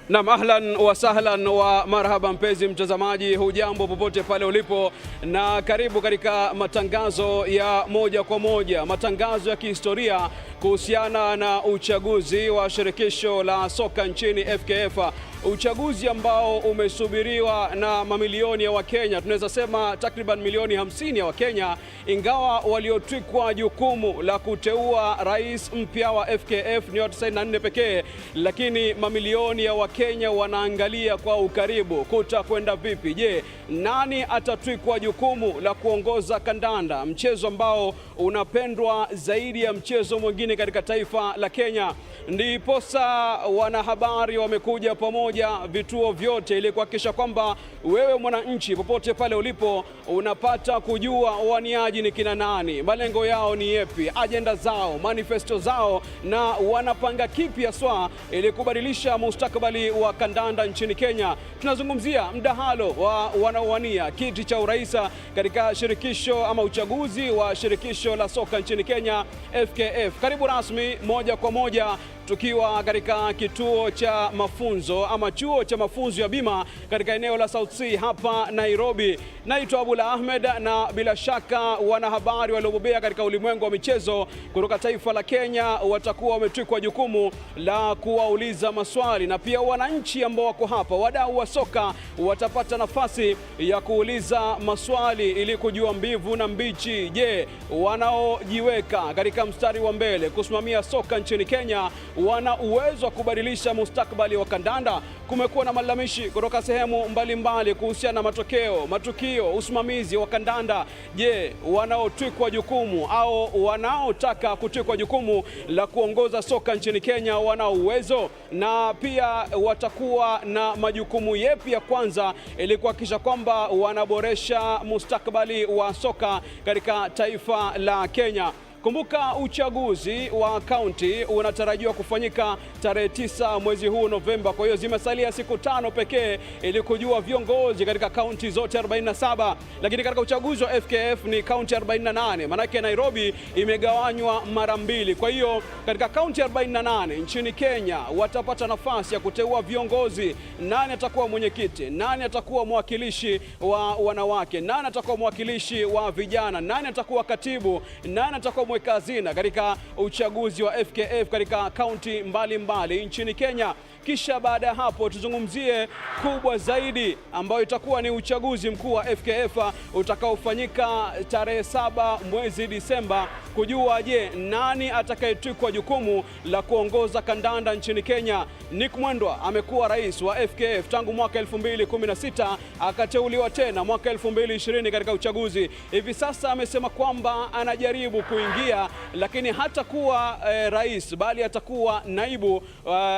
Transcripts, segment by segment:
Naam, ahlan wa sahlan wa marhaba mpenzi mtazamaji, hujambo popote pale ulipo na karibu katika matangazo ya moja kwa moja, matangazo ya kihistoria kuhusiana na uchaguzi wa shirikisho la soka nchini FKF. Uchaguzi ambao umesubiriwa na mamilioni ya Wakenya, tunaweza sema takriban milioni 50 ya Wakenya, ingawa waliotwikwa jukumu la kuteua rais mpya wa FKF ni watu 94 pekee, lakini mamilioni ya Wakenya wanaangalia kwa ukaribu kutakwenda vipi. Je, nani atatwikwa jukumu la kuongoza kandanda, mchezo ambao unapendwa zaidi ya mchezo mwingine katika taifa la Kenya? Ndiposa wanahabari wamekuja pamoja, vituo vyote, ili kuhakikisha kwamba wewe mwananchi popote pale ulipo unapata kujua waniaji ni kina nani, malengo yao ni yepi, ajenda zao, manifesto zao, na wanapanga kipi haswa ili kubadilisha mustakabali wa kandanda nchini Kenya. Tunazungumzia mdahalo wa wanaowania kiti cha urais katika shirikisho ama uchaguzi wa shirikisho la soka nchini Kenya FKF. Karibu rasmi moja kwa moja tukiwa katika kituo cha mafunzo ama chuo cha mafunzo ya bima katika eneo la South Sea hapa Nairobi. Naitwa Abula Ahmed, na bila shaka wanahabari waliobobea katika ulimwengu wa michezo kutoka taifa la Kenya watakuwa wametwikwa jukumu la kuwauliza maswali, na pia wananchi ambao wako hapa, wadau wa soka, watapata nafasi ya kuuliza maswali ili kujua mbivu na mbichi. Je, wanaojiweka katika mstari wa mbele kusimamia soka nchini Kenya wana uwezo wa kubadilisha mustakabali wa kandanda? Kumekuwa na malalamishi kutoka sehemu mbalimbali kuhusiana na matokeo, matukio, usimamizi wa kandanda. Je, wanaotwikwa jukumu au wanaotaka kutwikwa jukumu la kuongoza soka nchini Kenya wana uwezo? Na pia watakuwa na majukumu yepi ya kwanza ili kuhakikisha kwamba wanaboresha mustakabali wa soka katika taifa la Kenya? Kumbuka uchaguzi wa kaunti unatarajiwa kufanyika tarehe 9 mwezi huu Novemba. Kwa hiyo zimesalia siku 5 pekee ili kujua viongozi katika kaunti zote 47. Lakini katika uchaguzi wa FKF ni kaunti 48. Manake Nairobi imegawanywa mara mbili. Kwa hiyo katika kaunti 48 nchini Kenya watapata nafasi ya kuteua viongozi. Nani atakuwa mwenyekiti? Nani atakuwa mwakilishi wa wanawake? Nani atakuwa mwakilishi wa vijana? Nani atakuwa katibu? Nani atakuwa mweka hazina katika uchaguzi wa FKF katika kaunti mbalimbali nchini Kenya? Kisha baada ya hapo tuzungumzie kubwa zaidi ambayo itakuwa ni uchaguzi mkuu wa FKF utakaofanyika tarehe 7 mwezi Disemba, kujua je, nani atakayetwikwa jukumu la kuongoza kandanda nchini Kenya. Nick Mwendwa amekuwa rais wa FKF tangu mwaka 2016, akateuliwa tena mwaka 2020 katika uchaguzi. Hivi sasa amesema kwamba anajaribu kuingia, lakini hatakuwa rais bali atakuwa naibu,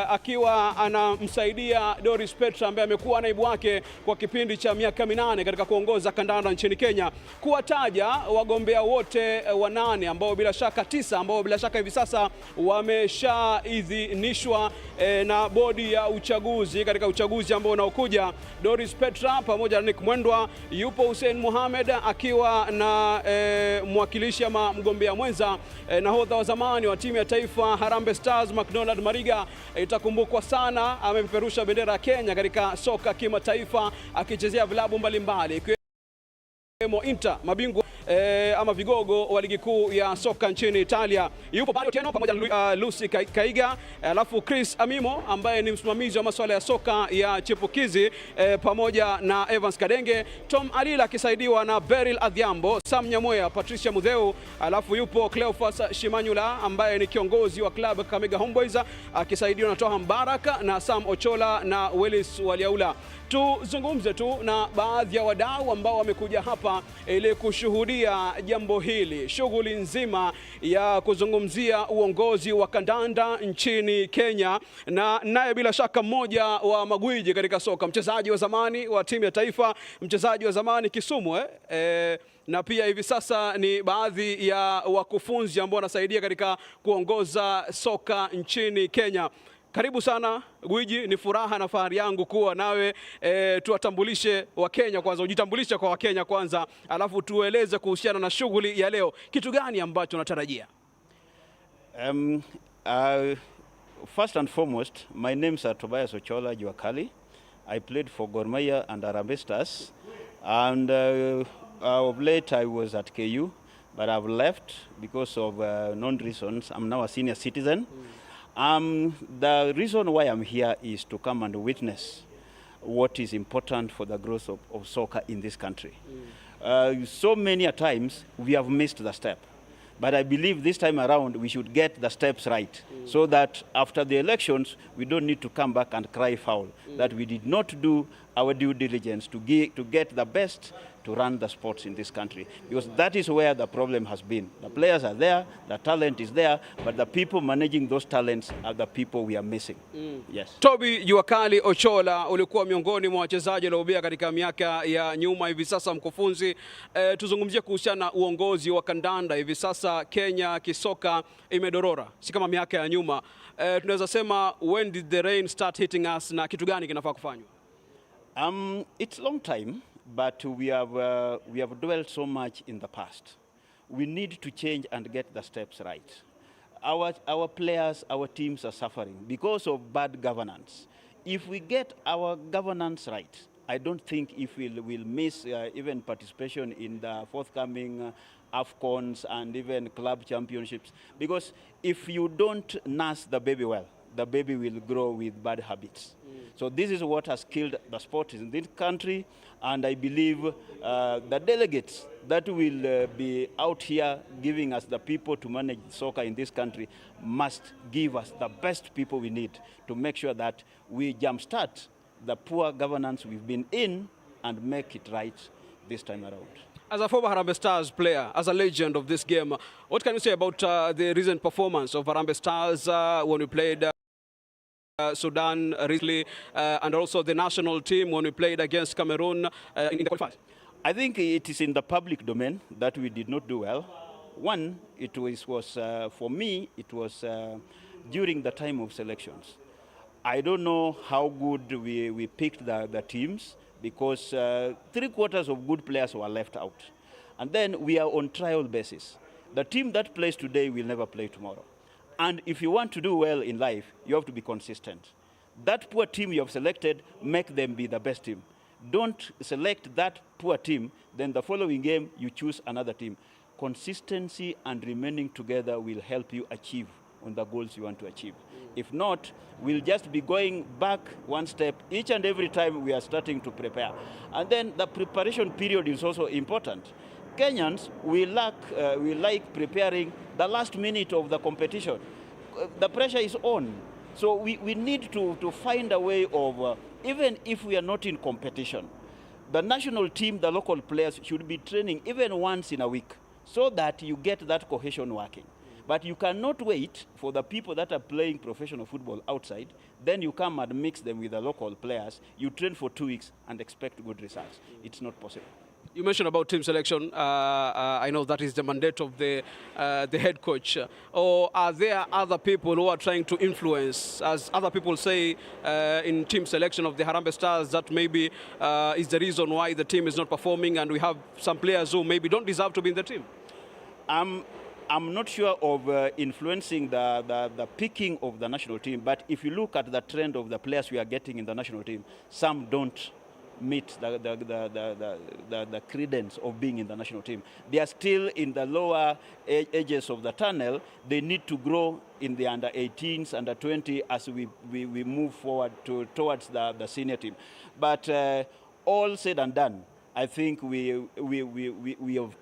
akiwa anamsaidia Doris Petra ambaye amekuwa naibu wake kwa kipindi cha miaka 8 katika kuongoza kandanda nchini Kenya. Kuwataja wagombea wote 8 ambao bila shaka 9 ambao bila shaka hivi sasa wameshaidhinishwa na bodi ya uchaguzi katika uchaguzi ambao unaokuja. Doris Petra pamoja na Nick Mwendwa, yupo Hussein Muhammad akiwa na mwakilishi ama mgombea mwenza, nahodha wa zamani wa timu ya taifa Harambe Stars McDonald Mariga. Itakumbukwa sana, amepeperusha bendera ya Kenya katika soka kimataifa akichezea vilabu mbalimbali ikiwemo Inter, mabingwa ama vigogo wa ligi kuu ya soka nchini Italia. Yupo pale tena pamoja na Lucy Kaiga, alafu Chris Amimo ambaye ni msimamizi wa masuala ya soka ya chipukizi, pamoja na Evans Kadenge, Tom Alila akisaidiwa na Beryl Adhiambo, Sam Nyamoya, Patricia Mudheu, alafu yupo Cleophas Shimanyula ambaye ni kiongozi wa club Kakamega Homeboys akisaidiwa na Toha Mbaraka na Sam Ochola na Willis Waliaula. Tuzungumze tu na baadhi ya wadau ambao wamekuja hapa ili kushuhudia jambo hili, shughuli nzima ya kuzungumzia uongozi wa kandanda nchini Kenya. Na naye bila shaka mmoja wa magwiji katika soka, mchezaji wa zamani wa timu ya taifa, mchezaji wa zamani Kisumu, na pia hivi sasa ni baadhi ya wakufunzi ambao wanasaidia katika kuongoza soka nchini Kenya. Karibu sana gwiji, ni furaha na fahari yangu kuwa nawe. Tuwatambulishe Wakenya kwanza, ujitambulishe kwa Wakenya kwanza, alafu tueleze kuhusiana na shughuli ya leo. Kitu gani ambacho unatarajia? First and foremost, my name is Tobias Ochola Juakali. I played for Gor Mahia and Harambe Stars. And of late I was at KU, but I've left because of known reasons. I'm now a senior citizen. The reason why I'm here is to come and witness what is important for the growth of soccer in this country. So many times we have missed the step. But I believe this time around we should get the steps right so that after the elections we don't need to come back and cry foul that we did not do our due diligence to get the best to run the sports in this country, because that is where the problem has been. The players are there, the talent is there, but the people managing those talents are the people we are missing. Yes. Toby Juakali Ochola, ulikuwa miongoni mwa wachezaji waliobobea katika miaka ya nyuma, hivi sasa mkufunzi. Tuzungumzie kuhusiana na uongozi wa kandanda. Hivi sasa Kenya kisoka imedorora, si kama miaka ya nyuma. Tunaweza sema, when did the rain start hitting us, na kitu gani kinafaa kufanywa? It's long time, but we have dwelled so much in the past. We need to change and get the steps right. Our players, our teams are suffering because of bad governance. If we get our governance right, I don't think if we'll miss even participation in the forthcoming AFCONs and even club championships. Because if you don't nurse the baby well, the baby will grow with bad habits. So this is what has killed the sport in this country, and I believe the delegates that will be out here giving us the people to manage soccer in this country must give us the best people we need to make sure that we jumpstart the poor governance we've been in and make it right this time around. As a former Harambe Stars player, as a legend of this game, what can you say about the recent performance of Harambe Stars when we played Sudan recently, and also the national team when we played against Cameroon in the qualifiers? I think it is in the public domain that we did not do well. One, it was for me, it was during the time of selections. I don't know how good we picked the teams, because 3/4 of good players were left out. And then we are on trial basis. The team that plays today will never play tomorrow. And if you want to do well in life, you have to be consistent. That poor team you have selected, make them be the best team. Don't select that poor team, then the following game you choose another team. Consistency and remaining together will help you achieve on the goals you want to achieve. If not, we'll just be going back one step each and every time we are starting to prepare. And then the preparation period is also important. Kenyans, we like preparing the last minute of the competition. The pressure is on. So we need to find a way of, even if we are not in competition, the national team, the local players should be training even once in a week so that you get that cohesion working. But you cannot wait for the people that are playing professional football outside, then you come and mix them with the local players. You train for 2 weeks and expect good results. It's not possible. You mentioned about team selection. I know that is the mandate of the head coach. Or are there other people who are trying to influence, as other people say, in team selection of the Harambe Stars, that maybe is the reason why the team is not performing, and we have some players who maybe don't deserve to be in the team? I'm not sure of influencing the picking of the national team, but if you look at the trend of the players we are getting in the national team, some don't meet the credence of being in the national team. They are still in the lower edges of the tunnel. They need to grow in the under 18s, under 20 as we move forward towards the senior team. But all said and done, I think we have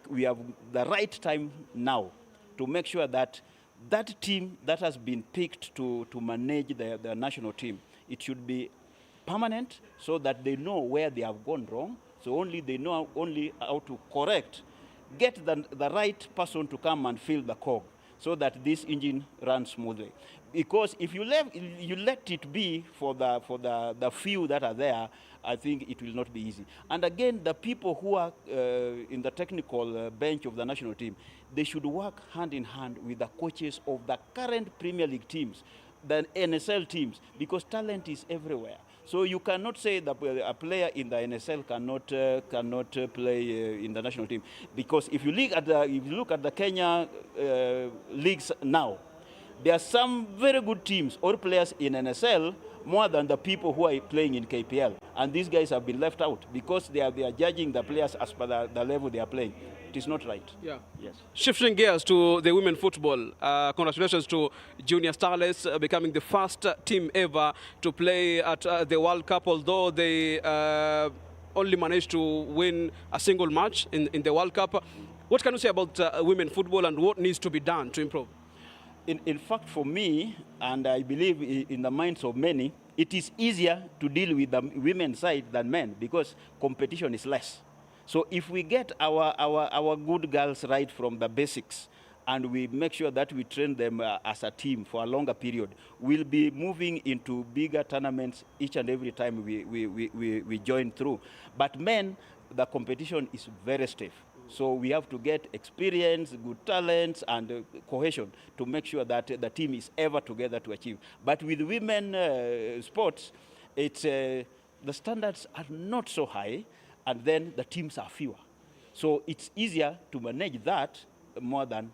the right time now to make sure that that team that has been picked to manage the national team, it should be permanent, so that they know where they have gone wrong, so they know how to correct, get the right person to come and fill the cog, so that this engine runs smoothly. Because if you let it be for the few that are there, I think it will not be easy. And again, the people who are in the technical bench of the national team, they should work hand in hand with the coaches of the current Premier League teams, the NSL teams, because talent is everywhere. So you cannot say that a player in the NSL cannot play in the national team, because if you look at the Kenya leagues now, There are some very good teams or players in NSL more than the people who are playing in KPL. And these guys have been left out because they are judging the players as per the level they are playing. It is not right. Yeah. Yes. Shifting gears to the women football, congratulations to Junior Stars becoming the first team ever to play at the World Cup, although they only managed to win a single match in the World Cup. What can you say about women football and what needs to be done to improve? In fact, for me, and I believe in the minds of many, it is easier to deal with the women's side than men because competition is less. So if we get our good girls right from the basics and we make sure that we train them as a team for a longer period, we'll be moving into bigger tournaments each and every time we join through. But men, the competition is very stiff. So we have to get experience, good talents, and cohesion to make sure that the team is ever together to achieve. But with women sports, it's, the standards are not so high, and then the teams are fewer. So it's easier to manage that more than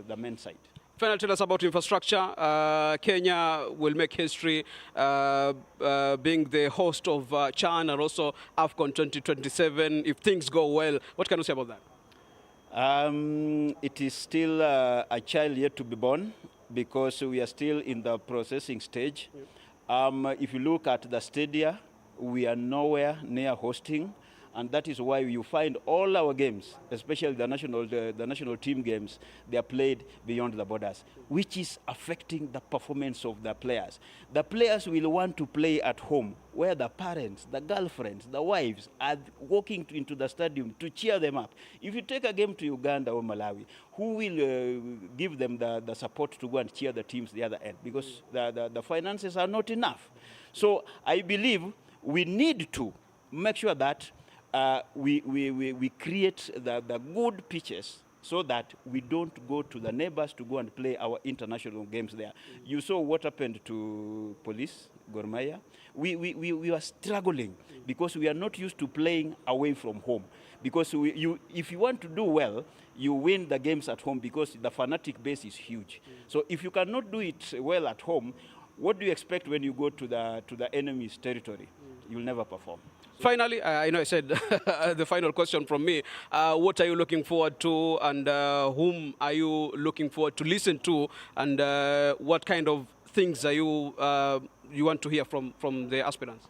the men's side. Finally, tell us about infrastructure. Kenya will make history being the host of CHAN and also AFCON 2027. If things go well, what can you say about that? It is still a child yet to be born because we are still in the processing stage. If you look at the stadia, we are nowhere near hosting. And that is why you find all our games, especially the national team games, they are played beyond the borders, which is affecting the performance of the players. The players will want to play at home, where the parents, the girlfriends, the wives are walking into the stadium to cheer them up. If you take a game to Uganda or Malawi, who will give them the support to go and cheer the teams the other end? Because the finances are not enough. So I believe we need to make sure that we create the good pitches so that we don't go to the neighbors to go and play our international games there. You saw what happened to Police, Gor Mahia. We are struggling because we are not used to playing away from home. Because if you want to do well, you win the games at home because the fanatic base is huge. So if you cannot do it well at home, what do you expect when you go to the enemy's territory? You'll never perform. Finally, I know I said the final question from me. What are you looking forward to, and whom are you looking forward to listen to, and what kind of things are you want to hear from the aspirants?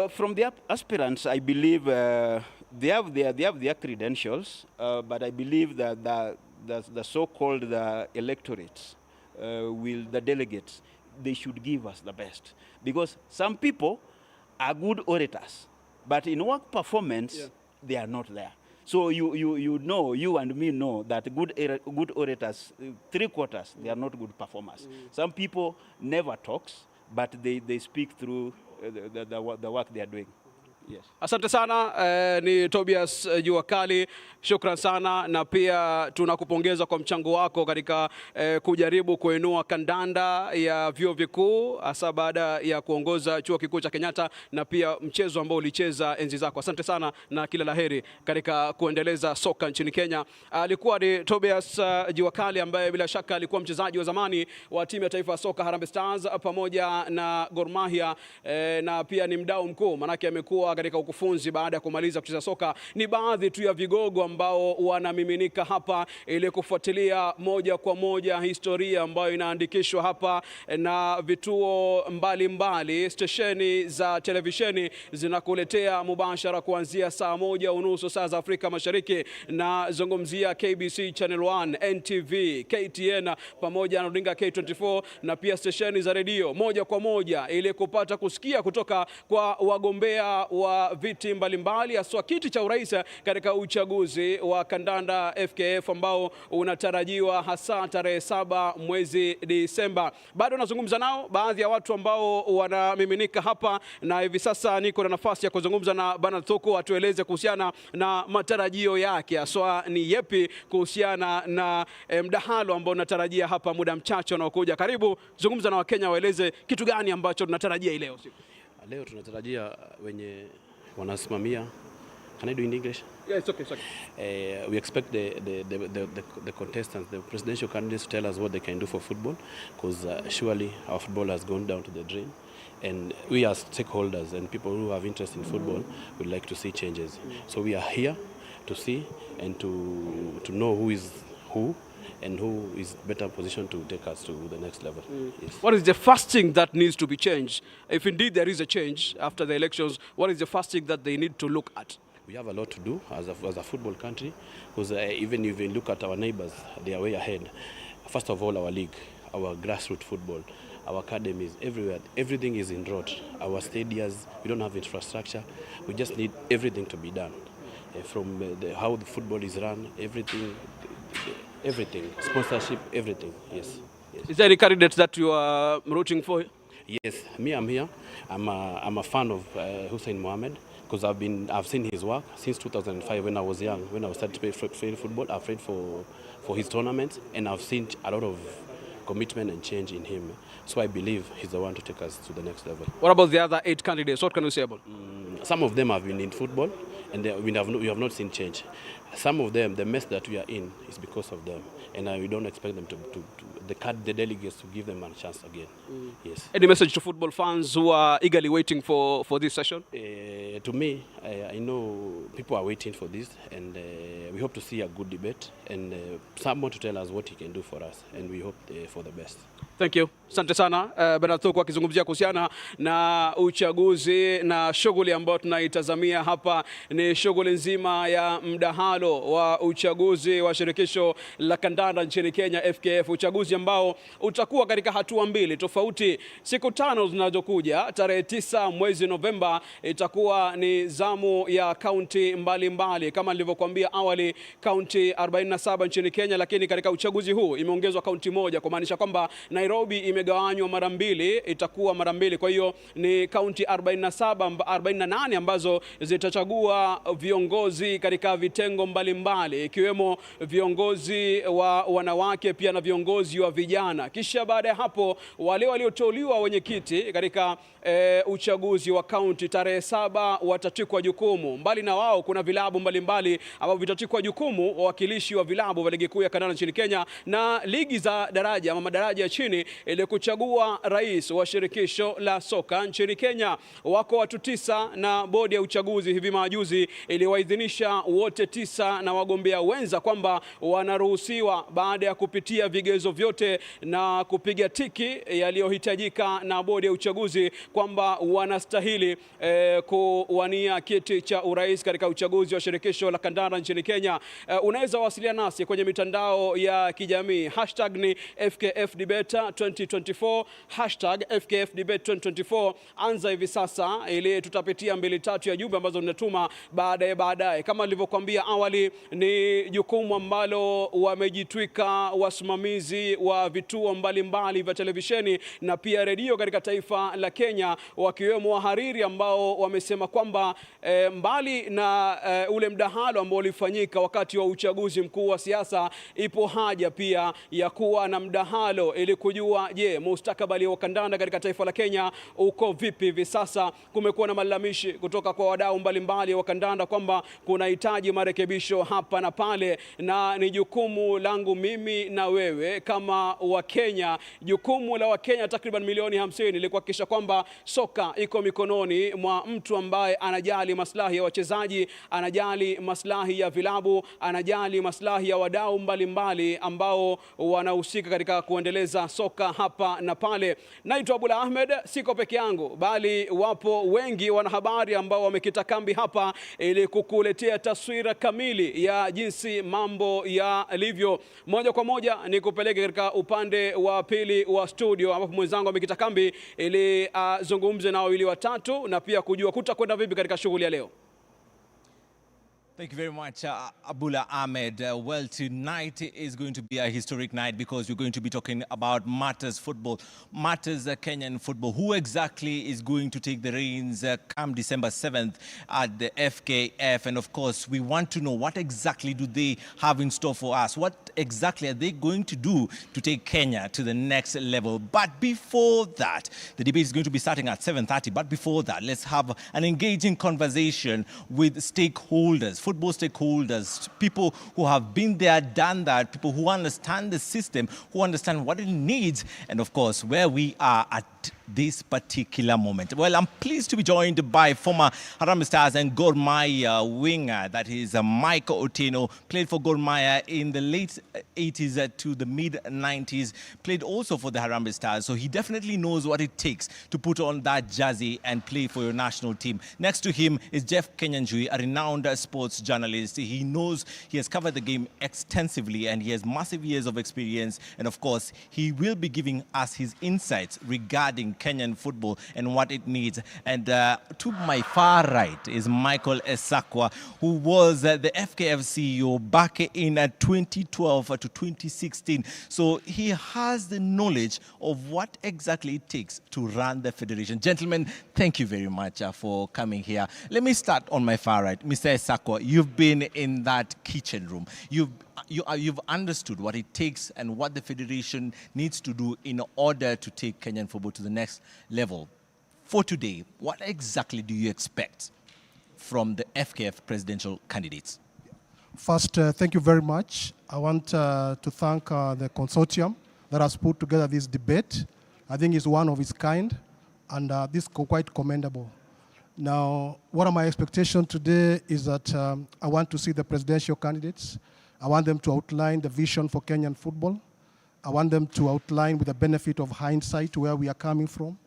From the aspirants, I believe they have their credentials, but I believe that the so-called electorates, the delegates, they should give us the best, because some people are good orators. But in work performance, they are not there. So you know, you and me know that good orators, 3/4, they are not good performers. Some people never talks, but they speak through the work they are doing. Yes. Asante sana, ni Tobias Juakali, shukran sana, na pia tunakupongeza kwa mchango wako katika kujaribu kuinua kandanda ya vyuo vikuu hasa baada ya kuongoza chuo kikuu cha Kenyatta na pia mchezo ambao ulicheza enzi zako. Asante sana na kila laheri katika kuendeleza soka nchini Kenya. Alikuwa ni Tobias Juakali ambaye bila shaka alikuwa mchezaji wa zamani wa timu ya taifa ya soka Harambe Stars pamoja na Gor Mahia, na pia ni mdau mkuu, manake amekuwa katika ukufunzi baada ya kumaliza kucheza soka. Ni baadhi tu ya vigogo ambao wanamiminika hapa ili kufuatilia moja kwa moja historia ambayo inaandikishwa hapa, na vituo mbalimbali, stesheni za televisheni zinakuletea mubashara kuanzia saa 1:30 saa za Afrika Mashariki, na zungumzia KBC Channel 1, NTV, KTN pamoja na runinga K24, na pia stesheni za redio moja kwa moja ili kupata kusikia kutoka kwa wagombea wa viti mbalimbali, haswa kiti cha urais katika uchaguzi wa kandanda FKF ambao unatarajiwa hasa tarehe 7 mwezi Disemba. Bado nazungumza nao baadhi ya watu ambao wanamiminika hapa, na hivi sasa niko na nafasi ya kuzungumza na Bwana Thoko atueleze kuhusiana na matarajio yake, haswa ni yepi kuhusiana na mdahalo ambao unatarajia hapa muda mchache unaokuja. Karibu, zungumza na Wakenya waeleze kitu gani ambacho tunatarajia leo siku. Leo tunatarajia wenye wanasimamia Can I do in English? Yeah, it's okay. It's okay. We expect the contestants, the presidential candidates, to tell us what they can do for football, because surely our football has gone down to the drain. And we as stakeholders and people who have interest in football would like to see changes. So we are here to see and to know who is who and who is better positioned to take us to the next level. Yes. What is the first thing that needs to be changed? If indeed there is a change after the elections, what is the first thing that they need to look at? We have a lot to do as a football country, because even if you look at our neighbors, they are way ahead. First of all, our league, our grassroots football, our academies, everywhere, everything is in road. Our stadiums, we don't have infrastructure. We just need everything to be done. From how the football is run, everything, sponsorship, everything, yes. Is there any candidates that you are rooting for? Yes, I'm here. I'm a fan of Hussein Muhammad, because I've seen his work since 2005 when I was young. When I started playing football, I played for his tournaments, and I've seen a lot of commitment and change in him. So I believe he's the one to take us to the next level. What about the other 8 candidates? What can you say about? Some of them have been in football, and we have not seen change. Some of them, the mess that we are in is because of them, and we don't expect them the delegates to give them a chance again. Yes. Any message to football fans who are eagerly waiting for this session? To me, I know people are waiting for this, and we hope to see a good debate and someone to tell us what he can do for us, and we hope for the best. Thank you. Asante sana. Bwana Thuku akizungumzia kuhusiana na uchaguzi na shughuli ambayo tunaitazamia hapa ni shughuli nzima ya mdahalo wa uchaguzi wa shirikisho la kandanda nchini Kenya FKF, uchaguzi ambao utakuwa katika hatua mbili tofauti. Siku 5 zinazokuja, tarehe 9 mwezi Novemba itakuwa ni zamu ya kaunti mbalimbali. Kama nilivyokuambia awali, kaunti 47 nchini Kenya, lakini katika uchaguzi huu imeongezwa kaunti moja, kumaanisha kwamba Nairobi imegawanywa mara mbili, itakuwa mara mbili. Kwa hiyo ni kaunti 48 ambazo zitachagua viongozi katika vitengo mbalimbali, ikiwemo viongozi wa wanawake pia na viongozi wa vijana. Kisha baada ya hapo wale walioteuliwa wenyekiti katika uchaguzi wa kaunti tarehe 7 watatikwa jukumu. Mbali na wao kuna vilabu mbalimbali ambavyo vitatikwa jukumu, wawakilishi wa vilabu vya ligi kuu ya kandanda nchini Kenya na ligi za daraja ama madaraja ya chini, ili kuchagua rais wa shirikisho la soka nchini Kenya. Wako watu 9 na bodi ya uchaguzi hivi majuzi iliwaidhinisha wote 9 na wagombea wenza kwamba wanaruhusiwa baada ya kupitia vigezo vyote na kupiga tiki yaliyohitajika na bodi ya uchaguzi kwamba wanastahili kuwania kiti cha urais katika uchaguzi wa shirikisho la kandanda nchini Kenya. Unaweza wasiliana nasi kwenye mitandao ya kijamii. Hashtag ni Fkf Debate 2024, hashtag Fkf Debate 2024. Anza hivi sasa ili tutapitia 2-3 ya jumbe ambazo ninatuma baadaye. Kama nilivyokuambia awali, ni jukumu ambalo wamejitwika wasimamizi wa vituo mbalimbali vya televisheni na pia redio katika taifa la Kenya, wakiwemo wahariri ambao wamesema kwamba mbali na ule mdahalo ambao ulifanyika wakati wa uchaguzi mkuu wa siasa, ipo haja pia ya kuwa na mdahalo ili kujua mustakabali wa kandanda katika taifa la Kenya uko vipi hivi sasa. Kumekuwa na malalamishi kutoka kwa wadau mbalimbali wa kandanda kwamba kunahitaji marekebisho hapa na pale, na ni jukumu langu mimi na wewe kama Wakenya, jukumu la Wakenya takriban milioni 50 ili kuhakikisha kwamba soka iko mikononi mwa mtu ambaye anajali maslahi ya wachezaji, anajali maslahi ya vilabu, anajali maslahi ya wadau mbalimbali ambao wanahusika katika kuendeleza soka hapa na pale. Naitwa Abula Ahmed, siko peke yangu, bali wapo wengi wanahabari ambao wamekita kambi hapa ili kukuletea taswira kamili ya jinsi mambo yalivyo. Moja kwa moja ni kupeleke katika upande wa pili wa studio ambapo mwenzangu amekita kambi ili zungumze na wawili watatu na pia kujua kutakwenda vipi katika shughuli ya leo. Thank you very much, Abula Ahmed. Well, tonight is going to be a historic night because we're going to be talking about matters football, matters Kenyan football. Who exactly is going to take the reins come December 7th at the FKF? And of course, we want to know what exactly do they have in store for us? What exactly are they going to do to take Kenya to the next level? But before that, the debate is going to be starting at 7:30. But before that, let's have an engaging conversation with stakeholders, football stakeholders, people who have been there, done that, people who understand the system, who understand what it needs, and of course, where we are at this particular moment. Well, I'm pleased to be joined by former Harambe Stars and Gor Mahia winger, that is Michael Otieno, played for Gor Mahia in the late 80s to the mid 90s, played also for the Harambe Stars, so he definitely knows what it takes to put on that jersey and play for your national team. Next to him is Jeff Kenyan, a renowned sports journalist. He knows, he has covered the game extensively and he has massive years of experience, and of course, he will be giving us his insights regarding Kenyan football and what it needs. And to my far right is Michael Esakwa, who was the FKF CEO back in 2012 to 2016. So he has the knowledge of what exactly it takes to run the federation. Gentlemen, thank you very much for coming here. Let me start on my far right. Mr. Esakwa, you've been in that kitchen room. You've understood what it takes and what the federation needs to do in order to take Kenyan football to the next level. For today, what exactly do you expect from the FKF presidential candidates? First, thank you very much. I want to thank the consortium that has put together this debate. I think it's one of its kind, and this is quite commendable. Now, what are my expectations today is that I want to see the presidential candidates. I want them to outline the vision for Kenyan football. I want them to outline with the benefit of hindsight where we are coming from,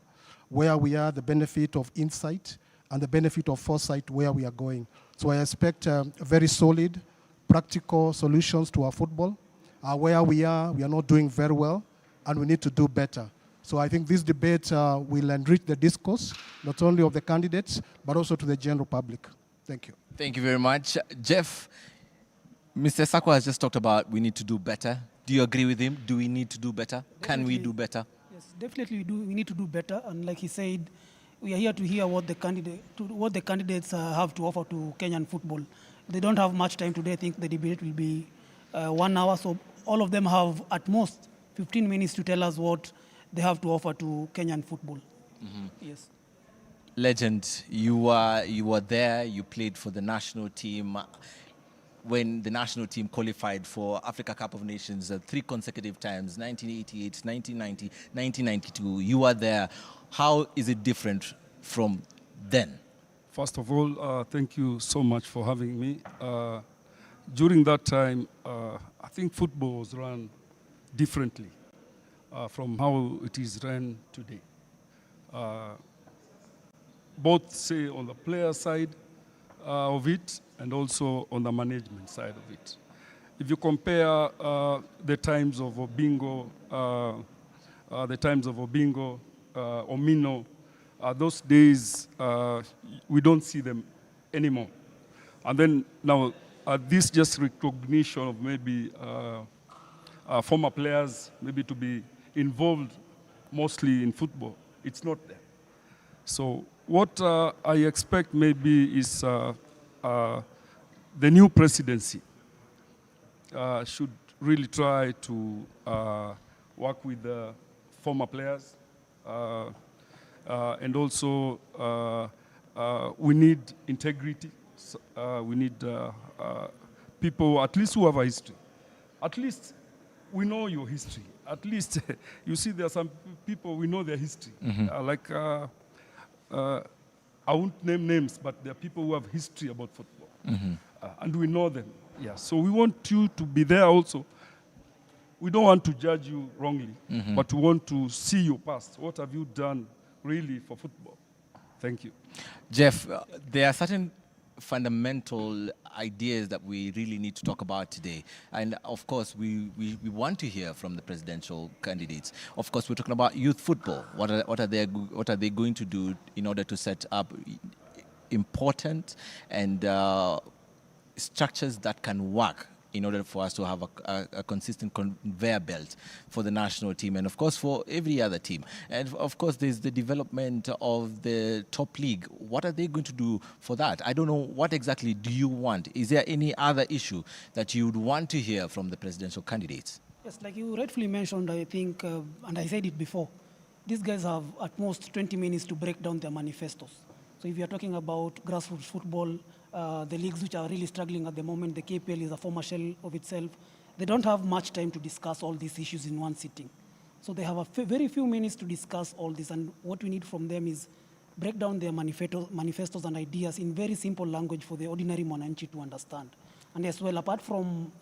where we are, the benefit of insight, and the benefit of foresight where we are going. So I expect very solid, practical solutions to our football. Where we are not doing very well, and we need to do better. So I think this debate will enrich the discourse, not only of the candidates, but also to the general public. Thank you. Thank you very much. Jeff, Mr. Sakwa has just talked about we need to do better. Do you agree with him? Do we need to do better? Can we do better? Yes, definitely we do. We need to do better. And like he said, we are here to hear what the candidates have to offer to Kenyan football. They don't have much time today. I think the debate will be 1 hour. So all of them have at most 15 minutes to tell us what they have to offer to Kenyan football. Mm-hmm. Yes. Legend, you were there. You played for the national team when the national team qualified for Africa Cup of Nations 3 consecutive times, 1988, 1990, 1992. You were there. How is it different from then? First of all, thank you so much for having me. During that time, I think football was run differently from how it is run today. Both, say, on the player side of it and also on the management side of it. If you compare the times of Obingo, Omino, those days, we don't see them anymore. And then now, this just recognition of maybe former players, maybe to be involved mostly in football, it's not there. So what I expect maybe is the new presidency should really try to work with the former players. And also, we need integrity. We need people, at least who have a history. At least we know your history. At least, you see, there are some people, we know their history. Mm-hmm. I won't name names, but there are people who have history about football. Mm-hmm. And we know them. Yeah. So we want you to be there also. We don't want to judge you wrongly, mm-hmm. but we want to see your past. What have you done really for football? Thank you. Jeff, there are certain fundamental ideas that we really need to talk about today. And of course, we want to hear from the presidential candidates. Of course, we're talking about youth football. What are they going to do in order to set up important and structures that can work in order for us to have a consistent conveyor belt for the national team and, of course, for every other team. And, of course, there's the development of the top league. What are they going to do for that? I don't know. What exactly do you want? Is there any other issue that you would want to hear from the presidential candidates? Yes, like you rightfully mentioned, I think, and I said it before, these guys have at most 20 minutes to break down their manifestos. So if you're talking about grassroots football, the leagues which are really struggling at the moment, the KPL is a former shell of itself. They don't have much time to discuss all these issues in one sitting. So they have very few minutes to discuss all this, and what we need from them is break down their manifestos and ideas in very simple language for the ordinary Mwananchi to understand. And as well, apart from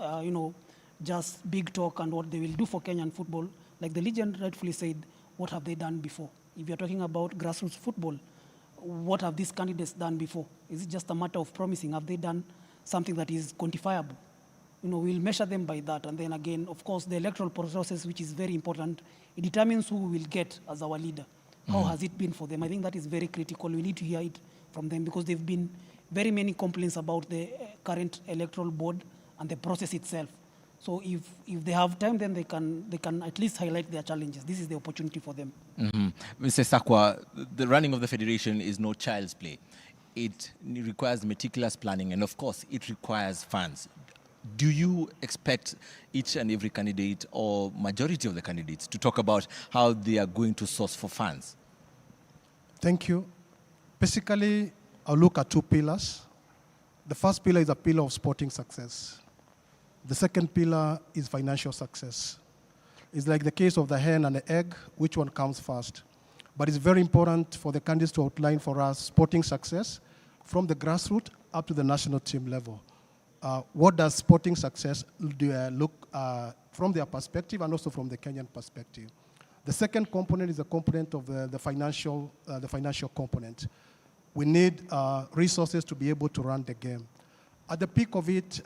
just big talk and what they will do for Kenyan football, like the legend rightfully said, what have they done before? If you're talking about grassroots football, what have these candidates done before? Is it just a matter of promising? Have they done something that is quantifiable? We'll measure them by that. And then again, of course, the electoral process, which is very important, it determines who we will get as our leader. How has it been for them? I think that is very critical. We need to hear it from them because there have been very many complaints about the current electoral board and the process itself. So if they have time, then they can at least highlight their challenges. This is the opportunity for them. Mr. Sakwa, the running of the federation is no child's play. It requires meticulous planning, and of course, it requires funds. Do you expect each and every candidate or majority of the candidates to talk about how they are going to source for funds? Thank you. Basically, I'll look at two pillars. The first pillar is a pillar of sporting success. The second pillar is financial success. It's like the case of the hen and the egg, which one comes first? But it's very important for the candidates to outline for us sporting success from the grassroots up to the national team level. What does sporting success look from their perspective and also from the Kenyan perspective? The second component is the component of the financial component. We need resources to be able to run the game. At the peak of it,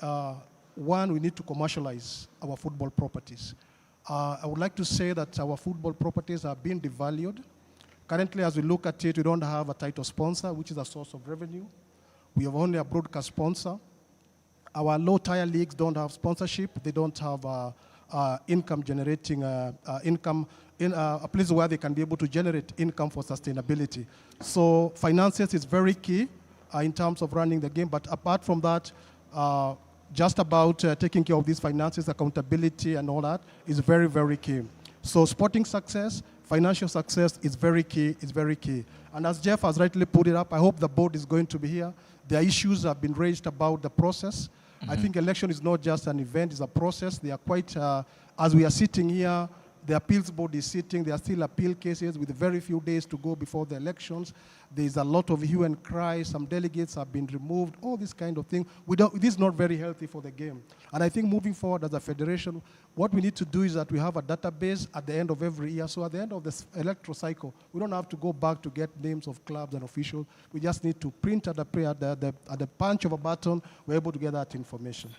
one, we need to commercialize our football properties. I would like to say that our football properties are being devalued. Currently, as we look at it, we don't have a title sponsor, which is a source of revenue. We have only a broadcast sponsor. Our low-tier leagues don't have sponsorship. They don't have income-generating a place where they can be able to generate income for sustainability. So finances is very key in terms of running the game. But apart from that, just about taking care of these finances, accountability and all that is very, very key. So sporting success, financial success is very key, And as Jeff has rightly put it up, I hope the board is going to be here. There are issues that have been raised about the process. I think election is not just an event, it's a process. They are quite, as we are sitting here, the appeals board is sitting, there are still appeal cases with very few days to go before the elections. There is a lot of hue and cry, some delegates have been removed, all this kind of thing. This is not very healthy for the game. And I think moving forward as a federation, what we need to do is that we have a database at the end of every year. So at the end of this electoral cycle, we don't have to go back to get names of clubs and officials. We just need to print at the punch of a button, we're able to get that information.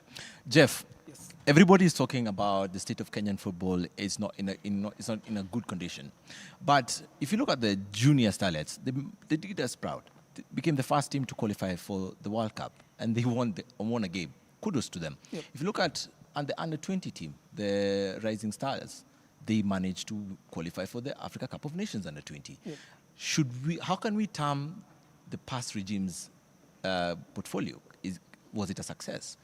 Jeff, yes. Everybody is talking about the state of Kenyan football is not in a good condition. But if you look at the junior starlets, they did us proud. They became the first team to qualify for the World Cup, and they won a game. Kudos to them. Yep. If you look at the under-20 team, the Rising Stars, they managed to qualify for the Africa Cup of Nations under-20. Yep. How can we term the past regime's portfolio? Was it a success?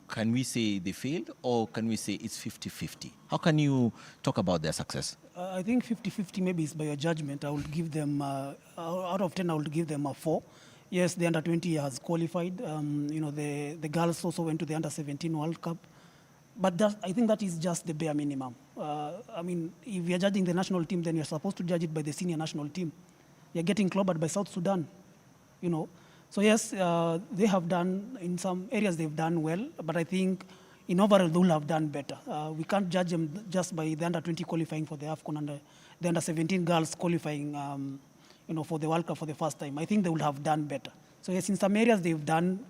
Can we say they failed, or can we say it's 50-50? How can you talk about their success? I think 50-50 maybe is by your judgment. I would give them, out of 10, I would give them a 4. Yes, the under-20 has qualified. The girls also went to the under-17 World Cup. But I think that is just the bare minimum. If you're judging the national team, then you're supposed to judge it by the senior national team. You're getting clobbered by South Sudan, So yes, they have done, in some areas they've done well, but I think in overall they will have done better. We can't judge them just by the under-20 qualifying for the AFCON and the under-17 girls qualifying for the World Cup for the first time. I think they will have done better. So yes, in some areas they've done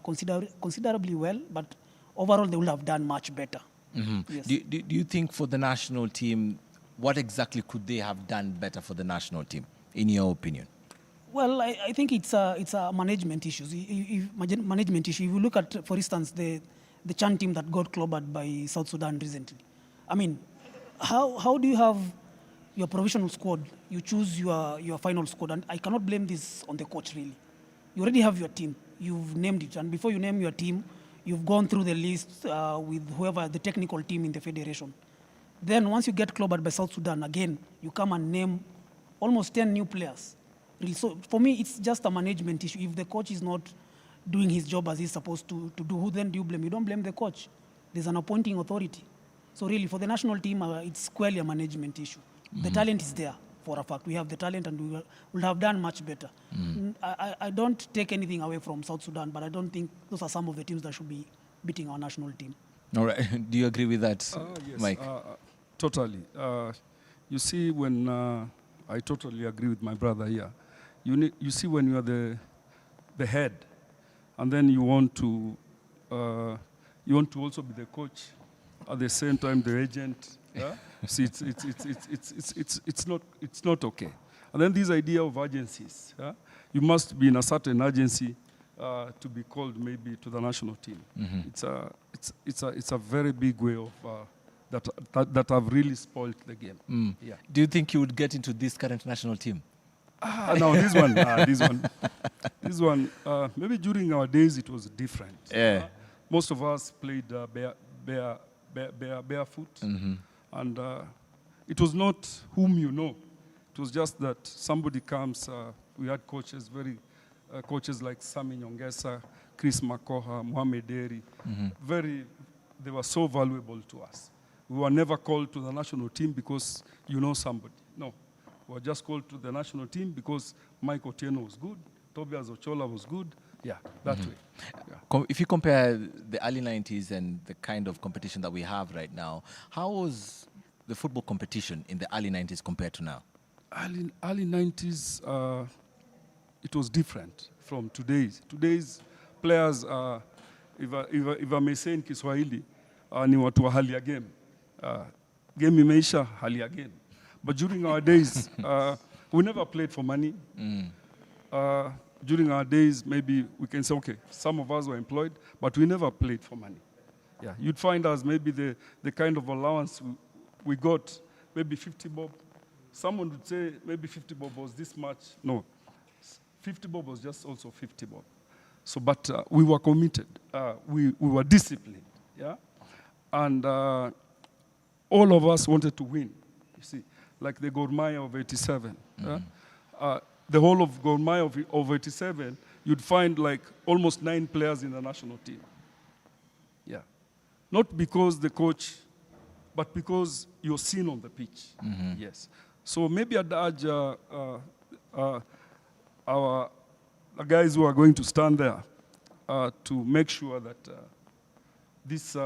considerably well, but overall they will have done much better. Yes. Do you think for the national team, what exactly could they have done better for the national team, in your opinion? Well, I think it's a management issue. Management issue. If you look at, for instance, the Chan team that got clobbered by South Sudan recently. I mean, how do you have your provisional squad? You choose your final squad, and I cannot blame this on the coach really. You already have your team. You've named it, and before you name your team, you've gone through the list with whoever the technical team in the federation. Then once you get clobbered by South Sudan, again, you come and name almost 10 new players. Really. So for me, it's just a management issue. If the coach is not doing his job as he's supposed to do, who then do you blame? You don't blame the coach. There's an appointing authority. So really, for the national team, it's squarely a management issue. The talent is there for a fact. We have the talent, and we will have done much better. I don't take anything away from South Sudan, but I don't think those are some of the teams that should be beating our national team. All right. Do you agree with that, Yes, Mike? Totally. You see, when I totally agree with my brother here. You see, when you are the head, and then you want to also be the coach at the same time the agent. Yeah? See, it's not okay. And then this idea of agencies. Yeah? You must be in a certain agency to be called maybe to the national team. It's a very big way of that have really spoiled the game. Yeah. Do you think you would get into this current national team? No, this one. Maybe during our days it was different. Yeah. Most of us played barefoot, and it was not whom you know. It was just that somebody comes. We had coaches, coaches like Sami Nyongesa, Chris Makoha, Mohamed Deri. They were so valuable to us. We were never called to the national team because you know somebody. No. We were just called to the national team because Mike Otieno was good, Tobias Ochola was good. Yeah, that way. Yeah. If you compare the early 90s and the kind of competition that we have right now, how was the football competition in the early 90s compared to now? Early 90s, it was different from today's. Today's players, if I may say in Kiswahili, ni watu wa hali ya game. Game imeisha, hali ya game. But during our days, we never played for money. During our days, maybe we can say, okay, some of us were employed, but we never played for money. Yeah, you'd find us maybe the kind of allowance we got, maybe 50 bob. Someone would say maybe 50 bob was this much. No, 50 bob was just also 50 bob. So, but we were committed. We were disciplined. Yeah, and all of us wanted to win. You see. Like the Gor Mahia of 87. The whole of Gor Mahia of 87, you'd find like almost 9 players in the national team. Yeah. Not because the coach, but because you're seen on the pitch. Yes. So maybe I'd urge the guys who are going to stand there to make sure that this,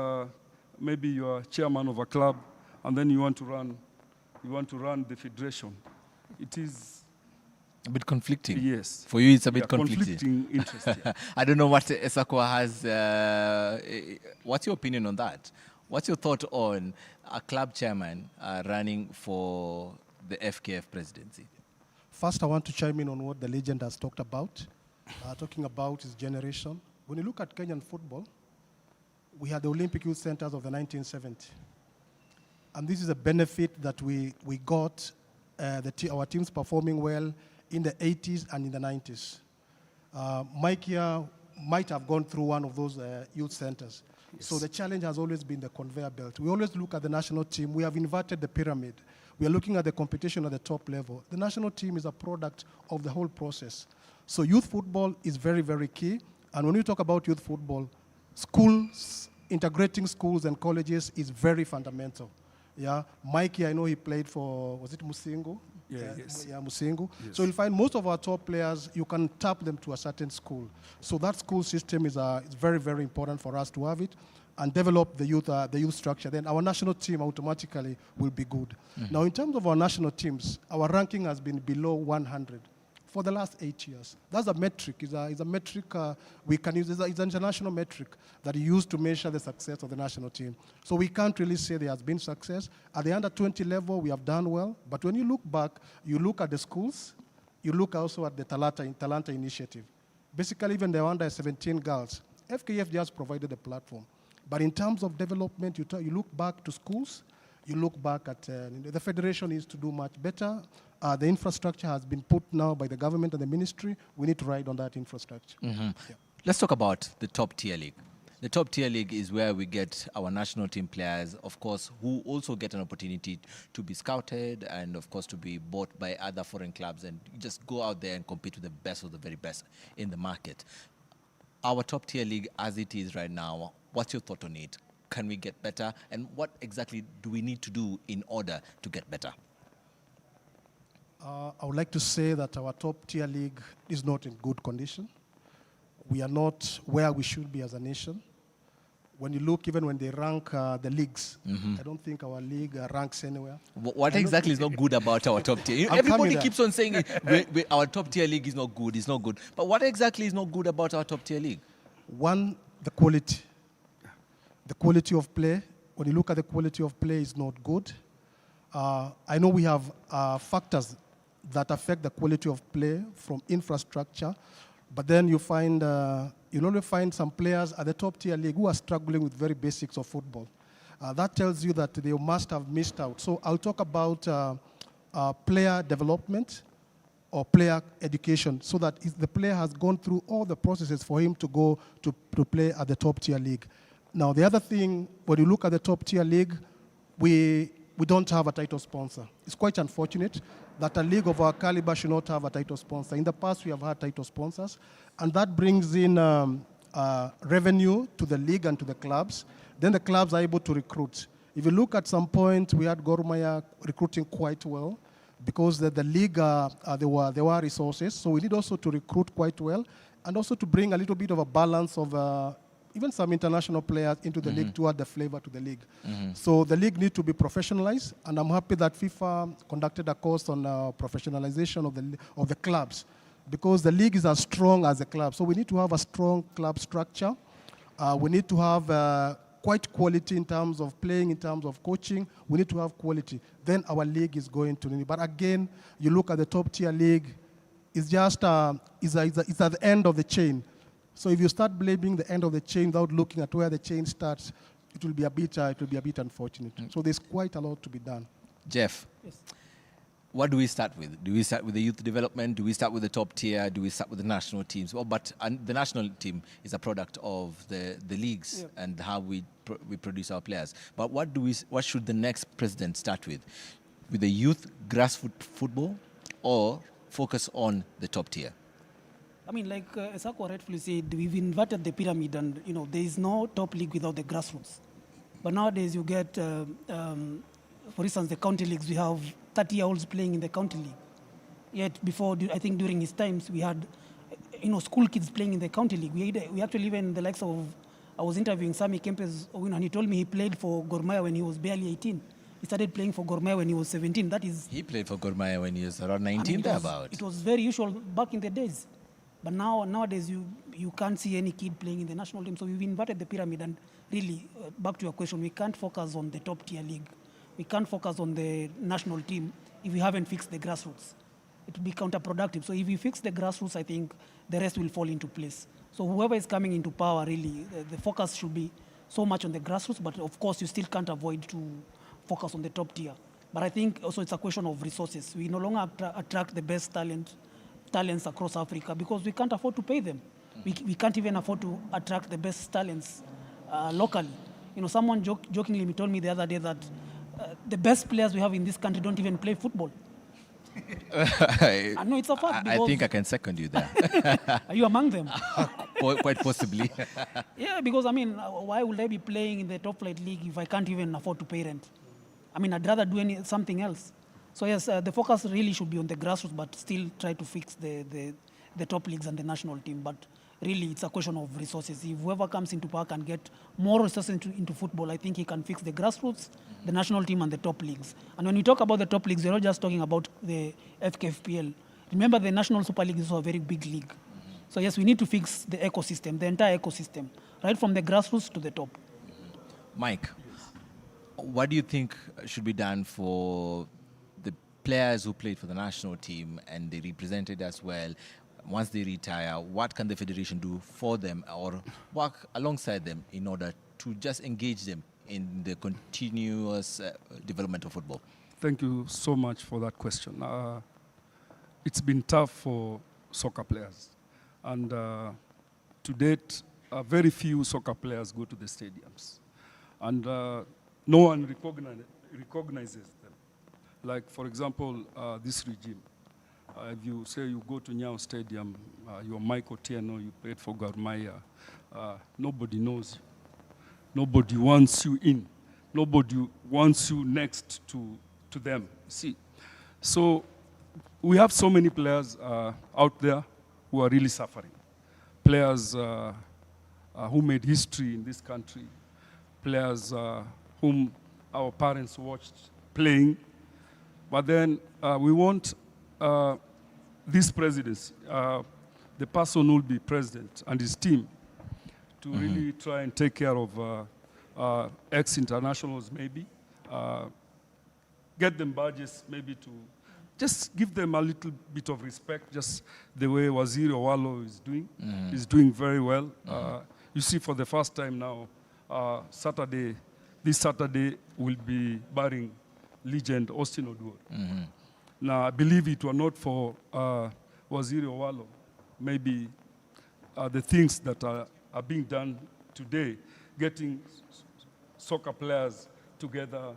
maybe you're chairman of a club, and then you want to run the federation. It is a bit conflicting. Yes. For you, it's a bit conflicting. Interest. Yeah. I don't know what Esakwa has. What's your opinion on that? What's your thought on a club chairman running for the FKF presidency? First, I want to chime in on what the legend has talked about, talking about his generation. When you look at Kenyan football, we had the Olympic Youth Centers of the 1970s. And this is a benefit that we got, our teams performing well in the 80s and in the 90s. Mike here might have gone through one of those youth centers. Yes. So the challenge has always been the conveyor belt. We always look at the national team. We have inverted the pyramid. We are looking at the competition at the top level. The national team is a product of the whole process. So youth football is very, very key. And when you talk about youth football, schools, integrating schools and colleges is very fundamental. Yeah, Mikey, I know he played for, was it Musingu? Yeah, yes. Yeah, Musingu. Yes. So you'll find most of our top players, you can tap them to a certain school. So that school system is very, very important for us to have it and develop the youth structure. Then our national team automatically will be good. Now, in terms of our national teams, our ranking has been below 100 for the last 8 years. That's a metric. It's a metric we can use. It's an international metric that is used to measure the success of the national team. So we can't really say there has been success. At the under 20 level, we have done well. But when you look back, you look at the schools, you look also at the Talanta initiative. Basically, even the under 17 girls, FKF just provided a platform. But in terms of development, you look back to schools, you look back at the federation needs to do much better. The infrastructure has been put now by the government and the ministry. We need to ride on that infrastructure. Yeah. Let's talk about the top tier league. The top tier league is where we get our national team players, of course, who also get an opportunity to be scouted and, of course, to be bought by other foreign clubs and just go out there and compete with the best of the very best in the market. Our top tier league as it is right now, what's your thought on it? Can we get better? And what exactly do we need to do in order to get better? I would like to say that our top tier league is not in good condition. We are not where we should be as a nation. When you look, even when they rank the leagues, I don't think our league ranks anywhere. What exactly is not good about our top tier? Everybody keeps on saying our top tier league is not good, it's not good. But what exactly is not good about our top tier league? One, the quality. The quality of play. When you look at the quality of play, is not good. I know we have factors that affect the quality of play from infrastructure, but then you find you'll only find some players at the top tier league who are struggling with very basics of football. That tells you that they must have missed out. So I'll talk about player development or player education, so that if the player has gone through all the processes for him to go to play at the top tier league. Now, the other thing, when you look at the top tier league, we don't have a title sponsor. It's quite unfortunate that a league of our caliber should not have a title sponsor. In the past, we have had title sponsors, and that brings in revenue to the league and to the clubs. Then the clubs are able to recruit. If you look at some point, we had Gor Mahia recruiting quite well because the league, there were resources. So we need also to recruit quite well and also to bring a little bit of a balance of even some international players into the league to add the flavor to the league. So the league needs to be professionalized, and I'm happy that FIFA conducted a course on professionalization of the clubs, because the league is as strong as the club. So we need to have a strong club structure. We need to have quite quality in terms of playing, in terms of coaching. We need to have quality. Then our league is going to need. But again, you look at the top tier league, it's just it's at the end of the chain. So if you start blaming the end of the chain without looking at where the chain starts, it will be a bit unfortunate. So there's quite a lot to be done. Jeff, yes. What do we start with? Do we start with the youth development? Do we start with the top tier? Do we start with the national teams? Well, but the national team is a product of the leagues and how we produce our players. But what should the next president start with? With the youth grassroots football, or focus on the top tier? I mean, like Esako rightfully said, we've inverted the pyramid, and there is no top league without the grassroots. But nowadays you get, for instance, the county leagues. We have 30-year-olds playing in the county league. Yet before, I think during his times, we had, school kids playing in the county league. We actually, even the likes of, I was interviewing Sami Kempes, and he told me he played for Gor Mahia when he was barely 18. He started playing for Gor Mahia when he was 17. He played for Gor Mahia when he was around 19, It was very usual back in the days. But nowadays, you can't see any kid playing in the national team. So we've inverted the pyramid. And really, back to your question, we can't focus on the top tier league. We can't focus on the national team if we haven't fixed the grassroots. It will be counterproductive. So if we fix the grassroots, I think the rest will fall into place. So whoever is coming into power, really, the focus should be so much on the grassroots. But of course, you still can't avoid to focus on the top tier. But I think also it's a question of resources. We no longer attract the best talents across Africa because we can't afford to pay them. We can't even afford to attract the best talents locally. Someone jokingly told me the other day that the best players we have in this country don't even play football. I know it's a fact. I think I can second you there. Are you among them? Quite possibly. Yeah, because why would I be playing in the top flight league if I can't even afford to pay rent? I'd rather do something else. So yes, the focus really should be on the grassroots, but still try to fix the top leagues and the national team. But really, it's a question of resources. If whoever comes into power can get more resources into football, I think he can fix the grassroots, the national team, and the top leagues. And when we talk about the top leagues, we're not just talking about the FKFPL. Remember, the National Super League is also a very big league. So yes, we need to fix the ecosystem, the entire ecosystem, right from the grassroots to the top. Mike, what do you think should be done for the players who played for the national team and they represented as well, once they retire, what can the federation do for them or work alongside them in order to just engage them in the continuous development of football? Thank you so much for that question. It's been tough for soccer players. And to date, very few soccer players go to the stadiums. And no one recognizes them. Like, for example, this regime. If you say you go to Nyao Stadium, you're Michael Tieno, you played for Gor Mahia, nobody knows you. Nobody wants you in. Nobody wants you next to them. See, so we have so many players out there who are really suffering. Players who made history in this country. Players whom our parents watched playing. But then we want this presidency, the person who will be president and his team, to really try and take care of ex-internationals maybe, get them badges maybe to just give them a little bit of respect, just the way Waziri Owalo is doing. He's doing very well. You see, for the first time now, this Saturday, we'll be burying legend Austin Oduor. Now, I believe it were not for Waziri Owalo, maybe the things that are being done today, getting soccer players together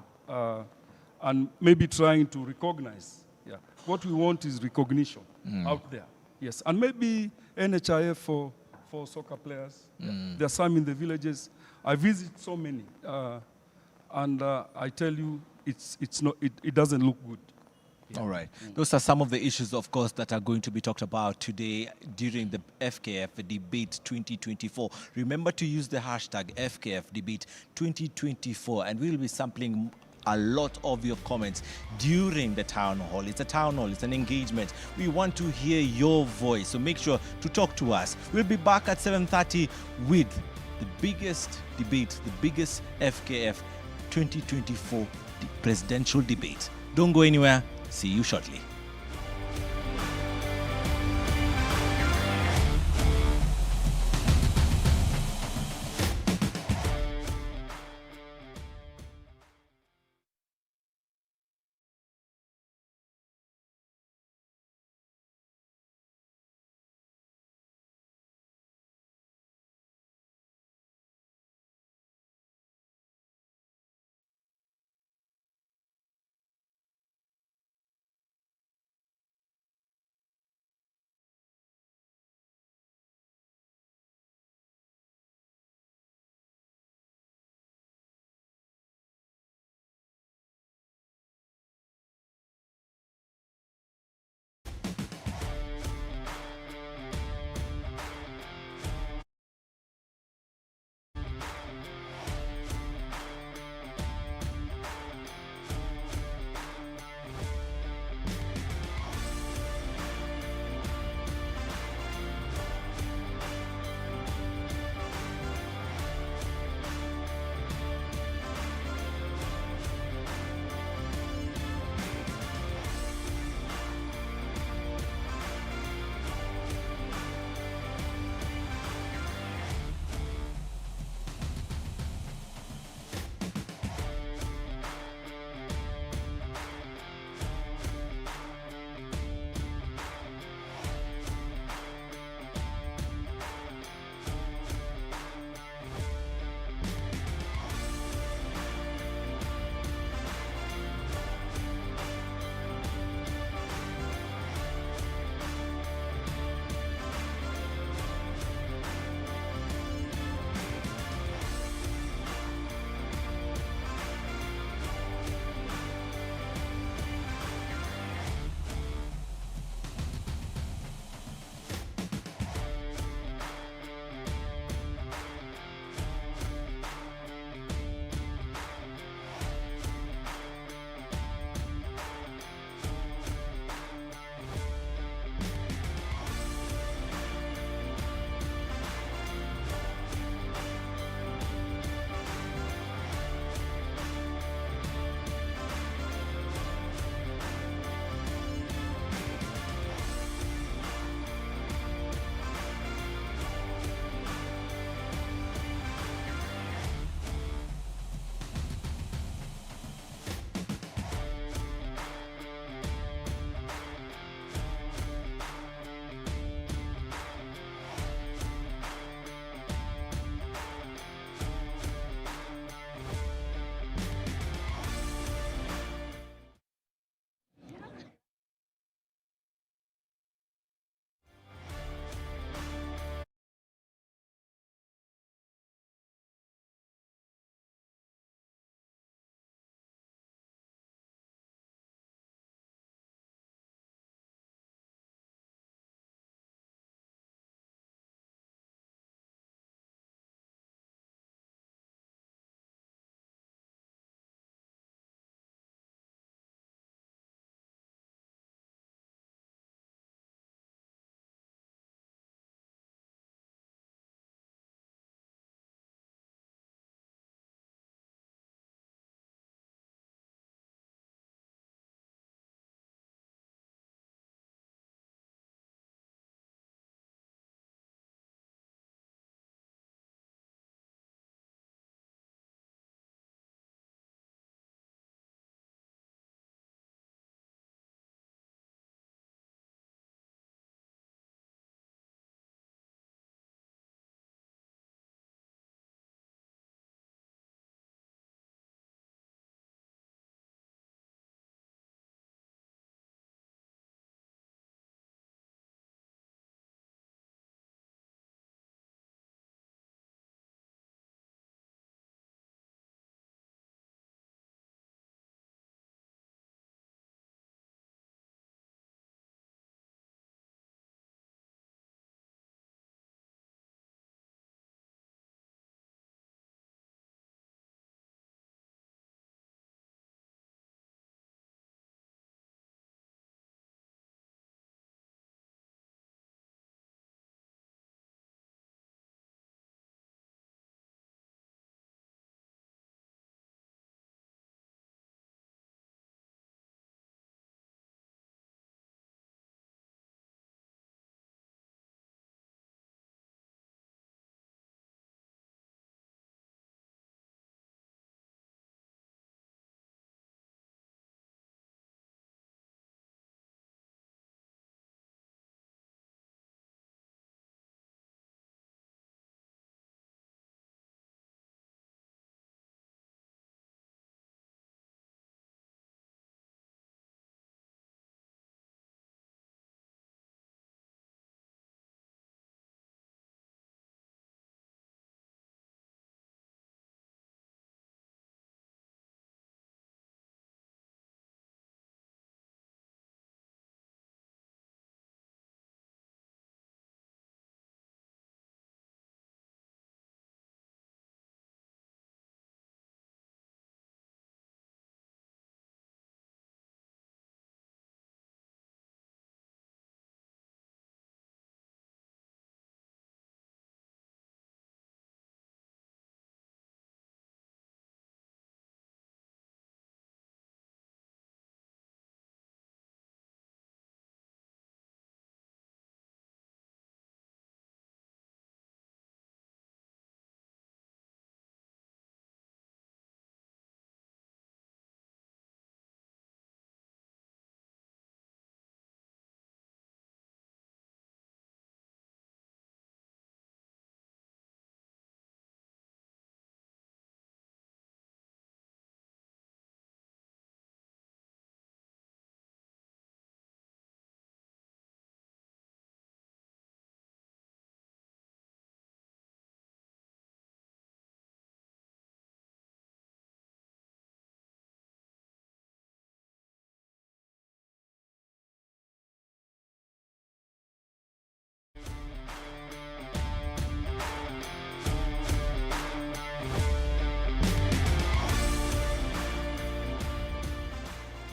and maybe trying to recognize. Yeah. What we want is recognition out there. Yes. And maybe NHIF for soccer players. There are some in the villages. I visit so many. And I tell you, it doesn't look good. Yeah. All right. Those are some of the issues, of course, that are going to be talked about today during the FKF Debate 2024. Remember to use the hashtag FKF Debate 2024, and we'll be sampling a lot of your comments during the town hall. It's a town hall, it's an engagement. We want to hear your voice, so make sure to talk to us. We'll be back at 7:30 with the biggest debate, the biggest FKF 2024 presidential debate. Don't go anywhere. See you shortly.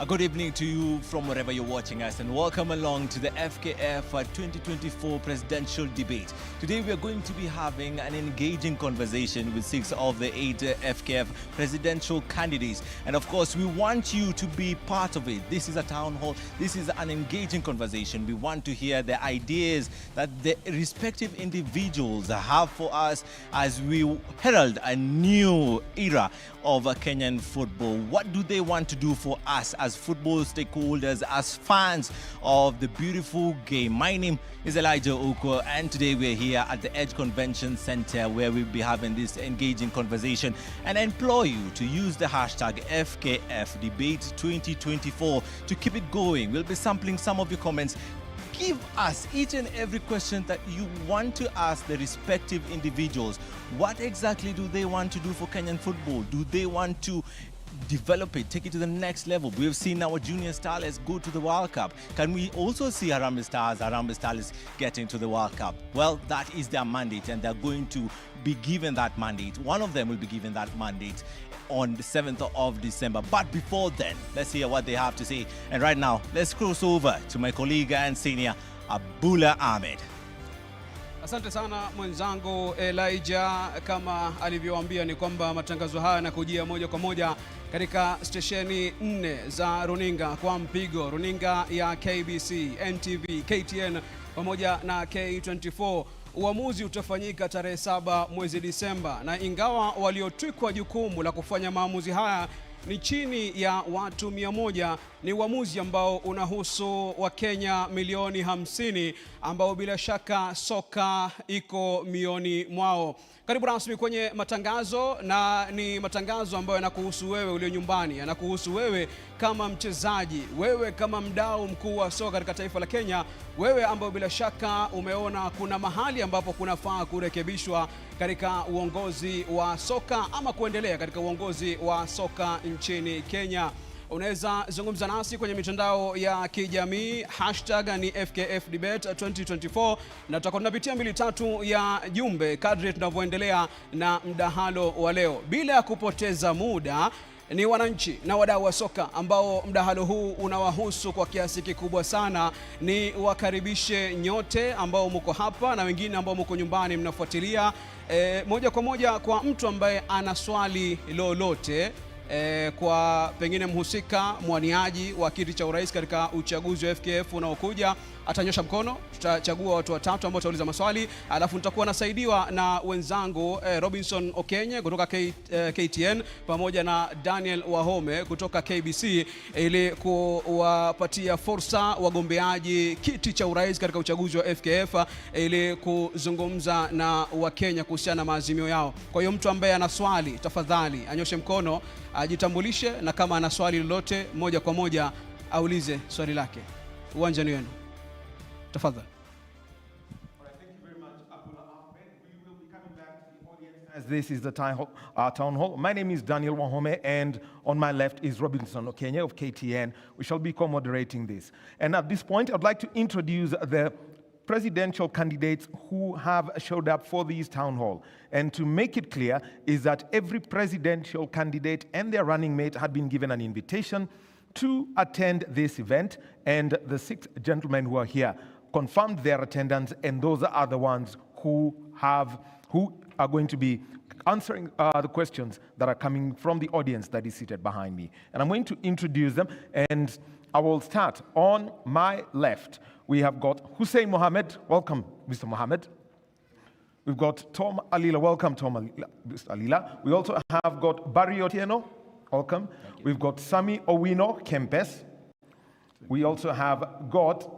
A good evening to you from wherever you're watching us, and welcome along to the FKF 2024 Presidential Debate. Today we are going to be having an engaging conversation with 6 of the 8 FKF presidential candidates, and of course we want you to be part of it. This is a town hall, this is an engaging conversation. We want to hear the ideas that the respective individuals have for us as we herald a new era of Kenyan football. What do they want to do for us as football stakeholders, as fans of the beautiful game? My name is Elijah Oko, and today we're here at the Edge Convention Center where we'll be having this engaging conversation, and I implore you to use the hashtag FKF Debate 2024 to keep it going. We'll be sampling some of your comments. Give us each and every question that you want to ask the respective individuals. What exactly do they want to do for Kenyan football? Do they want to develop it, take it to the next level? We have seen our junior starlets go to the World Cup. Can we also see Harambe Stars getting to the World Cup? Well, that is their mandate, and they're going to be given that mandate. One of them will be given that mandate on the 7th of December. But before then, let's hear what they have to say. And right now, let's cross over to my colleague and senior, Abula Ahmed. Asante sana mwenzangu Elijah. Kama alivyowaambia ni kwamba matangazo haya yanakujia moja kwa moja katika stesheni 4 za runinga kwa mpigo. Runinga ya KBC, NTV, KTN pamoja na K24. Uamuzi utafanyika tarehe 7 mwezi Disemba, na ingawa waliotwikwa jukumu la kufanya maamuzi haya ni chini ya watu 100, ni uamuzi ambao unahusu Wakenya milioni 50 ambao bila shaka soka iko mioni mwao. Karibu rasmi kwenye matangazo, na ni matangazo ambayo yanakuhusu wewe ulio nyumbani, yanakuhusu wewe kama mchezaji, wewe kama mdau mkuu wa soka katika taifa la Kenya, wewe ambao bila shaka umeona kuna mahali ambapo kunafaa kurekebishwa katika uongozi wa soka ama kuendelea katika uongozi wa soka nchini Kenya. Unaweza zungumza nasi kwenye mitandao ya kijamii, hashtag ni FKF Debate 2024, na tutakuwa tunapitia 2-3 ya jumbe kadri tunavyoendelea na mdahalo wa leo. Bila ya kupoteza muda, ni wananchi na wadau wa soka ambao mdahalo huu unawahusu kwa kiasi kikubwa sana. Ni wakaribishe nyote ambao mko hapa na wengine ambao mko nyumbani mnafuatilia moja kwa moja. Kwa mtu ambaye ana swali lolote kwa pengine mhusika mwaniaji wa kiti cha urais katika uchaguzi wa FKF unaokuja, atanyosha mkono. Tutachagua watu 3 ambao watauliza maswali, alafu nitakuwa nasaidiwa na wenzangu Robinson Okenye kutoka KTN pamoja na Daniel Wome kutoka KBC, ili kuwapatia fursa wagombeaji kiti cha urais katika uchaguzi wa FKF ili kuzungumza na Wakenya kuhusiana na maazimio yao. Kwa hiyo mtu ambaye ana swali, tafadhali anyoshe mkono, ajitambulishe, na kama ana swali lolote moja kwa moja aulize swali lake. Uwanja ni wenu. Tafadhali. Thank you very much, Abula Ahmed. We will be coming back to the audience as this is the town hall. My name is Daniel Wome, and on my left is Robinson Okenye of KTN. We shall be co-moderating this. And at this point, I'd like to introduce the presidential candidates who have showed up for this town hall. And to make it clear is that every presidential candidate and their running mate had been given an invitation to attend this event, and the 6 gentlemen who are here confirmed their attendance, and those are the ones who are going to be answering the questions that are coming from the audience that is seated behind me. And I'm going to introduce them, and I will start on my left. We have got Hussein Muhammad. Welcome, Mr. Muhammad. We've got Tom Alila. Welcome, Tom Mr. Alila. We also have got Barry Otieno. Welcome. We've got Sami Owino Kempes. We also have got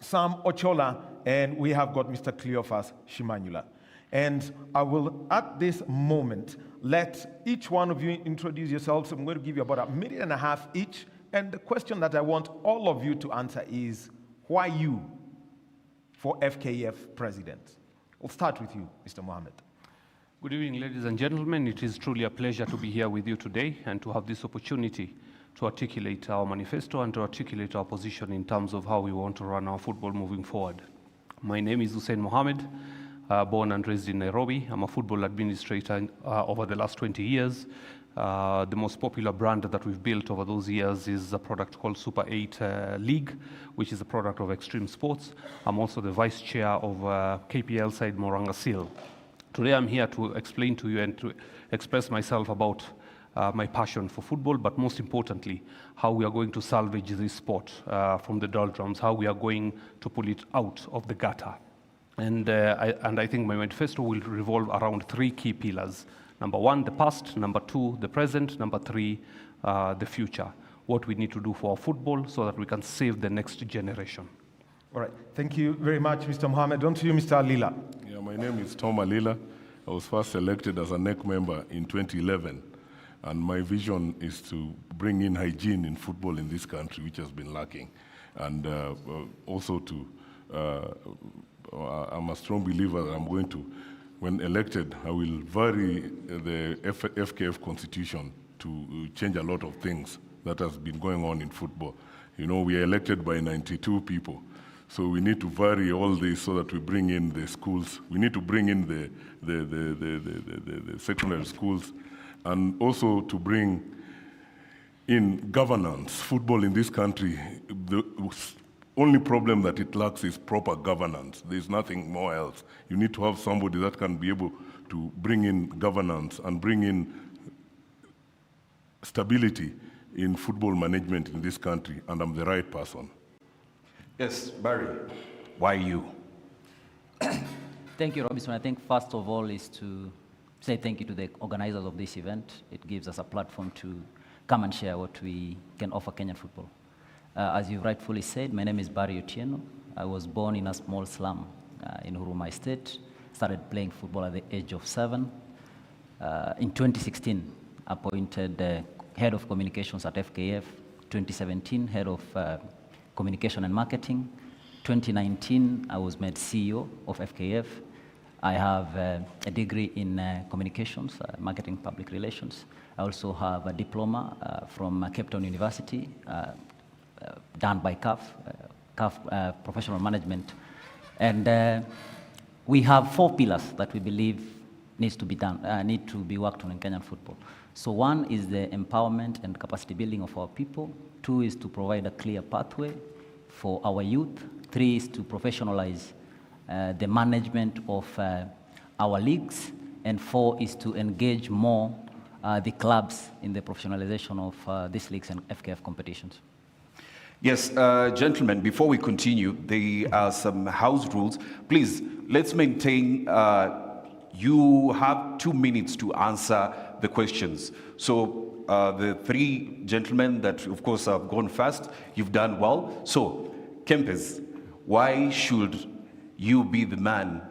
Sam Ochola, and we have got Mr. Cleophas Shimanyula. And I will, at this moment, let each one of you introduce yourselves. I'm going to give you about 1.5 minutes each. And the question that I want all of you to answer is, why you for FKF president? We'll start with you, Mr. Mohammed. Good evening, ladies and gentlemen. It is truly a pleasure to be here with you today and to have this opportunity to articulate our manifesto and to articulate our position in terms of how we want to run our football moving forward. My name is Hussein Muhammad, born and raised in Nairobi. I'm a football administrator over the last 20 years. The most popular brand that we've built over those years is a product called Super 8 League, which is a product of Extreme Sports. I'm also the vice chair of KPL side Moranga Seal. Today I'm here to explain to you and to express myself about my passion for football, but most importantly, how we are going to salvage this sport from the doldrums, how we are going to pull it out of the gutter. And I think my manifesto will revolve around 3 key pillars. Number 1, the past. Number 2, the present. Number 3, the future. What we need to do for our football so that we can save the next generation. All right. Thank you very much, Mr. Muhammad. On to you, Mr. Alila. Yeah, my name is Tom Alila. I was first elected as a NEC member in 2011. And my vision is to bring in hygiene in football in this country, which has been lacking. And also I'm a strong believer that I'm going to, when elected, I will vary the FKF constitution to change a lot of things that has been going on in football. You know, we are elected by 92 people. So we need to vary all this so that we bring in the schools. We need to bring in the secondary schools, and also to bring in governance. Football in this country, the only problem that it lacks is proper governance. There's nothing more else. You need to have somebody that can be able to bring in governance and bring in stability in football management in this country, and I'm the right person. Yes, Barry, why you? Thank you, Robinson. I think first of all is to say thank you to the organizers of this event. It gives us a platform to come and share what we can offer Kenyan football. As you rightfully said, my name is Barry Otieno. I was born in a small slum in Huruma Estate. Started playing football at the age of 7. In 2016, appointed head of communications at FKF. 2017, head of communication and marketing. 2019, I was made CEO of FKF. I have a degree in communications, marketing, public relations. I also have a diploma from Cape Town University, done by CAF Professional Management. And we have 4 pillars that we believe need to be worked on in Kenyan football. So 1 is the empowerment and capacity building of our people. 2 is to provide a clear pathway for our youth. 3 is to professionalize the management of our leagues. And 4 is to engage more the clubs in the professionalization of these leagues and FKF competitions. Yes, gentlemen, before we continue, there are some house rules. Please, let's maintain, you have 2 minutes to answer the questions. So the 3 gentlemen that, of course, have gone first, you've done well. So, Kempes, why should you be the man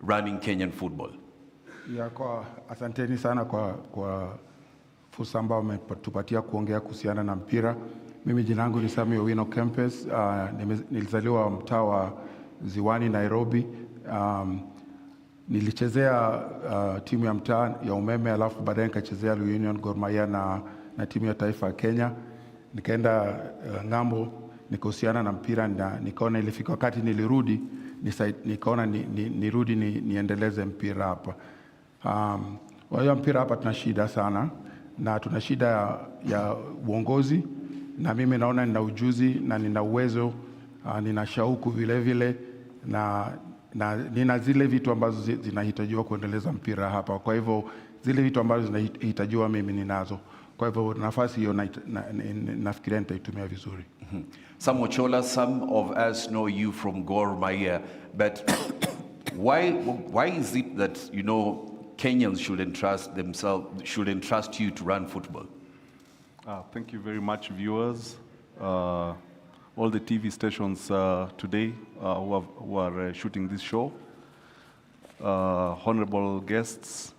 running Kenyan football? Ya, asanteni sana kwa fursa ambayo umetupatia kuongea kuhusiana na mpira. Mimi jina langu ni Samuel Owino Kempes. Nilizaliwa mtaa wa Ziwani, Nairobi. Nilichezea timu ya mtaa ya Umeme, alafu baadaye nikachezea Union Gor Mahia na timu ya taifa ya Kenya. Nikaenda ng'ambo, nikahusiana na mpira, na nikaona ilifika wakati nilirudi, nikaona nirudi niendeleze mpira hapa. Kwa hiyo mpira hapa tuna shida sana, na tuna shida ya uongozi, na mimi naona nina ujuzi na nina uwezo, nina shauku vile vile, na nina zile vitu ambazo zinahitajiwa kuendeleza mpira hapa. Kwa hivyo zile vitu ambazo zinahitajiwa mimi ninazo. Kwa hivyo nafasi hiyo nafikiria nitaitumia vizuri. Samuel Chola, some of us know you from Gor Mahia, but why is it that, you know, Kenyans should entrust you to run football? Thank you very much, viewers. All the TV stations today who are shooting this show, honorable guests,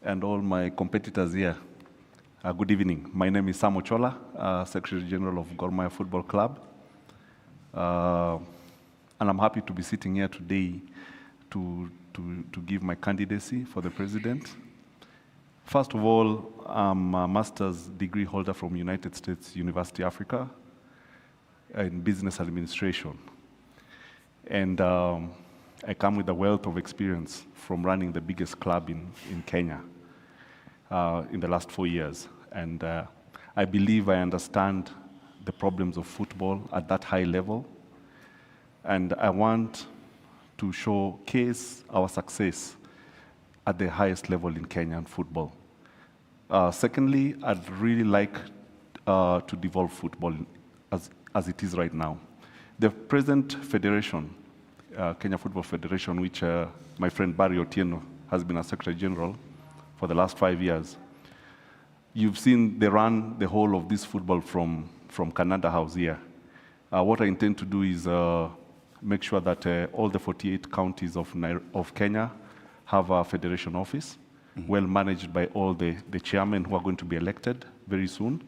and all my competitors here. Good evening. My name is Samuel Chola, Secretary General of Gor Mahia Football Club. And I'm happy to be sitting here today to give my candidacy for the president. First of all, I'm a master's degree holder from United States University, Africa, in business administration. And I come with a wealth of experience from running the biggest club in Kenya. in the last 4 years. And I believe I understand the problems of football at that high level. And I want to showcase our success at the highest level in Kenyan football. Secondly, I'd really like to devolve football as it is right now. The present federation, Kenya Football Federation, which my friend Barry Otieno has been a Secretary General for the last 5 years, you've seen they run the whole of this football from Canada House here. What I intend to do is make sure that all the 48 counties of Kenya have a federation office, well managed by all the chairmen who are going to be elected very soon.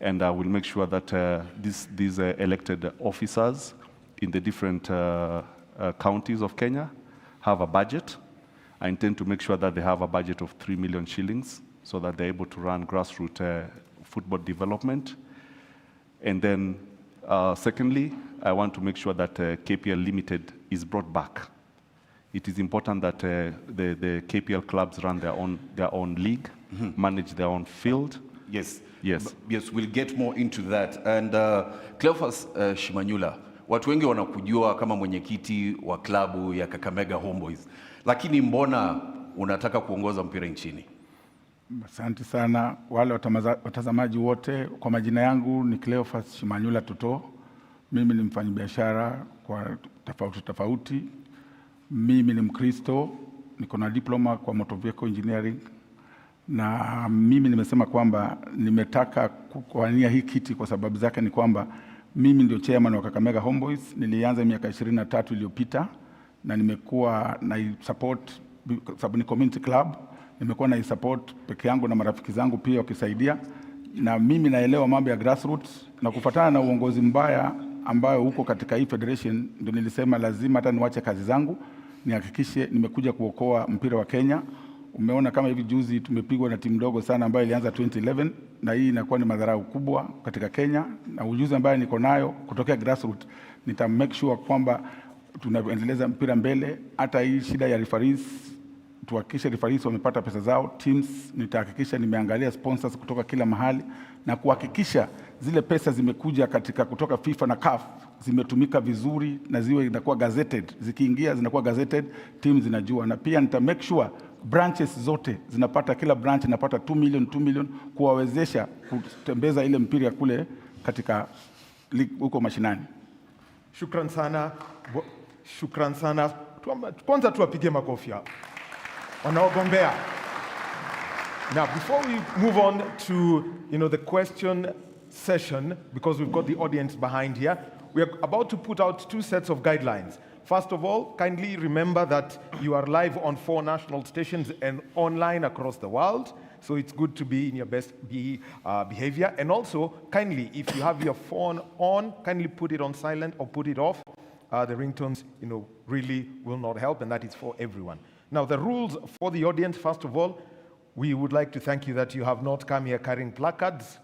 And I will make sure that these elected officers in the different counties of Kenya have a budget. I intend to make sure that they have a budget of 3 million shillings so that they're able to run grassroots football development. And then secondly, I want to make sure that KPL Limited is brought back. It is important that the KPL clubs run their own league, manage their own field. Yes. Yes. Yes, we'll get more into that. And Cleophas Shimanyula, watu wengi wanakujua kama mwenyekiti wa klabu ya Kakamega Homeboys. Lakini mbona unataka kuongoza mpira nchini? Asante sana wale watazamaji wote. Kwa majina yangu ni Cleophas Shimanyula Toto. Mimi ni mfanyabiashara kwa tofauti. Mimi ni Mkristo, niko na diploma kwa motor vehicle engineering. Na mimi nimesema kwamba nimetaka kuwania hii kiti kwa sababu zake ni kwamba mimi ndio chairman wa Kakamega Homeboys. Nilianza miaka 23 iliyopita na nimekuwa na support sababu ni community club. Nimekuwa na support peke yangu na marafiki zangu pia wakisaidia. Na mimi naelewa mambo ya grassroots na kufuatana na uongozi mbaya ambayo huko katika hii federation ndio nilisema lazima hata niwache kazi zangu nihakikishe nimekuja kuokoa mpira wa Kenya. Umeona kama hivi juzi tumepigwa na timu ndogo sana ambayo ilianza 2011 na hii inakuwa ni madharau kubwa katika Kenya, na ujuzi ambayo niko nayo kutokea grassroots nita make sure kwamba tunaendeleza mpira mbele. Hata hii shida ya referees tuhakikishe referees wamepata pesa zao. Teams nitahakikisha nimeangalia sponsors kutoka kila mahali na kuhakikisha zile pesa zimekuja katika kutoka FIFA na CAF zimetumika vizuri na ziwe inakuwa gazetted, zikiingia zinakuwa gazetted, teams zinajua. Na pia nita make sure branches zote zinapata, kila branch inapata 2 million kuwawezesha kutembeza ile mpira kule katika huko mashinani. Shukran sana. Shukran sana. Kwanza tuwapige makofi wanaogombea. Now, before we move on to the question session, because we've got the audience behind here, we are about to put out 2 sets of guidelines. First of all, kindly remember that you are live on 4 national stations and online across the world. So it's good to be in your best behavior. And also, kindly, if you have your phone on, kindly put it on silent or put it off. The ringtones, really will not help, and that is for everyone. Now, the rules for the audience, first of all, we would like to thank you that you have not come here carrying placards.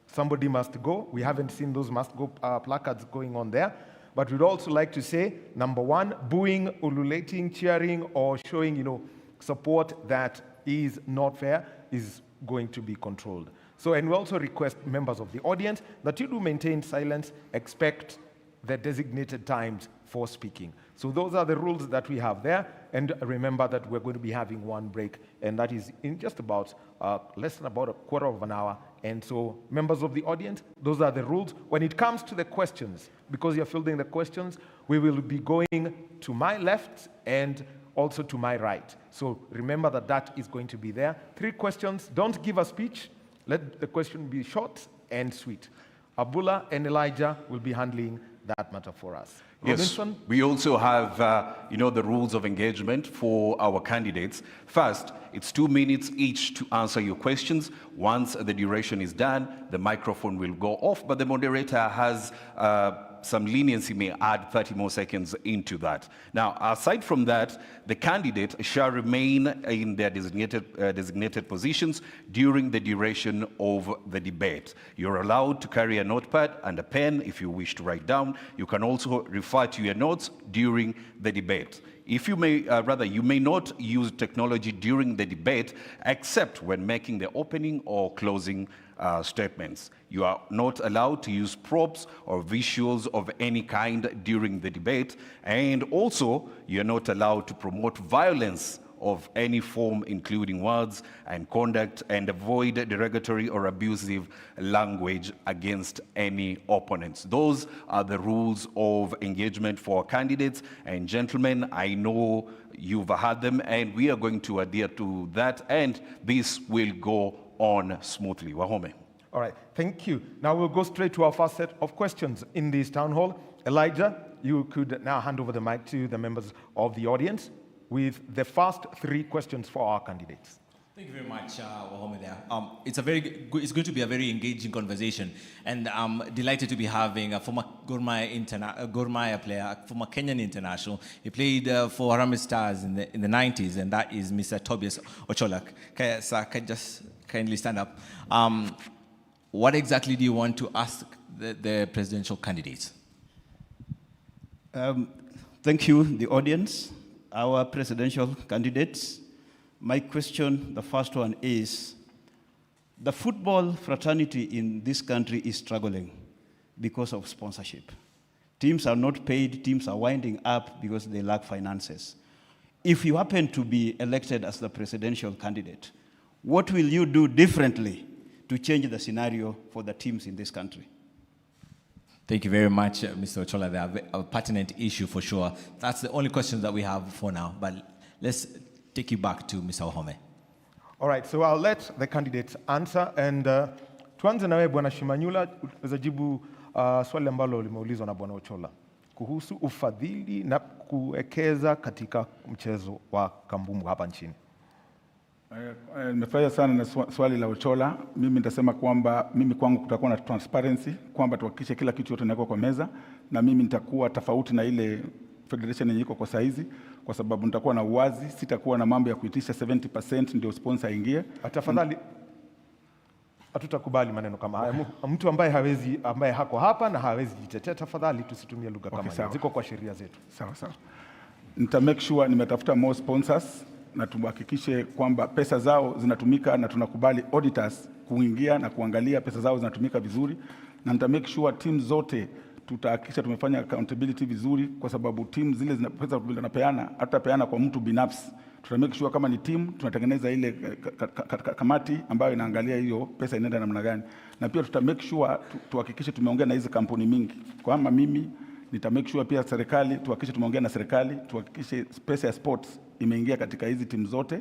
Somebody must go. We haven't seen those must-go placards going on there. But we'd also like to say, number 1, booing, ululating, cheering, or showing, support that is not fair is going to be controlled. So, and we also request members of the audience that you do maintain silence, expect the designated times for speaking. So those are the rules that we have there. And remember that we're going to be having 1 break, and that is in just about less than about a quarter of an hour. And so, members of the audience, those are the rules. When it comes to the questions, because you're fielding the questions, we will be going to my left and also to my right. So remember that is going to be there. 3 questions. Don't give a speech. Let the question be short and sweet. Abula and Elijah will be handling that matter for us. Yes, Robinson? we also have, the rules of engagement for our candidates. First, it's 2 minutes each to answer your questions. Once the duration is done, the microphone will go off, but the moderator has some leniency, may add 30 more seconds into that. Now, aside from that, the candidate shall remain in their designated positions during the duration of the debate. You're allowed to carry a notepad and a pen if you wish to write down. You can also refer to your notes during the debate. If you may, you may not use technology during the debate, except when making the opening or closing statements. You are not allowed to use props or visuals of any kind during the debate, and also you're not allowed to promote violence of any form, including words and conduct, and avoid derogatory or abusive language against any opponents. Those are the rules of engagement for candidates. And gentlemen, I know you've heard them, and we are going to adhere to that, and this will go on smoothly. Wahome. All right, thank you. Now we'll go straight to our first set of questions in this town hall. Elijah, you could now hand over the mic to the members of the audience with the first 3 questions for our candidates. Thank you very much, Wahome there. It's going to be a very engaging conversation, and I'm delighted to be having a former Gor Mahia player, former Kenyan international. He played for Harambe Stars in the 90s, and that is Mr. Tobias Ocholak. Sir, can just kindly stand up? What exactly do you want to ask the presidential candidates? Thank you, the audience, our presidential candidates. My question, the first one is, the football fraternity in this country is struggling because of sponsorship. Teams are not paid, teams are winding up because they lack finances. If you happen to be elected as the presidential candidate, what will you do differently to change the scenario for the teams in this country? Thank you very much, Mr. Ochola. They have a pertinent issue for sure. That's the only question that we have for now, but let's take you back to Mr. Wahome. All right, so I'll let the candidates answer, and tuanze na wewe Bwana Shimanyula, uzajibu swali ambalo limeulizwa na Bwana Ochola kuhusu ufadhili na kuwekeza katika mchezo wa kambumbu hapa nchini. Nimefurahia sana na swali la Ochola. Mimi nitasema kwamba mimi kwangu kutakuwa na transparency, kwamba tuhakikishe kila kitu yote inawekwa kwa meza, na mimi nitakuwa tofauti na ile federation yenye iko kwa saizi, kwa sababu nitakuwa na uwazi, sitakuwa na mambo ya kuitisha 70% ndio sponsor aingie. Tafadhali hatutakubali maneno kama haya. Mtu ambaye hako hapa na hawezi jitetea, tafadhali tusitumie lugha kama hiyo. Ziko kwa sheria zetu. Sawa. Nita make sure nimetafuta more sponsors na tuhakikishe kwamba pesa zao zinatumika, na tunakubali auditors kuingia na kuangalia pesa zao zinatumika vizuri, na nita make sure team zote tutahakikisha tumefanya accountability vizuri, kwa sababu team zile zina pesa tunapeana, hatapeana kwa mtu binafsi. Tuta make sure kama ni team tunatengeneza ile kamati ambayo inaangalia hiyo pesa inaenda namna gani, na pia tuta make sure tuhakikishe tumeongea na hizo kampuni mingi. Kama mimi nita make sure pia serikali, tuhakikishe tumeongea na serikali, tuhakikishe pesa ya sports imeingia katika hizi timu zote,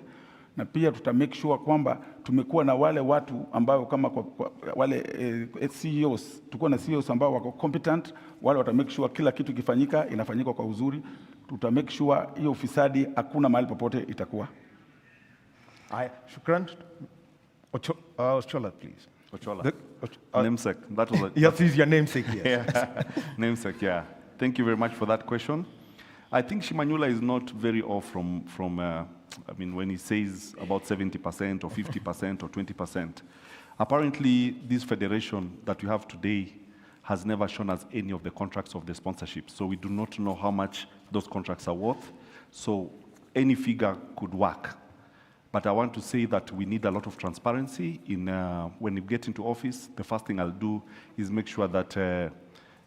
na pia tuta make sure kwamba tumekuwa na wale watu ambao kama wale CEOs, tuko na CEOs ambao wako competent, wale wata make sure kila kitu kifanyika inafanyika kwa uzuri. Tuta make sure hiyo ufisadi hakuna mahali popote itakuwa. Shukran. Ochola, please. Ochola. Namesake. That was yes, is your namesake, yes. Namesake, yeah. Thank you very much for that question. I think Shimanyula is not very off from when he says about 70% or 50% or 20%. Apparently, this federation that we have today has never shown us any of the contracts of the sponsorship. So we do not know how much those contracts are worth. So any figure could work. But I want to say that we need a lot of transparency in when we get into office. The first thing I'll do is make sure that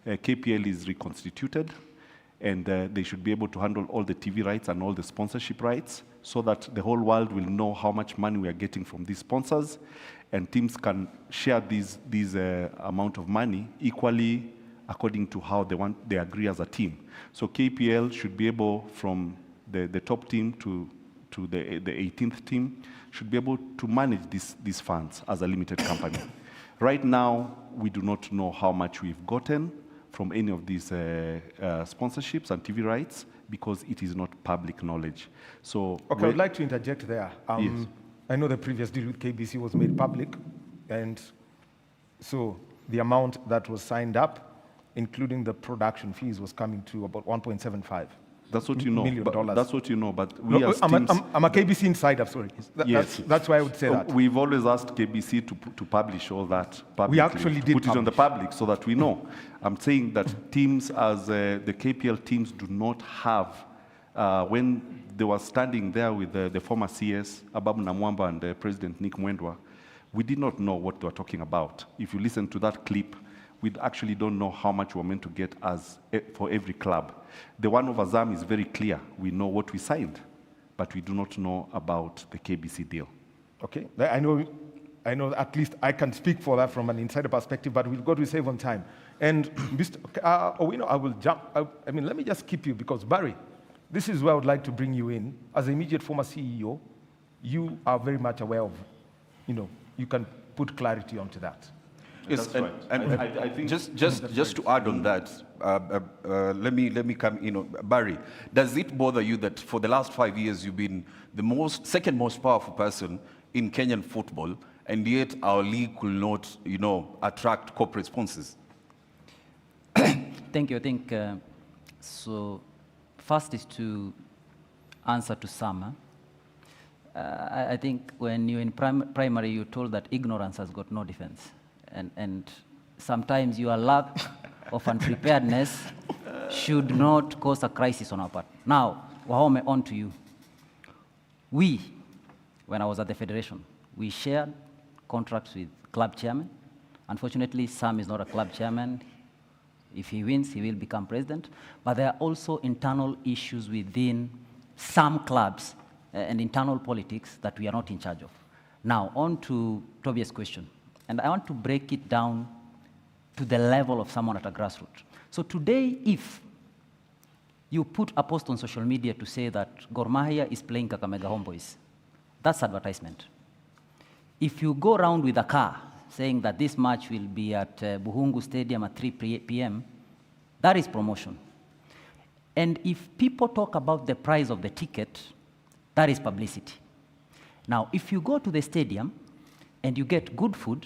KPL is reconstituted, and they should be able to handle all the TV rights and all the sponsorship rights, so that the whole world will know how much money we are getting from these sponsors, and teams can share these amount of money equally according to how they agree as a team. So KPL should be able, from the top team to the 18th team, should be able to manage these funds as a limited company. Right now, we do not know how much we've gotten from any of these sponsorships and TV rights, because it is not public knowledge. So, okay, I'd like to interject there. Yes. I know the previous deal with KBC was made public, and so the amount that was signed up, including the production fees, was coming to about 1.75. That's what you know. That's what you know. But we no, I'm a KBC insider. Sorry. Yes. That's why I would say that. We've always asked KBC to publish all that publicly. We actually did put it on the public so that we know. I'm saying that teams, as the KPL teams, do not have when they were standing there with the former CS, Ababu Namwamba, and President Nick Mwendwa, we did not know what they were talking about. If you listen to that clip, we actually don't know how much we're meant to get for every club. The one of Azam is very clear. We know what we signed, but we do not know about the KBC deal. Okay, I know at least I can speak for that from an insider perspective, but we've got to save on time. And Mr. Owino, I will jump. Let me just keep you, because Barry, this is where I would like to bring you in. As the immediate former CEO, you are very much aware of, you can put clarity onto that. Yes, That's right. And I think just to add on that, let me come. Barry, does it bother you that for the last 5 years you've been the second most powerful person in Kenyan football, and yet our league could not, attract corporate sponsors? Thank you. I think so. First is to answer to Sama. I think when you're in primary, you're told that ignorance has got no defense. And sometimes your lack of unpreparedness should not cause a crisis on our part. Now, Wome, on to you. When I was at the federation, we shared contracts with club chairman. Unfortunately, Sam is not a club chairman. If he wins, he will become president. But there are also internal issues within some clubs and internal politics that we are not in charge of. Now, on to Tobias' question. And I want to break it down to the level of someone at a grassroots. So today, if you put a post on social media to say that Gor Mahia is playing Kakamega Homeboys, that's advertisement. If you go around with a car saying that this match will be at Buhungu Stadium at 3 p.m., that is promotion. And if people talk about the price of the ticket, that is publicity. Now, if you go to the stadium and you get good food,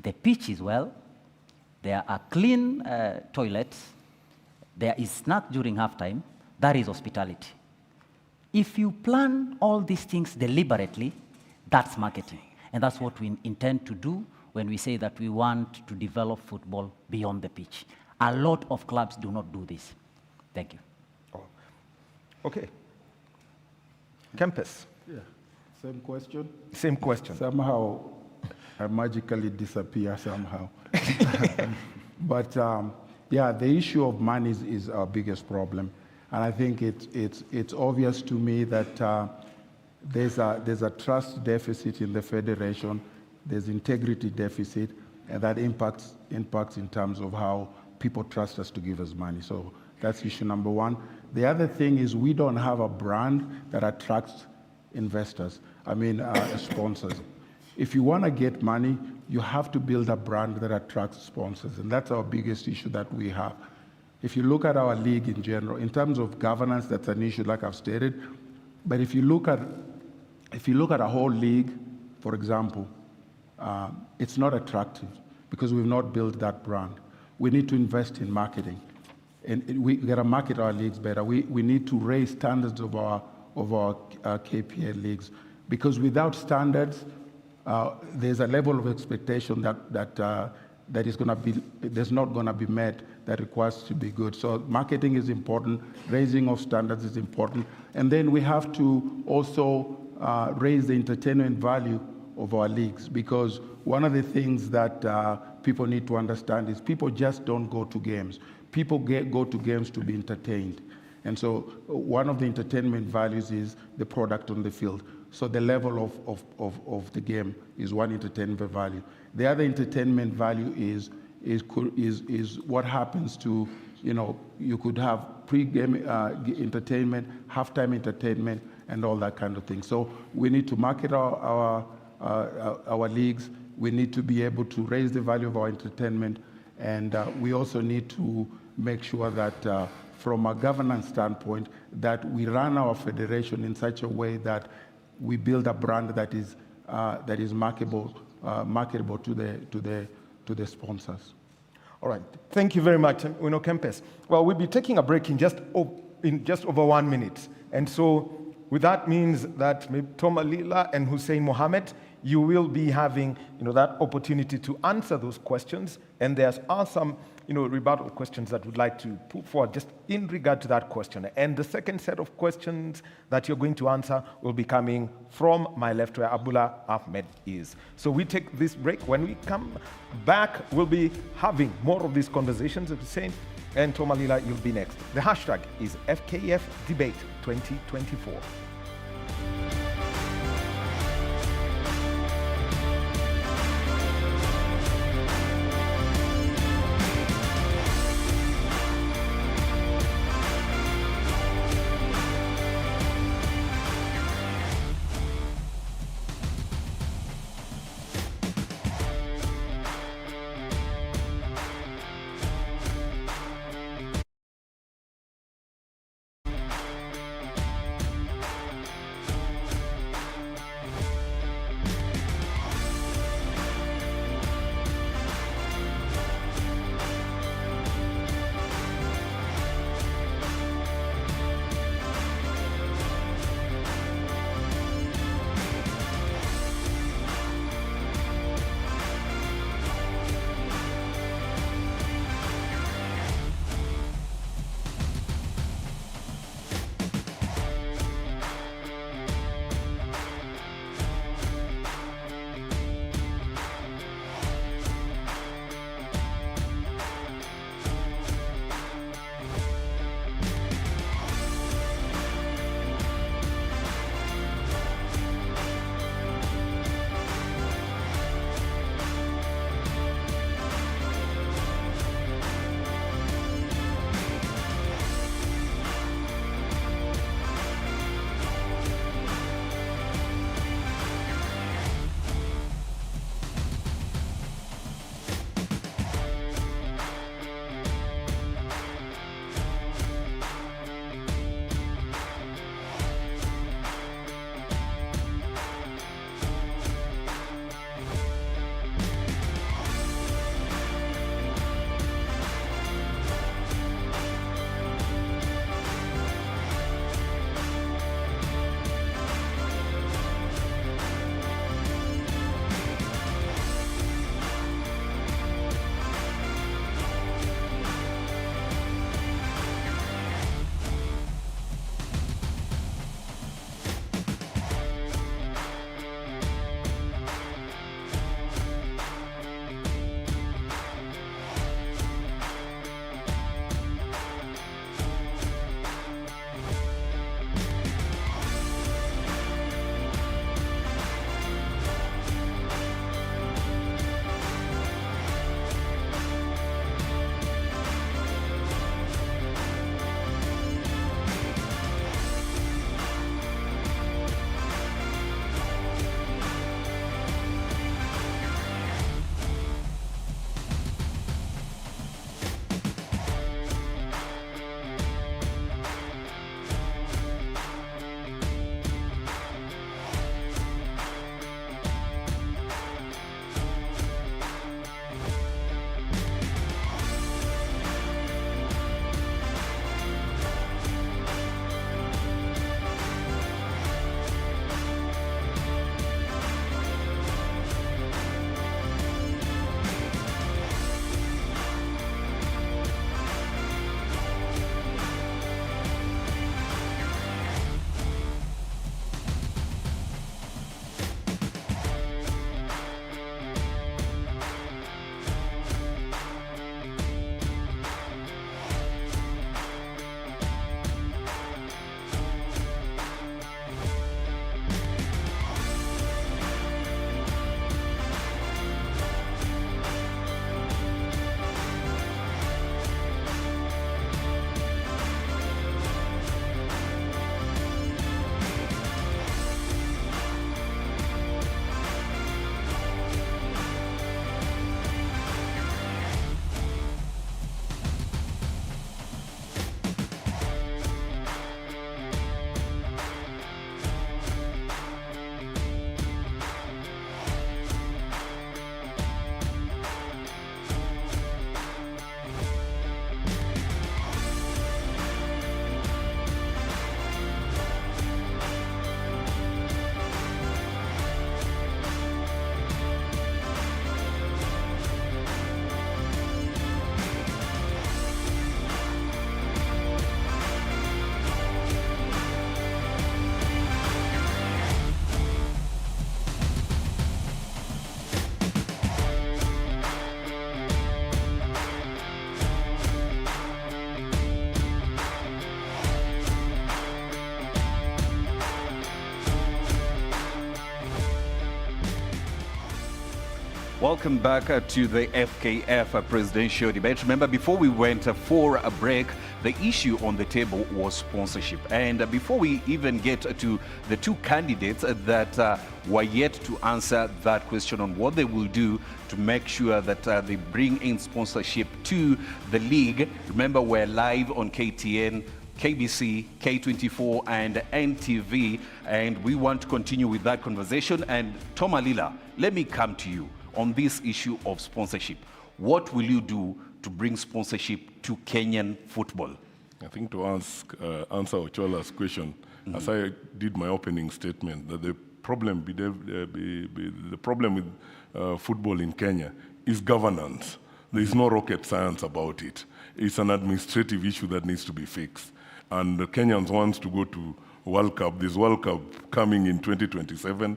the pitch is well, there are clean toilets, there is snack during halftime, that is hospitality. If you plan all these things deliberately, that's marketing. And that's what we intend to do when we say that we want to develop football beyond the pitch. A lot of clubs do not do this. Thank you. Okay. Campus. Yeah. Same question? Same question. Somehow, I magically disappear somehow. But yeah, the issue of money is our biggest problem. And I think it's obvious to me that there's a trust deficit in the federation, there's integrity deficit, and that impacts in terms of how people trust us to give us money. So that's issue number one. The other thing is we don't have a brand that attracts investors, sponsors. If you want to get money, you have to build a brand that attracts sponsors, and that's our biggest issue that we have. If you look at our league in general, in terms of governance, that's an issue like I've stated. But if you look at a whole league, for example, it's not attractive because we've not built that brand. We need to invest in marketing, and we got to market our leagues better. We need to raise standards of our KPL leagues, because without standards, there's a level of expectation that is going to be, there's not going to be met, that requires to be good. So marketing is important, raising of standards is important, and then we have to also raise the entertainment value of our leagues, because one of the things that people need to understand is people just don't go to games. People go to games to be entertained. And so one of the entertainment values is the product on the field. So the level of the game is one entertainment value. The other entertainment value is what happens to, you could have pre-game entertainment, halftime entertainment, and all that kind of thing. So we need to market our leagues. We need to be able to raise the value of our entertainment, and we also need to make sure that from a governance standpoint, that we run our federation in such a way that we build a brand that is marketable to the sponsors. All right, thank you very much, Kempes. Well, we'll be taking a break in just over 1 minute, and so with that means that maybe Tom Alila and Hussein Muhammad, you will be having, that opportunity to answer those questions. And there are some, rebuttal questions that we'd like to put forward just in regard to that question. And the second set of questions that you're going to answer will be coming from my left, where Abula Ahmed is. So we take this break. When we come back, we'll be having more of these conversations with Hussein and Tomalila. You'll be next. The hashtag is FKF Debate 2024. Welcome back to the Fkf Presidential Debate. Remember, before we went for a break, the issue on the table was sponsorship. And before we even get to the two candidates that were yet to answer that question on what they will do to make sure that they bring in sponsorship to the league. Remember, we're live on KTN, KBC, K24 and NTV, and we want to continue with that conversation. And Tom Alila, let me come to you on this issue of sponsorship. What will you do to bring sponsorship to Kenyan football? I think to answer Ochola's question, as I did my opening statement, that the problem with football in Kenya is governance. There is no rocket science about it. It's an administrative issue that needs to be fixed. And the Kenyans want to go to World Cup. There's World Cup coming in 2027.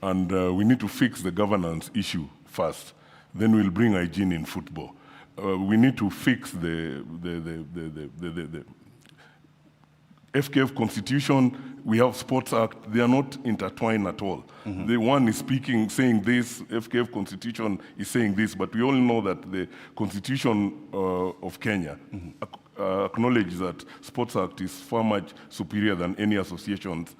And we need to fix the governance issue first. Then we'll bring hygiene in football. We need to fix the FKF Constitution. We have Sports Act. They are not intertwined at all. The one is saying this, FKF Constitution is saying this, but we all know that the Constitution of Kenya acknowledges that Sports Act is far much superior than any association's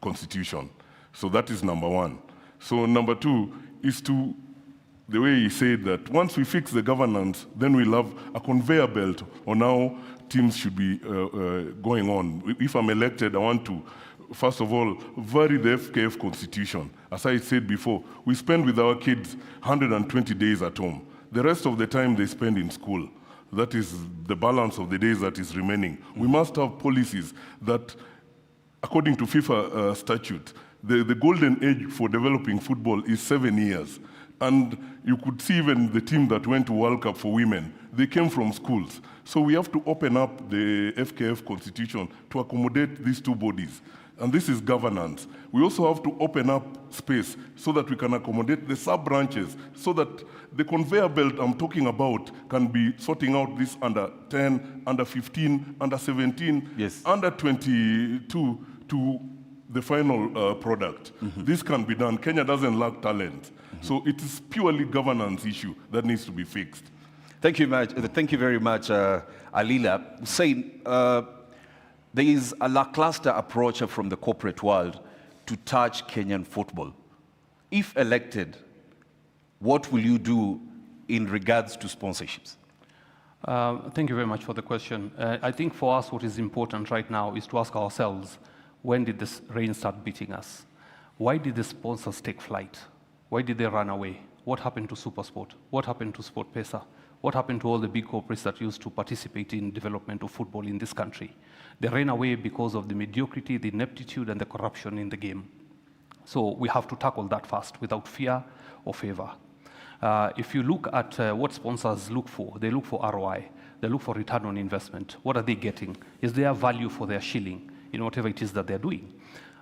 constitution. So that is number one. So number two is the way he said that once we fix the governance, then we'll have a conveyor belt on how teams should be going on. If I'm elected, I want to, first of all, vary the FKF constitution. As I said before, we spend with our kids 120 days at home. The rest of the time they spend in school. That is the balance of the days that is remaining. We must have policies that, according to FIFA statute, the golden age for developing football is 7 years. And you could see even the team that went to World Cup for women, they came from schools. So we have to open up the FKF constitution to accommodate these two bodies. And this is governance. We also have to open up space so that we can accommodate the sub-branches, so that the conveyor belt I'm talking about can be sorting out this under 10, under 15, under 17, under 22 to the final product. This can be done. Kenya doesn't lack talent. So it is purely governance issue that needs to be fixed. Thank you very much, Alila. Hussein, there is a lackluster approach from the corporate world to touch Kenyan football. If elected, what will you do in regards to sponsorships? Thank you very much for the question. I think for us what is important right now is to ask ourselves, when did this rain start beating us? Why did the sponsors take flight? Why did they run away? What happened to SuperSport? What happened to SportPesa? What happened to all the big corporates that used to participate in development of football in this country? They ran away because of the mediocrity, the ineptitude, and the corruption in the game. So we have to tackle that first without fear or favor. If you look at what sponsors look for, they look for ROI. They look for return on investment. What are they getting? Is there value for their shilling in whatever it is that they're doing?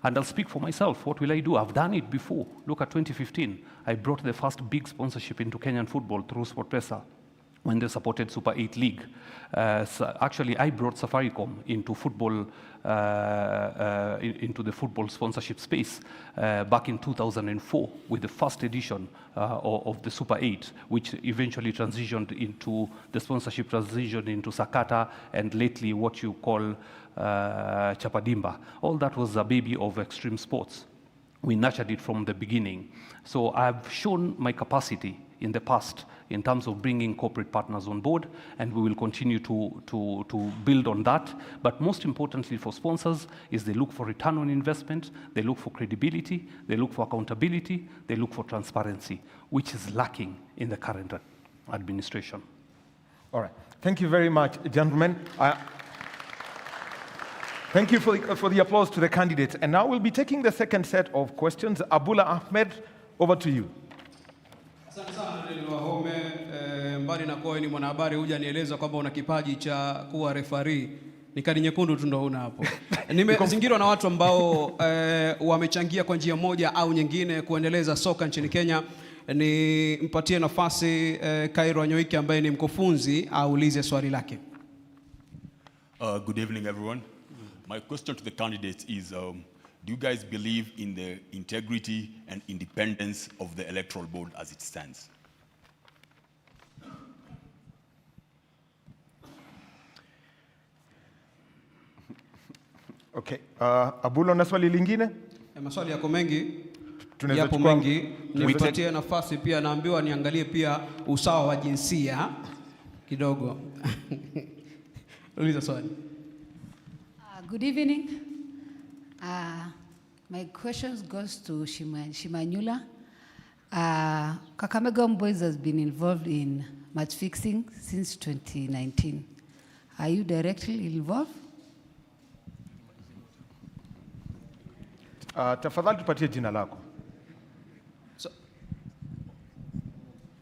And I'll speak for myself. What will I do? I've done it before. Look at 2015. I brought the first big sponsorship into Kenyan football through SportPesa when they supported Super 8 League. So actually, I brought Safaricom into football, into the football sponsorship space back in 2004 with the first edition of the Super 8, which eventually transitioned into the sponsorship transition into Sakata and lately what you call Chapadimba. All that was a baby of extreme sports. We nurtured it from the beginning. So I've shown my capacity in the past in terms of bringing corporate partners on board, and we will continue to build on that. But most importantly for sponsors is they look for return on investment, they look for credibility, they look for accountability, they look for transparency, which is lacking in the current administration. All right. Thank you very much, gentlemen. Thank you for the applause to the candidates. And now we'll be taking the second set of questions. Abula Ahmed, over to you. Asante sana Wome. Mbali na kuwa ni mwanahabari, hujanieleza kwamba una kipaji cha kuwa referee. Ni kadi nyekundu tu ndo una hapo. Nimezingirwa na watu ambao wamechangia kwa njia moja au nyingine kuendeleza soka nchini Kenya. Ni mpatie nafasi Kairo Nyoiki ambaye ni mkufunzi aulize swali lake. Good evening everyone. My question to the candidates is, Do you guys believe in the integrity and independence of the electoral board as it stands? Okay. Abula, una swali lingine? Maswali yako mengi. Tunaweza Yapo chukua mengi. Nipatie nafasi pia, naambiwa niangalie pia usawa wa jinsia kidogo. Uliza swali. Good evening. My questions goes to Shimanyula. Kakamega Boys has been involved in match fixing since 2019. Are you directly involved? Tafadhali tupatie jina lako.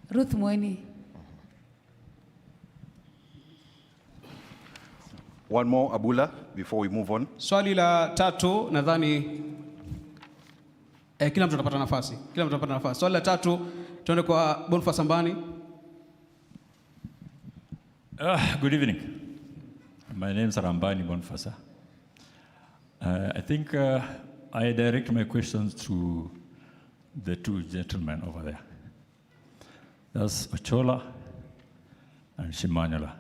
Ruth Mweni. One more, Abula, before we move on. Swali la tatu, nadhani kila mtu atapata nafasi. Swali la tatu, tuende kwa Boniface Ambani. Good evening. My name is Harambani Boniface. I think I direct my questions to the two gentlemen over there. That's Ochola and Shimanyula.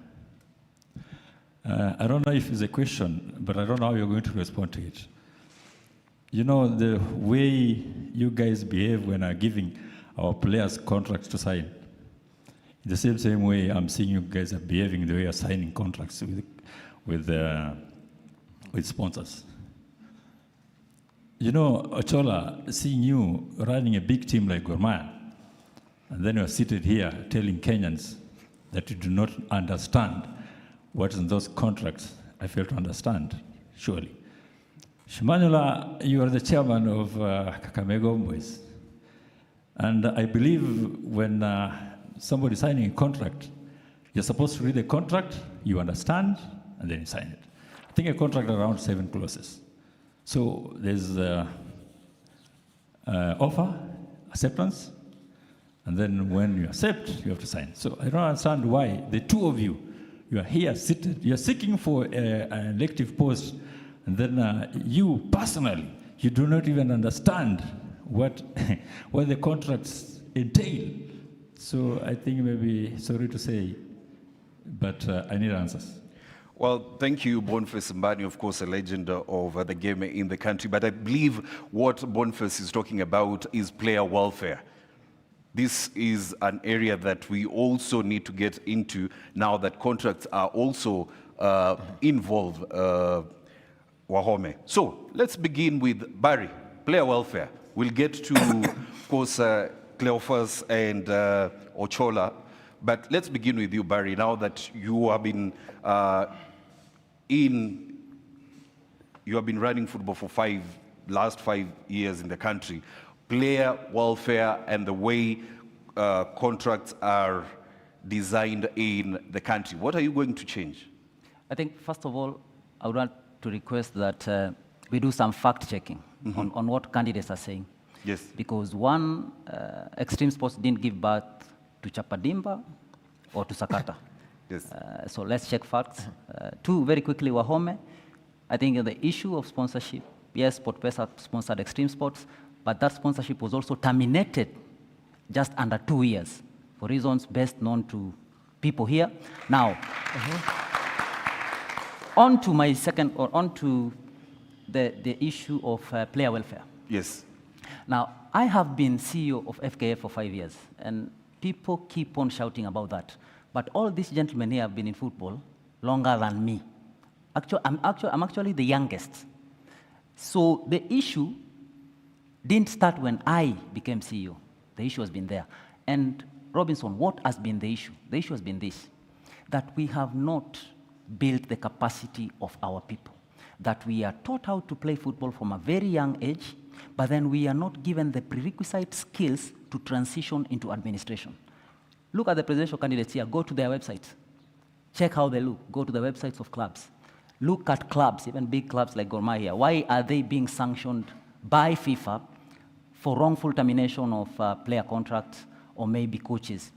I don't know if it's a question, but I don't know how you're going to respond to it. You know, the way you guys behave when are giving our players contracts to sign, in the same way I'm seeing you guys are behaving the way you're signing contracts with sponsors. You know, Ochola, seeing you running a big team like Gor Mahia, and then you're seated here telling Kenyans that you do not understand what's in those contracts, I fail to understand, surely. Shimanyula, you are the chairman of Kakamega Boys. And I believe when somebody is signing a contract, you're supposed to read the contract, you understand, and then you sign it. I think a contract around 7 clauses. So there's offer, acceptance, and then when you accept, you have to sign. So I don't understand why the two of you are here seated, you're seeking for an elective post, and then you personally, you do not even understand what the contracts entail. So I think maybe, sorry to say, but I need answers. Well, thank you, Boniface Mbani, of course, a legend of the game in the country. But I believe what Boniface is talking about is player welfare. This is an area that we also need to get into now that contracts are also involved, Wahome. So let's begin with Barry, player welfare. We'll get to, of course, Cleophas and Ochola. But let's begin with you, Barry, now that you have been running football for last 5 years in the country. Player welfare and the way contracts are designed in the country. What are you going to change? I think, first of all, I would want to request that we do some fact-checking on what candidates are saying. Yes. Because one, extreme sports didn't give birth to Chapadimba or to Sakata. Yes. So let's check facts. Two, very quickly, Wahome. I think the issue of sponsorship, yes, SportPesa sponsored extreme sports, but that sponsorship was also terminated just under 2 years for reasons best known to people here. Now, on to my second, or on to the issue of player welfare. Yes. Now, I have been CEO of Fkf for 5 years, and people keep on shouting about that. But all these gentlemen here have been in football longer than me. I'm actually the youngest. So the issue didn't start when I became CEO. The issue has been there. And Robinson, what has been the issue? The issue has been this, that we have not built the capacity of our people, that we are taught how to play football from a very young age, but then we are not given the prerequisite skills to transition into administration. Look at the presidential candidates here. Go to their websites. Check how they look. Go to the websites of clubs. Look at clubs, even big clubs like Gor Mahia. Why are they being sanctioned by FIFA for wrongful termination of player contracts or maybe coaches?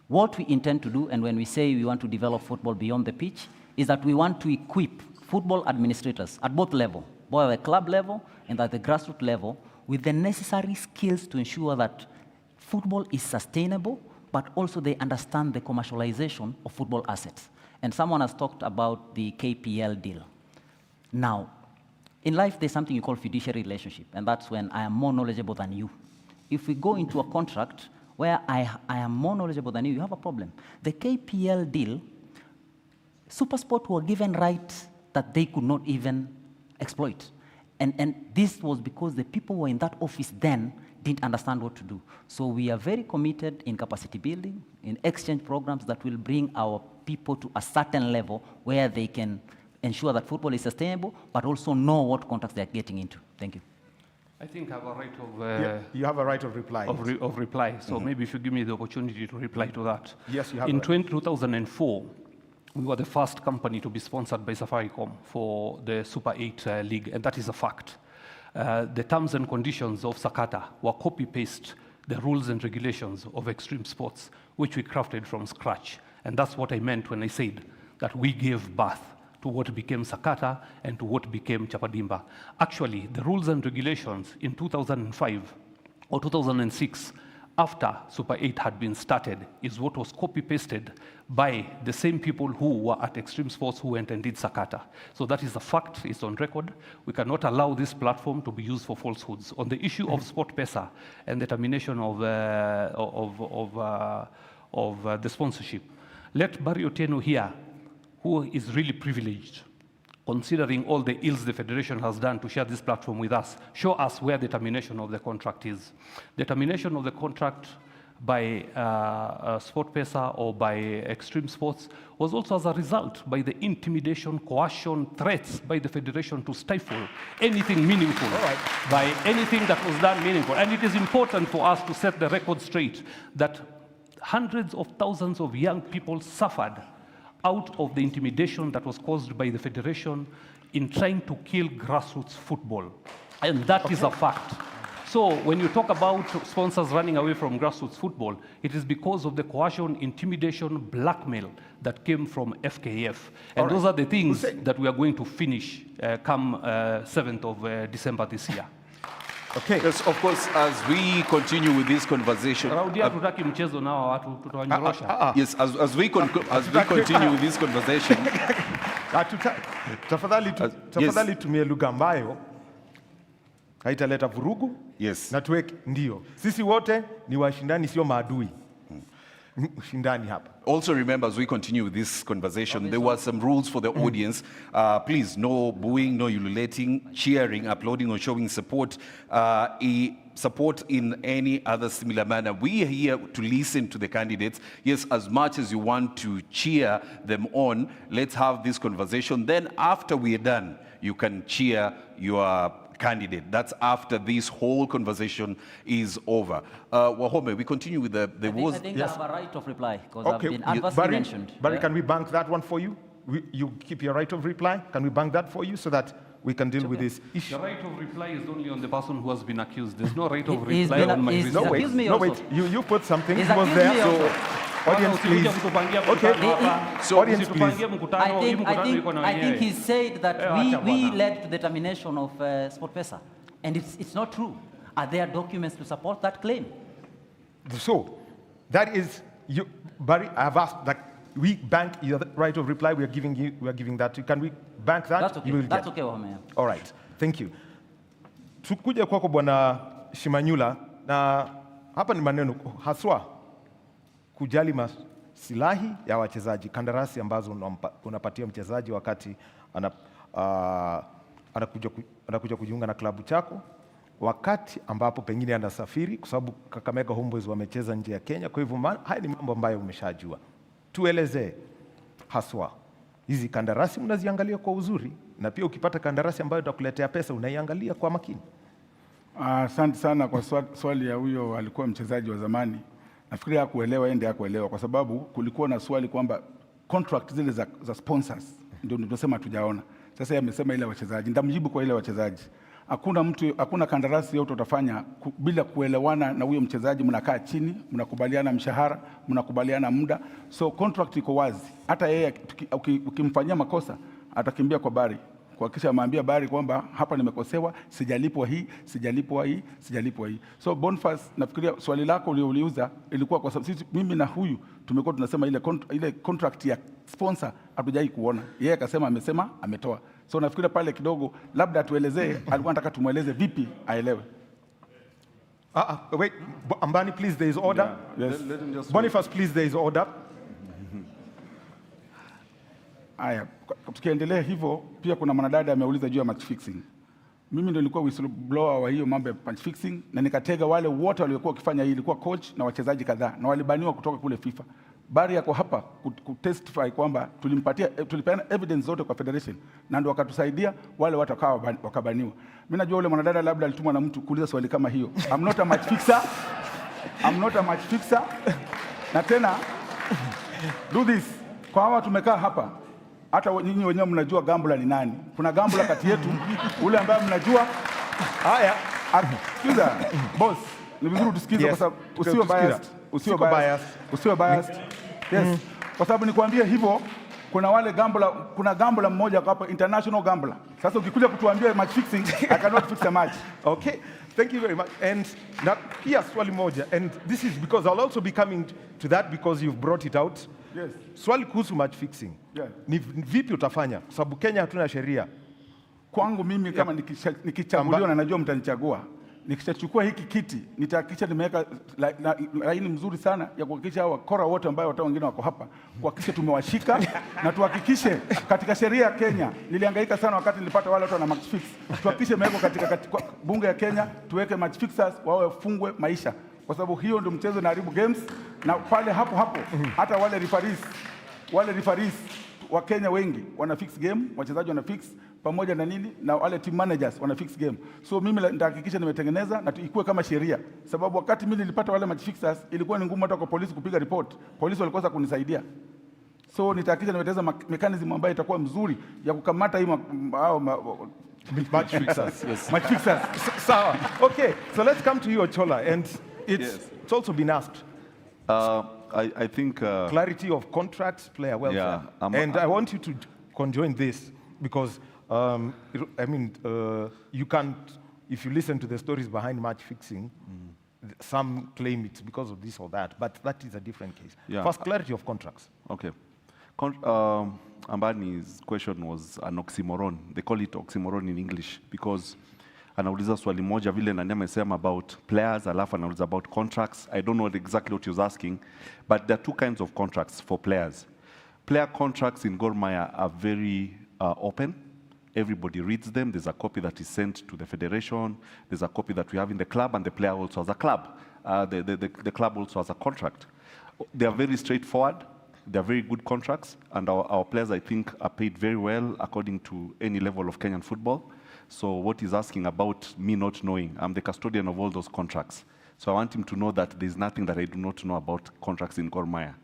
What we intend to do, and when we say we want to develop football beyond the pitch, is that we want to equip football administrators at both levels, both at the club level and at the grassroots level, with the necessary skills to ensure that football is sustainable, but also they understand the commercialization of football assets. And someone has talked about the KPL deal. Now, in life, there's something you call fiduciary relationship, and that's when I am more knowledgeable than you. If we go into a contract where I am more knowledgeable than you have a problem. The KPL deal, SuperSport were given rights that they could not even exploit. And this was because the people who were in that office then didn't understand what to do. So we are very committed in capacity building, in exchange programs that will bring our people to a certain level where they can ensure that football is sustainable, but also know what contracts they're getting into. Thank you. I think I have a right of... you have a right of reply. Of reply. So maybe if you give me the opportunity to reply to that. Yes, you have. In 2004, we were the first company to be sponsored by Safaricom for the Super 8 League, and that is a fact. The terms and conditions of Sakata were copy-paste the rules and regulations of extreme sports, which we crafted from scratch. And that's what I meant when I said that we gave birth to what became Sakata and to what became Chapadimba. Actually, the rules and regulations in 2005 or 2006, after Super 8 had been started, is what was copy-pasted by the same people who were at Extreme Sports who went and did Sakata. So that is a fact, it's on record. We cannot allow this platform to be used for falsehoods. On the issue of SportPesa and the termination of the sponsorship, let Barry Otieno here, who is really privileged, considering all the ills the Federation has done to share this platform with us, show us where the termination of the contract is. The termination of the contract by SportPesa or by Extreme Sports was also as a result by the intimidation, coercion, threats by the Federation to stifle anything meaningful, by anything that was done meaningful. And it is important for us to set the record straight that hundreds of thousands of young people suffered out of the intimidation that was caused by the Federation in trying to kill grassroots football. And that is a fact. So when you talk about sponsors running away from grassroots football, it is because of the coercion, intimidation, blackmail that came from FKF. And those are the things that we are going to finish come 7th of December this year. Okay. Yes, of course, as we continue with this conversation. Yes, as we continue with this conversation. Tafadhali tumie lugha ambayo haitaleta vurugu. Yes. Na tuweke ndio. Sisi wote ni washindani, sio maadui. Shindani hapa. Also remember, as we continue with this conversation, there were some rules for the audience. Please, no booing, no ululating, cheering, applauding, or showing support. Support in any other similar manner. We are here to listen to the candidates. Yes, as much as you want to cheer them on, let's have this conversation. Then after we are done, you can cheer your candidate. That's after this whole conversation is over. Wahome, we continue with the I think I have a right of reply because I've been adversely mentioned. Barry, can we bank that one for you? You keep your right of reply. Can we bank that for you so that we can deal with this issue? The right of reply is only on the person who has been accused. There's no right of reply on my resistance. No, wait. You put something. He was there. So, audience, please. Okay. So, audience, please. I think he said that we led to the termination of SportPesa, and it's not true. Are there documents to support that claim? So, that is you, Barry. I have asked that we bank your right of reply. We are giving that to you. Can we bank that? That's okay. You will That's get. okay, Wome. All right. Thank you. Tukuja kwako Bwana Shimanyula, na hapa ni maneno haswa kujali masilahi ya wachezaji, kandarasi ambazo unapatia mchezaji wakati anakuja kujiunga na klabu chako, wakati ambapo pengine anasafiri, kwa sababu Kakamega Homeboyz wamecheza nje ya Kenya. Kwa hivyo haya ni mambo ambayo umeshajua. Tueleze haswa hizi kandarasi mnaziangalia kwa uzuri, na pia ukipata kandarasi ambayo itakuletea pesa unaiangalia kwa makini. Asante sana kwa swali ya huyo alikuwa mchezaji wa zamani. Nafikiri hakuelewa, yeye ndiye hakuelewa, kwa sababu kulikuwa na swali kwamba contract zile za sponsors ndio tunasema tujaona. Sasa yeye amesema ile wachezaji. Ndamjibu kwa ile wachezaji. Hakuna kandarasi yote utafanya bila kuelewana na huyo mchezaji. Mnakaa chini, mnakubaliana mshahara, mnakubaliana muda. So contract iko wazi. Hata yeye ukimfanyia makosa atakimbia kwa Barry. kuhakikisha ameambia Bari kwamba hapa nimekosewa, sijalipwa hii, sijalipwa hii, sijalipwa hii. So Boniface, nafikiria swali lako uliouliza ilikuwa kwa sababu sisi, mimi na huyu tumekuwa tunasema ile contract ya sponsor hatujai kuona. Yeye akasema ametoa. So nafikiria pale kidogo labda atuelezee, alikuwa anataka tumueleze vipi aelewe. Wait, Ambani, please, there is order. Yeah. Yes. Let him just Boniface, please, there is order. Aya, tukiendelea hivyo, pia kuna mwanadada ameuliza juu ya match fixing. Mimi ndio nilikuwa whistleblower wa hiyo mambo ya match fixing, na nikatega wale wote waliokuwa wakifanya hii, ilikuwa coach na wachezaji kadhaa, na walibaniwa kutoka kule FIFA. Bari yako hapa kutestify kwamba tulipeana evidence zote kwa federation, na ndio wakatusaidia wale watu wakabaniwa. Mimi najua ule mwanadada labda alitumwa na mtu kuuliza swali kama hiyo. I'm not a match fixer. I'm not a match fixer. Na tena do this. Kwa hawa tumekaa hapa, hata nyinyi wenyewe mnajua gambler ni nani. Kuna gambler kati yetu, ule ambaye mnajua. Haya, sikiza boss, ni vizuri tusikize kwa sababu usiwe biased. Yes. Kwa sababu nikwambia hivyo, kuna gambler mmoja hapa, international gambler. Sasa ukikuja kutuambia match fixing, I cannot fix a match. Okay. Thank you very much. And pia swali moja, and this is because I'll also be coming to that because you've brought it out. Yes. Swali kuhusu match fixing. Yeah. Ni vipi utafanya? Kwa sababu Kenya hatuna sheria. Kwangu mimi kama nikichaguliwa na najua mtanichagua, nikishachukua hiki kiti nitahakikisha nimeweka laini mzuri sana ya kuhakikisha hao wakora wote ambao watu wengine wako hapa, kuhakikisha tumewashika na tuhakikishe katika sheria ya Kenya. Nilihangaika sana wakati nilipata wale watu na match fix. Tuhakikishe imewekwa katika bunge ya Kenya, tuweke match fixers wawe fungwe maisha, kwa sababu hiyo ndio mchezo inaharibu games. Na pale hapo hata wale referees wa Kenya wengi wana fix game, wachezaji wana fix pamoja na nini, na wale team managers wana fix game. So mimi nitahakikisha nimetengeneza na ikuwe kama sheria, sababu wakati mimi nilipata wale match fixers ilikuwa ni ngumu hata kwa polisi kupiga report. Polisi walikosa kunisaidia. So nitahakikisha nimetengeneza mechanism ambayo itakuwa mzuri ya kukamata hii match fixers. Yes. Match fixers. Sawa. Okay, so let's come to you, Ochola, and it's also been asked. I think clarity of contracts, player welfare, and I want you to conjoin this because you can't. If you listen to the stories behind match fixing, some claim it's because of this or that, but that is a different case. Yeah. First, clarity of contracts. Okay. Ambani's question was an oxymoron. They call it oxymoron in English because anauliza swali moja vile nani amesema about players, alafu anauliza about contracts. I don't know exactly what he was asking, but there are two kinds of contracts for players. Player contracts in Gor Mahia are very open. Everybody reads them. There's a copy that is sent to the federation. There's a copy that we have in the club, and the player also has a club. The club also has a contract. They are very straightforward. They are very good contracts, and our players, I think, are paid very well according to any level of Kenyan football. So what he's asking about me not knowing, I'm the custodian of all those contracts. So I want him to know that there's nothing that I do not know about contracts in Gor Mahia.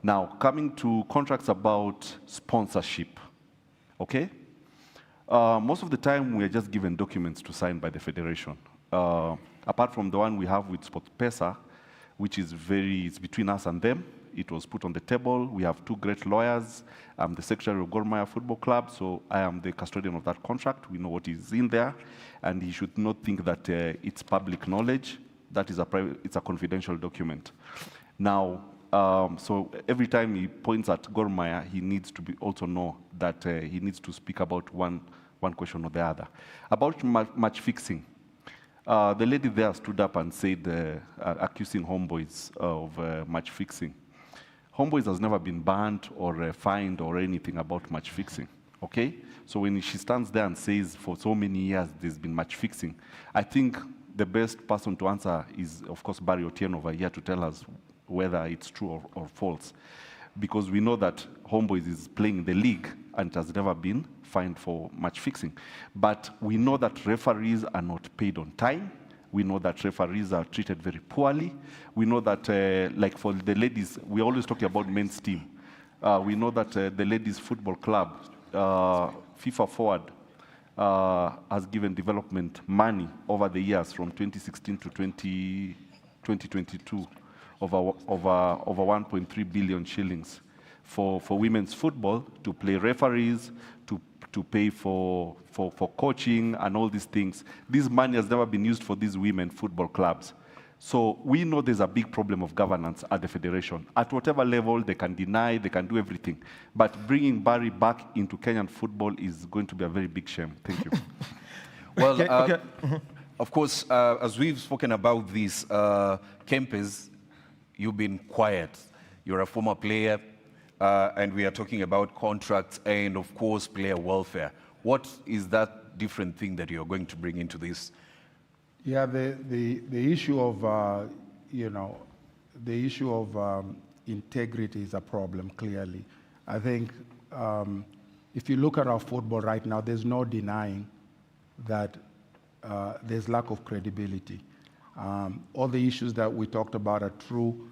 Now, coming to contracts about sponsorship, okay? Most of the time, we are just given documents to sign by the federation. Apart from the one we have with SportPesa, which is it's between us and them. It was put on the table. We have two great lawyers. I'm the secretary of Gor Mahia Football Club, so I am the custodian of that contract. We know what is in there, and he should not think that it's public knowledge. That is it's a confidential document. Now, so every time he points at Gor Mahia, he needs to also know that he needs to speak about one question or the other. About match fixing, the lady there stood up and said, accusing Homeboys of match fixing. Homeboys has never been banned or fined or anything about match fixing, okay? So when she stands there and says for so many years there's been match fixing, I think the best person to answer is, of course, Barry Otieno over here to tell us whether it's true or false. Because we know that Homeboys is playing the league and it has never been fined for match fixing. But we know that referees are not paid on time. We know that referees are treated very poorly. We know that, like for the ladies, we're always talking about men's team. We know that the ladies football club, FIFA Forward, has given development money over the years from 2016 to 2022 over 1.3 billion shillings for women's football to play referees, to to pay for coaching and all these things. This money has never been used for these women football clubs. So we know there's a big problem of governance at the federation. At whatever level, they can deny, they can do everything. But bringing Barry back into Kenyan football is going to be a very big shame. Thank you. Well, of course, as we've spoken about these Kempes, you've been quiet. You're a former player, and we are talking about contracts and, of course, player welfare. What is that different thing that you're going to bring into this? Yeah, the issue of, the issue of integrity is a problem, clearly. I think if you look at our football right now, there's no denying that there's lack of credibility. All the issues that we talked about are true.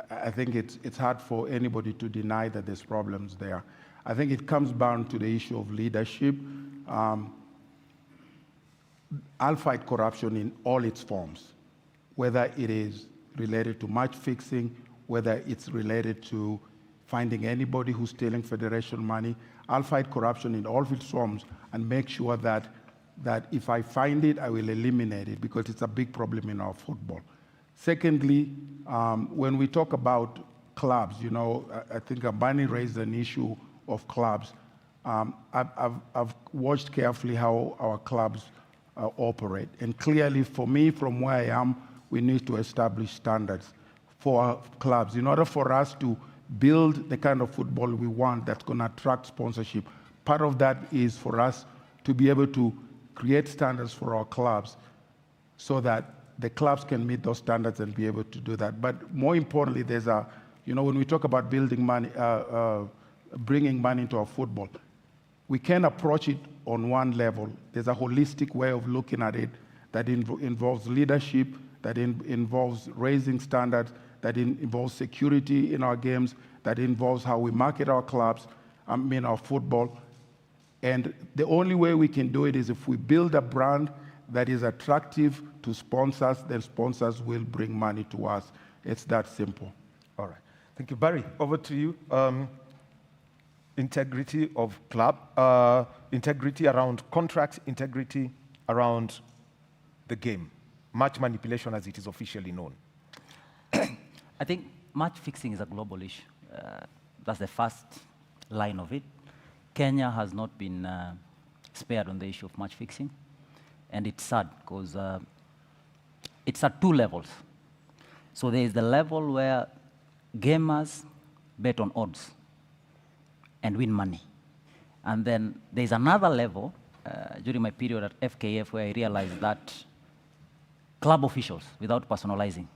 I think it's hard for anybody to deny that there's problems there. I think it comes down to the issue of leadership. I'll fight corruption in all its forms, whether it is related to match fixing, whether it's related to finding anybody who's stealing federation money. I'll fight corruption in all of its forms and make sure that if I find it, I will eliminate it, because it's a big problem in our football. Secondly, when we talk about clubs, I think Abani raised an issue of clubs. I've watched carefully how our clubs operate. And clearly, for me, from where I am, we need to establish standards for our clubs in order for us to build the kind of football we want that's going to attract sponsorship. Part of that is for us to be able to create standards for our clubs so that the clubs can meet those standards and be able to do that. But more importantly, there's when we talk about building money, bringing money into our football, we can approach it on one level. There's a holistic way of looking at it that involves leadership, that involves raising standards, that involves security in our games, that involves how we market our clubs, our football. And the only way we can do it is if we build a brand that is attractive to sponsors, then sponsors will bring money to us. It's that simple. All right. Thank you. Barry, over to you. Integrity of club, integrity around contracts, integrity around the game. Match manipulation as it is officially known. I think match fixing is a global issue. That's the first line of it. Kenya has not been spared on the issue of match fixing. And it's sad because it's at two levels. So there is the level where gamers bet on odds and win money. And then there's another level during my period at FKF where I realized that club officials, without personalizing,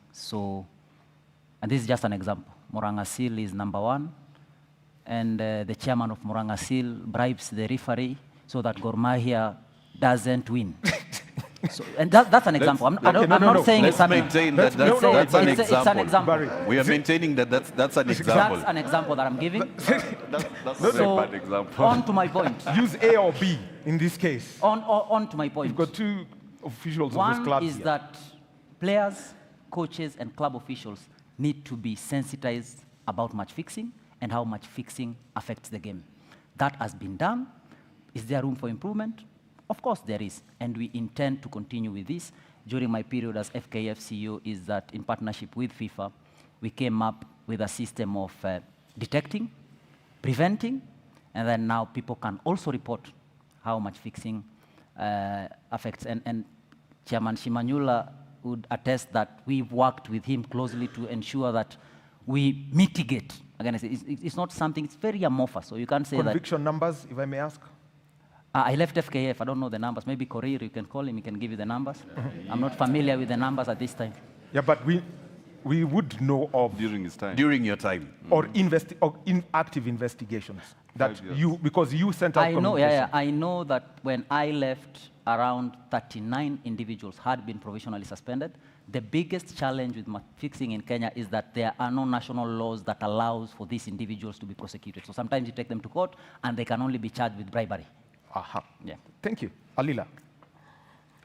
and this is just an example, Morangasil is number one, and the chairman of Morangasil bribes the referee so that Gor Mahia doesn't win. And that's an example. I'm not saying it's an example. It's an example. We are maintaining that that's an example. That's an example that I'm giving. That's not a bad example. On to my point. Use A or B in this case. On to my point. You've got two officials One of those clubs is here. that players, coaches, and club officials need to be sensitized about match fixing and how match fixing affects the game. That has been done. Is there room for improvement? Of course there is, and we intend to continue with this. During my period as FKF CEO is that in partnership with FIFA, we came up with a system of detecting, preventing, and then now people can also report how match fixing affects. And Chairman Shimanyula would attest that we've worked with him closely to ensure that we mitigate. Again, it's not something, it's very amorphous, so you can't say that. Conviction numbers, if I may ask? I left FKF, I don't know the numbers. Maybe Korir, you can call him, he can give you the numbers. I'm not familiar with the numbers at this time. Yeah, but we would know of... During his time. During your time. Or active investigations. That because you sent out communication. I know that when I left, around 39 individuals had been provisionally suspended. The biggest challenge with match fixing in Kenya is that there are no national laws that allows for these individuals to be prosecuted. So sometimes you take them to court and they can only be charged with bribery. Aha. Yeah. Thank you. Alila.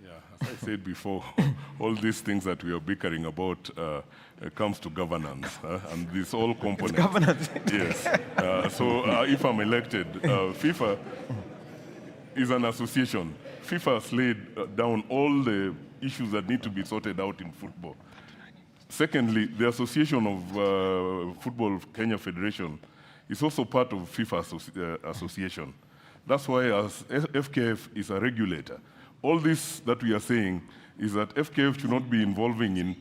Yeah, as I said before, all these things that we are bickering about comes to governance, and this all components. It's governance. Yes. So if I'm elected, FIFA is an association. FIFA has laid down all the issues that need to be sorted out in football. Secondly, the Association of Football Kenya Federation is also part of FIFA association. That's why as FKF is a regulator, all this that we are saying is that FKF should not be involving in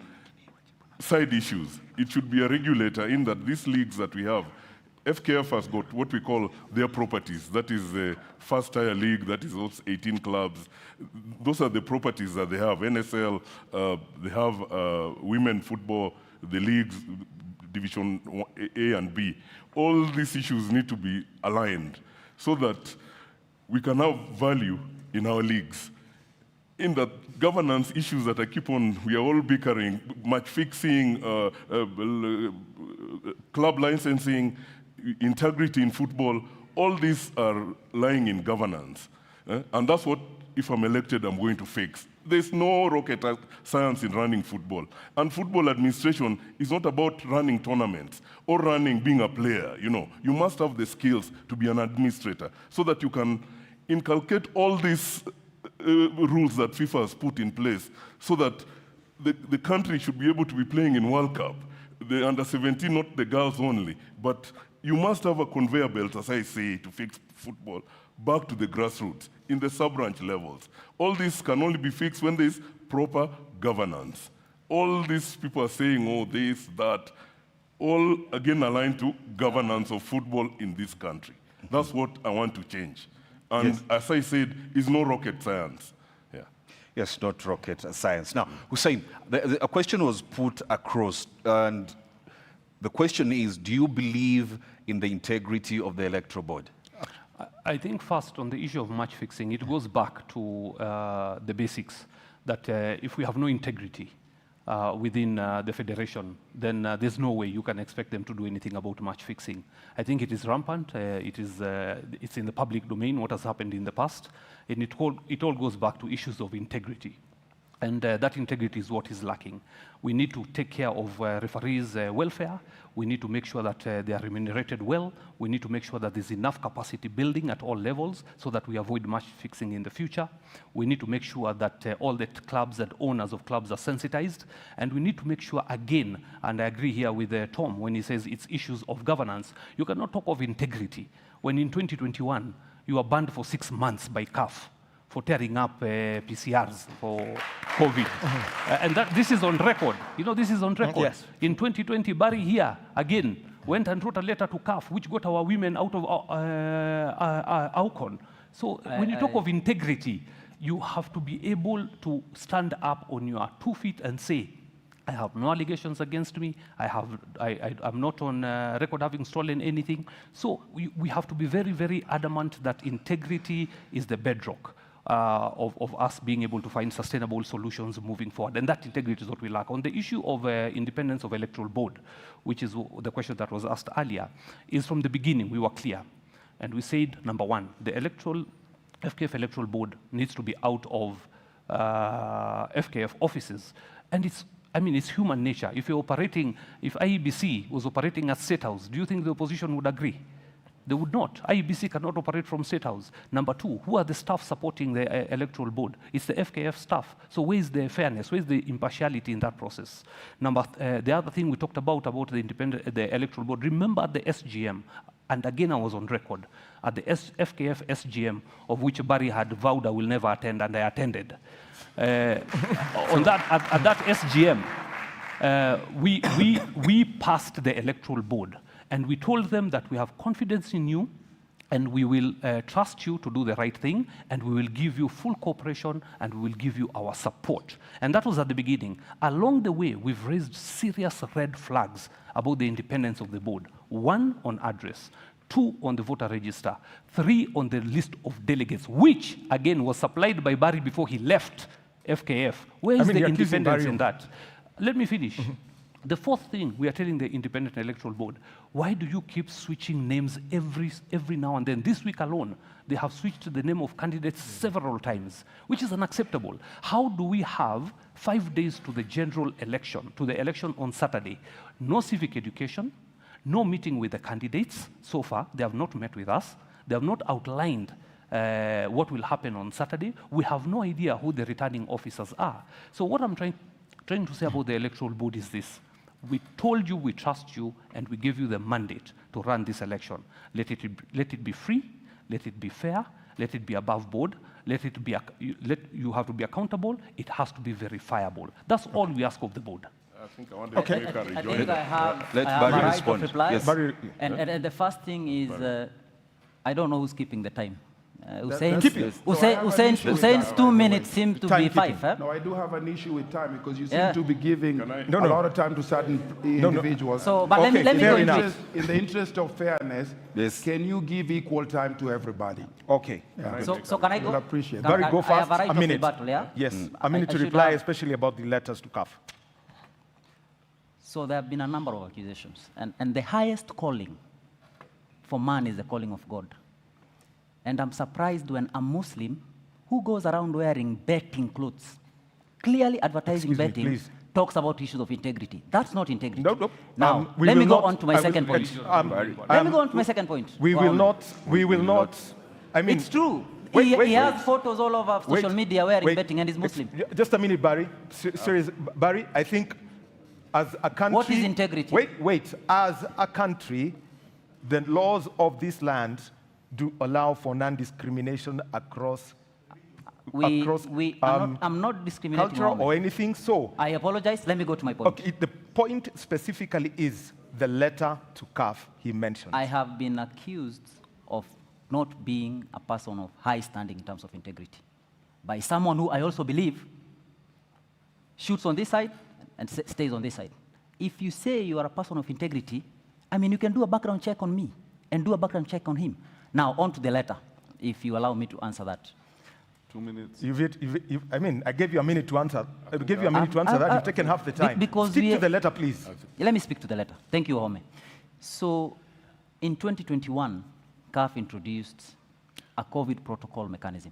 side issues. It should be a regulator in that these leagues that we have, FKF has got what we call their properties. That is the first tier league, that is also 18 clubs. Those are the properties that they have. NSL, they have women football, the leagues, Division A and B. All these issues need to be aligned so that we can have value in our leagues. In that governance issues that I keep on, we are all bickering, match fixing, club licensing, integrity in football, all these are lying in governance. And that's what, if I'm elected, I'm going to fix. There's no rocket science in running football. And football administration is not about running tournaments or being a player. You know, you must have the skills to be an administrator so that you can inculcate all these rules that FIFA has put in place so that the country should be able to be playing in World Cup. The under-17, not the girls only, but you must have a conveyor belt, as I say, to fix football back to the grassroots, in the sub-branch levels. All this can only be fixed when there's proper governance. All these people are saying, oh, this, that, all again aligned to governance of football in this country. That's what I want to change. And yes, as I said, it's no rocket science. Yeah. Yes, not rocket science. Now, Hussein, a question was put across, and the question is, do you believe in the integrity of the electoral board? I think first on the issue of match fixing, it goes back to the basics, that if we have no integrity within the federation, then there's no way you can expect them to do anything about match fixing. I think it is rampant. It's in the public domain, what has happened in the past, and it all goes back to issues of integrity. And that integrity is what is lacking. We need to take care of referees' welfare. We need to make sure that they are remunerated well. We need to make sure that there's enough capacity building at all levels so that we avoid match fixing in the future. We need to make sure that all the clubs and owners of clubs are sensitized. And we need to make sure, again, and I agree here with Tom when he says it's issues of governance, you cannot talk of integrity when in 2021 you are banned for 6 months by CAF for tearing up PCRs for COVID. And this is on record. You know, this is on record. Yes. In 2020, Barry here, again, went and wrote a letter to CAF, which got our women out of AFCON. So when you talk of integrity, you have to be able to stand up on your 2 feet and say, I have no allegations against me. I'm not on record having stolen anything. So we have to be very, very adamant that integrity is the bedrock of us being able to find sustainable solutions moving forward. And that integrity is what we lack. On the issue of independence of electoral board, which is the question that was asked earlier, is from the beginning we were clear. And we said, number one, the FKF electoral board needs to be out of FKF offices. And it's human nature. If IEBC was operating at State House, do you think the opposition would agree? They would not. IEBC cannot operate from State House. Number two, who are the staff supporting the electoral board? It's the FKF staff. So where is the fairness? Where is the impartiality in that process? The other thing we talked about the electoral board, remember the SGM. And again, I was on record at the FKF SGM, of which Barry had vowed I will never attend, and I attended. At that SGM, we passed the electoral board. And we told them that we have confidence in you, and we will trust you to do the right thing, and we will give you full cooperation, and we will give you our support. And that was at the beginning. Along the way, we've raised serious red flags about the independence of the board. 1, on address. 2, on the voter register. 3, on the list of delegates, which, again, was supplied by Barry before he left FKF. Where is the independence in that? Let me finish. The fourth thing, we are telling the Independent Electoral Board, why do you keep switching names every now and then? This week alone, they have switched the name of candidates several times, which is unacceptable. How do we have 5 days to the general election, to the election on Saturday? No civic education, no meeting with the candidates. So far, they have not met with us. They have not outlined what will happen on Saturday. We have no idea who the returning officers are. So what I'm trying to say about the Electoral Board is this. We told you we trust you, and we gave you the mandate to run this election. Let it be free, let it be fair, let it be above board, you have to be accountable, it has to be verifiable. That's all we ask of the board. I think I want to make a I think I have Let a Barry right respond. of reply. Yes. Barry, And the first thing is, I don't know who's keeping the time. Hussein, Hussein, 2 minutes seem to be 5. Huh? No, I do have an issue with time because you seem Yeah. to be giving a lot of time to certain individuals. So, but let me go into it. In the interest of fairness, can you give equal time to everybody? Okay. Yeah. So can I go? We'll appreciate Barry, that. go I have fast. a right A of minute. rebuttal, yeah? Yes, a minute I to should reply, have- especially about the letters to CAF. So there have been a number of accusations. And the highest calling for man is the calling of God. And I'm surprised when a Muslim who goes around wearing betting clothes, clearly advertising Excuse me, betting, please. talks about issues of integrity. That's not integrity. No. Now, We let me will go not- on to my I will- second point. Let me go on to my second point. We will not, I mean. It's true. Wait, He has photos all over social media wearing betting and he's Muslim. Just a minute, Barry. Serious, Barry, I think as a country. What is integrity? Wait. As a country, the laws of this land do allow for non-discrimination across. I'm not discriminating. Cultural Mohammed. or anything. So. I apologize. Let me go to my point. Okay, the point specifically is the letter to CAF he mentioned. I have been accused of not being a person of high standing in terms of integrity by someone who I also believe shoots on this side and stays on this side. If you say you are a person of integrity, I mean, you can do a background check on me and do a background check on him. Now, on to the letter, if you allow me to answer that. 2 minutes. I mean, I gave you a minute to answer. I gave you a minute to answer that. You've taken half the time. Stick to the letter, please. Let me speak to the letter. Thank you, Wome. So, in 2021, CAF introduced a COVID protocol mechanism.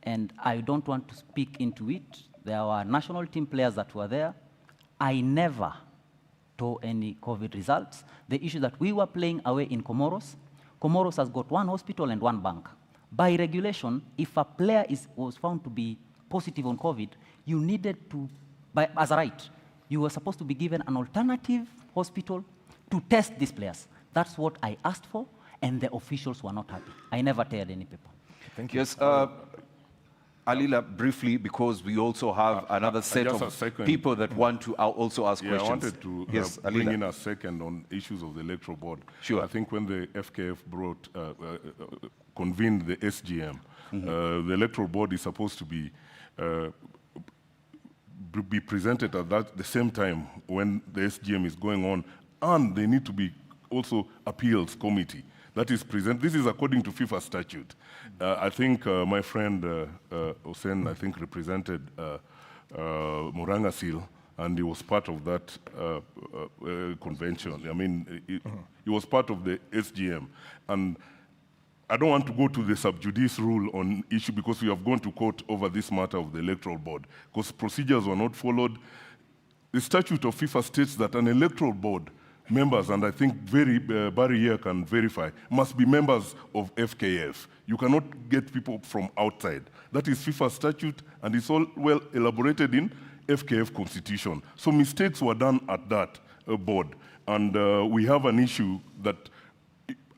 And I don't want to speak into it. There were national team players that were there. I never saw any COVID results. The issue that we were playing away in Comoros, Comoros has got 1 hospital and 1 bank. By regulation, if a player was found to be positive on COVID, you needed to, as a right, you were supposed to be given an alternative hospital to test these players. That's what I asked for, and the officials were not happy. I never told any people. Thank you. Yes, Alila, briefly, because we also have another set of people that want to also ask questions. I wanted to bring in a second on issues of the electoral board. Sure. I think when the FKF convened the SGM, the electoral board is supposed to be presented at the same time when the SGM is going on, and they need to be also appeals committee. That is present. This is according to FIFA statute. I think my friend Hussein, I think, represented Muranga Seal, and he was part of that convention. I mean, he was part of the SGM. And I don't want to go to the sub judice rule on issue because we have gone to court over this matter of the electoral board, because procedures were not followed. The statute of FIFA states that an electoral board members, and I think Barry here can verify, must be members of FKF. You cannot get people from outside. That is FIFA statute, and it's all well elaborated in FKF constitution. So mistakes were done at that board, and we have an issue that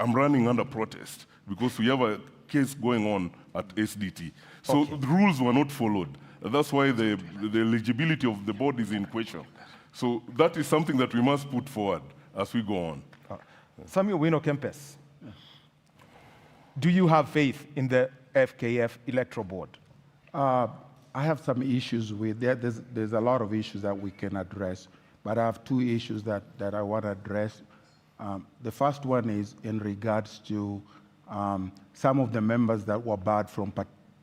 I'm running under protest because we have a case going on at SDT. So the rules were not followed. That's why the eligibility of the board is in question. So that is something that we must put forward as we go on. Samuel Wino Kempes, do you have faith in the FKF electoral board? I have some issues with that. There's a lot of issues that we can address, but I have 2 issues that I want to address. The first one is in regards to some of the members that were barred from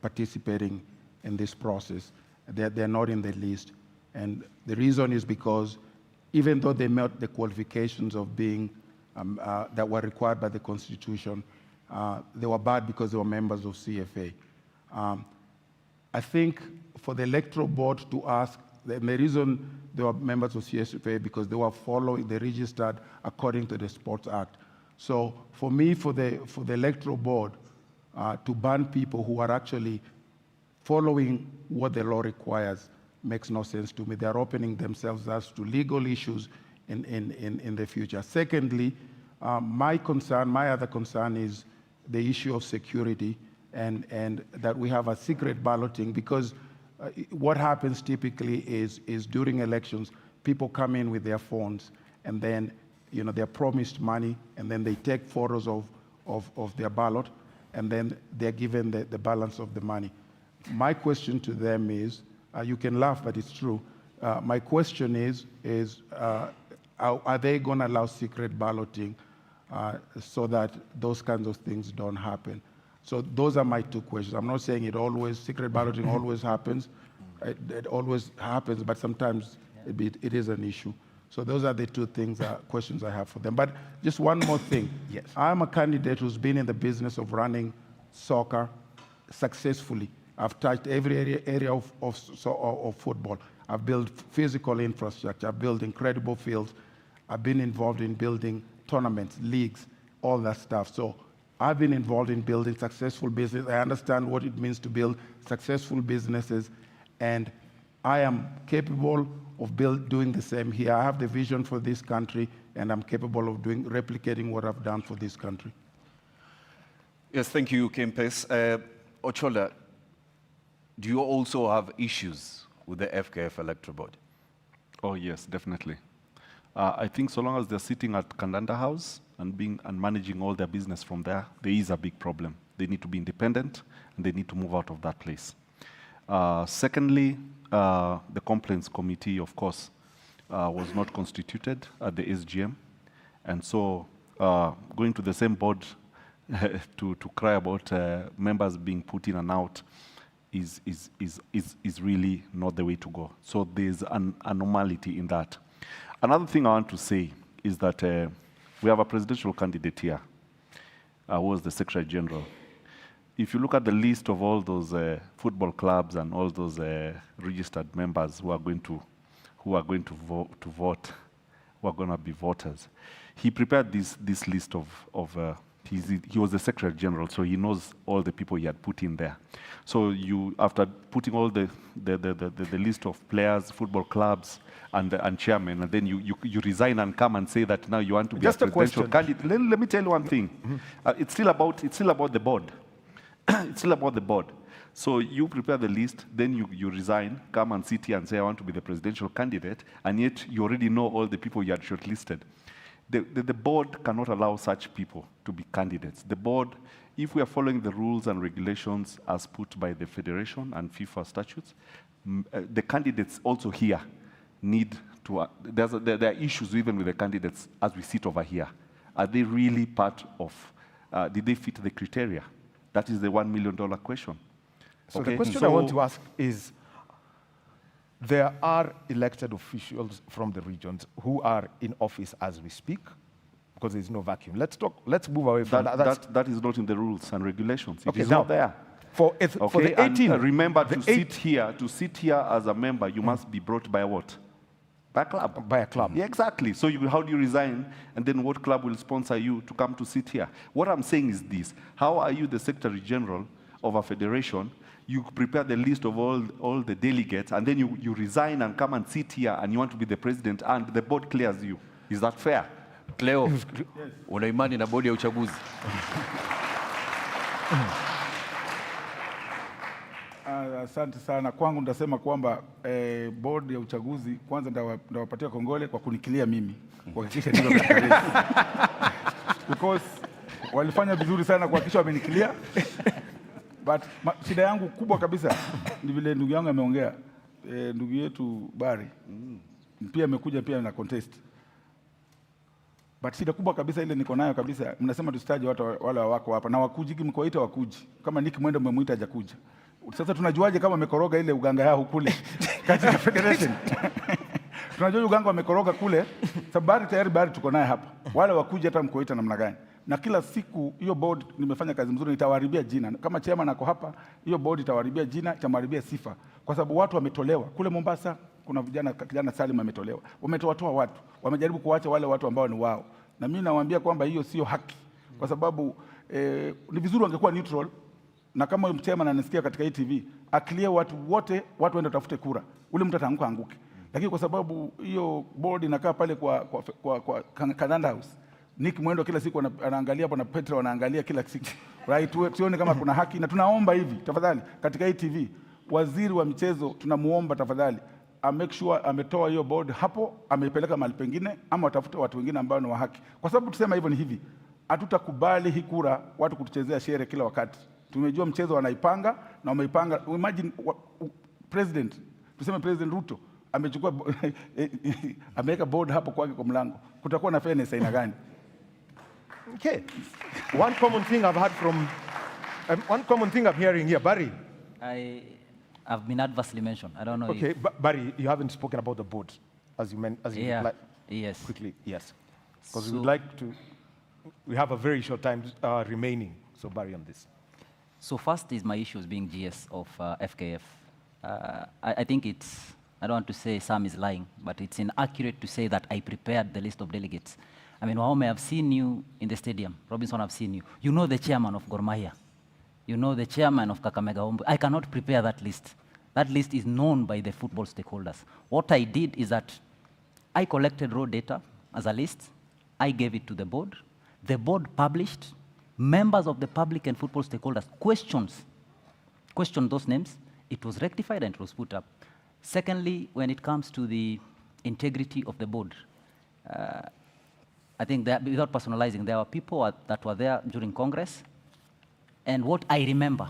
participating in this process. They're not in the list. And the reason is because even though they met the qualifications of being, that were required by the Constitution, they were barred because they were members of CFA. I think for the Electoral Board to ask, the reason they were members of CFA because they were following, they registered according to the Sports Act. So for me, for the Electoral Board to ban people who are actually following what the law requires makes no sense to me. They are opening themselves up to legal issues in the future. Secondly, my other concern is the issue of security and that we have a secret balloting, because what happens typically is during elections, people come in with their phones and then they're promised money and then they take photos of their ballot and then they're given the balance of the money. My question to them is, you can laugh, but it's true. My question is are they going to allow secret balloting so that those kinds of things don't happen? So those are my two questions. I'm not saying secret balloting always happens. It always happens, but sometimes it is an issue. So those are the two questions I have for them. But just one more thing. Yes. I'm a candidate who's been in the business of running soccer successfully. I've touched every area of football. I've built physical infrastructure. I've built incredible fields. I've been involved in building tournaments, leagues, all that stuff. So I've been involved in building successful business. I understand what it means to build successful businesses, and I am capable of doing the same here. I have the vision for this country, and I'm capable of replicating what I've done for this country. Yes, thank you, Kempes. Ochola, do you also have issues with the FKF Electoral Board? Oh, yes, definitely. I think so long as they're sitting at Kandanda House and managing all their business from there, there is a big problem. They need to be independent, and they need to move out of that place. Secondly, the complaints committee, of course, was not constituted at the SGM. And so going to the same board to cry about members being put in and out is really not the way to go. So there's an anomaly in that. Another thing I want to say is that we have a presidential candidate here, who was the Secretary General. If you look at the list of all those football clubs and all those registered members who are going to vote, who are going to be voters, he prepared this list of he was the Secretary General, so he knows all the people he had put in there. So after putting all the list of players, football clubs, and chairman, and then you resign and come and say that now you want to be Just a presidential candidate. Let me tell you one thing. It's still about the board. It's still about the board. So you prepare the list, then you resign, come and sit here and say, I want to be the presidential candidate, and yet you already know all the people you had shortlisted. The board cannot allow such people to be candidates. The board, if we are following the rules and regulations as put by the Federation and FIFA statutes, the candidates also here need to, there are issues even with the candidates as we sit over here. Are they really part of, did they fit the criteria? That is the $1 million question. So the question I want to ask is, there are elected officials from the regions who are in office as we speak, because there's no vacuum. Let's move away from that. That is not in the rules and regulations. It is now, not there. For the 18, remember, to sit here as a member, you must be brought by what? By a club. By a club. Yeah, exactly. So how do you resign, and then what club will sponsor you to come to sit here? What I'm saying is this: how are you the Secretary General of a federation? You prepare the list of all the delegates, and then you resign and come and sit here, and you want to be the president, and the board clears you. Is that fair? Cleo, una imani na bodi ya uchaguzi? Asante sana. Kwangu nitasema kwamba bodi ya uchaguzi kwanza ndawapatia kongole kwa kunikilia mimi, kuhakikisha ndio katika race. Because walifanya vizuri sana kuhakikisha wamenikilia. But shida yangu kubwa kabisa ni vile ndugu yangu ameongea, ndugu yetu Bari pia amekuja pia na contest. But shida kubwa kabisa ile niko nayo kabisa, mnasema tusitaje watu wale wako hapa na wakuji, mkoita wakuji. Kama Nick Mwendo mmemuita hajakuja. Sasa tunajuaje kama amekoroga ile uganga yao kule katika federation? Tunajua Uganga wamekoroga kule, sababu tayari tuko naye hapa. Wale wakuja hata mkoita namna gani. Na kila siku hiyo board nimefanya kazi mzuri, nitawaharibia jina. Kama chairman ako hapa, hiyo board itawaharibia jina, itawaharibia sifa. Kwa sababu watu wametolewa. Kule Mombasa kuna kijana Salim ametolewa. Wametoa watu. Wamejaribu kuacha wale watu ambao ni wao. Na mimi nawaambia kwamba hiyo sio haki. Kwa sababu ni vizuri wangekuwa neutral. Na kama huyo chairman anasikia katika hii TV, akilie watu wote, watu waende tafute kura. Ule mtu ataanguka anguke. Lakini kwa sababu hiyo board inakaa pale kwa Canada House. Nick Mwendo kila siku anaangalia hapo na Petra wanaangalia kila siku. Right, tuone kama kuna haki na tunaomba hivi tafadhali katika hii TV waziri wa michezo tunamuomba tafadhali make sure ametoa hiyo board hapo ameipeleka mahali pengine ama watafute watu wengine ambao ni wa haki. Kwa sababu tusema hivyo ni hivi. Hatutakubali hii kura watu kutuchezea shere kila wakati. Tumejua mchezo wanaipanga na wameipanga. Imagine President Ruto amechukua ameweka board hapo kwake kwa mlango. Kutakuwa na fairness aina gani? Okay. One common thing I'm hearing here, Barry. I've been adversely mentioned. I don't know. Okay, Barry, you haven't spoken about the board as you yes. Quickly, yes. Because we have a very short time remaining. So Barry on this. So first is my issues being GS of FKF. I think I don't want to say Sam is lying, but it's inaccurate to say that I prepared the list of delegates. I mean, Wome, I've seen you in the stadium. Robinson, I've seen you. You know the chairman of Gor Mahia. You know the chairman of Kakamega Wombe. I cannot prepare that list. That list is known by the football stakeholders. What I did is that I collected raw data as a list. I gave it to the board. The board published. Members of the public and football stakeholders questioned those names. It was rectified and it was put up. Secondly, when it comes to the integrity of the board, I think that without personalizing, there were people that were there during Congress. And what I remember,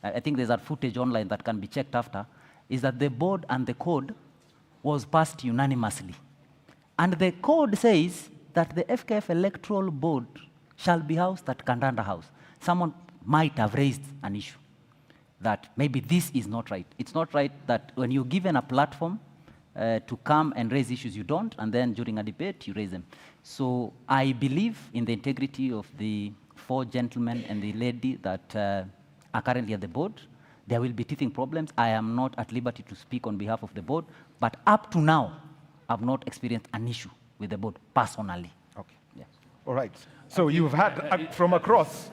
I think there's that footage online that can be checked after, is that the board and the code was passed unanimously. And the code says that the FKF Electoral Board shall be housed at Kandanda House. Someone might have raised an issue that maybe this is not right. It's not right that when you're given a platform to come and raise issues you don't, and then during a debate you raise them. So I believe in the integrity of the 4 gentlemen and the lady that are currently at the board. There will be teething problems. I am not at liberty to speak on behalf of the board, but up to now, I've not experienced an issue with the board personally. Okay. Yeah. All right. So you've had from across.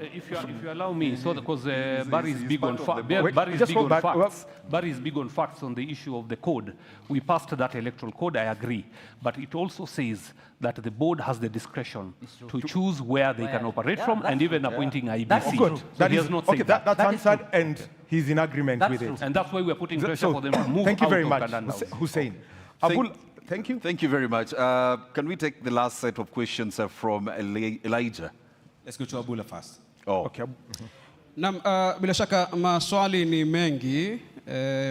If you allow me, so because Barry is big on facts. Barry is big on facts on the issue of the code. We passed that electoral code, I agree. But it also says that the board has the discretion to choose where they can operate from and even appointing IBC. That's good. So that he is, has not okay, said that's answered and he's in agreement with it. And that's why we are putting pressure for them to move Thank you out very of much, Kandanda House. Hussein. Thank you. Thank you very much. Can we take the last set of questions from Elijah? Let's go to Abula first. Oh. Okay. Bila shaka maswali ni mengi,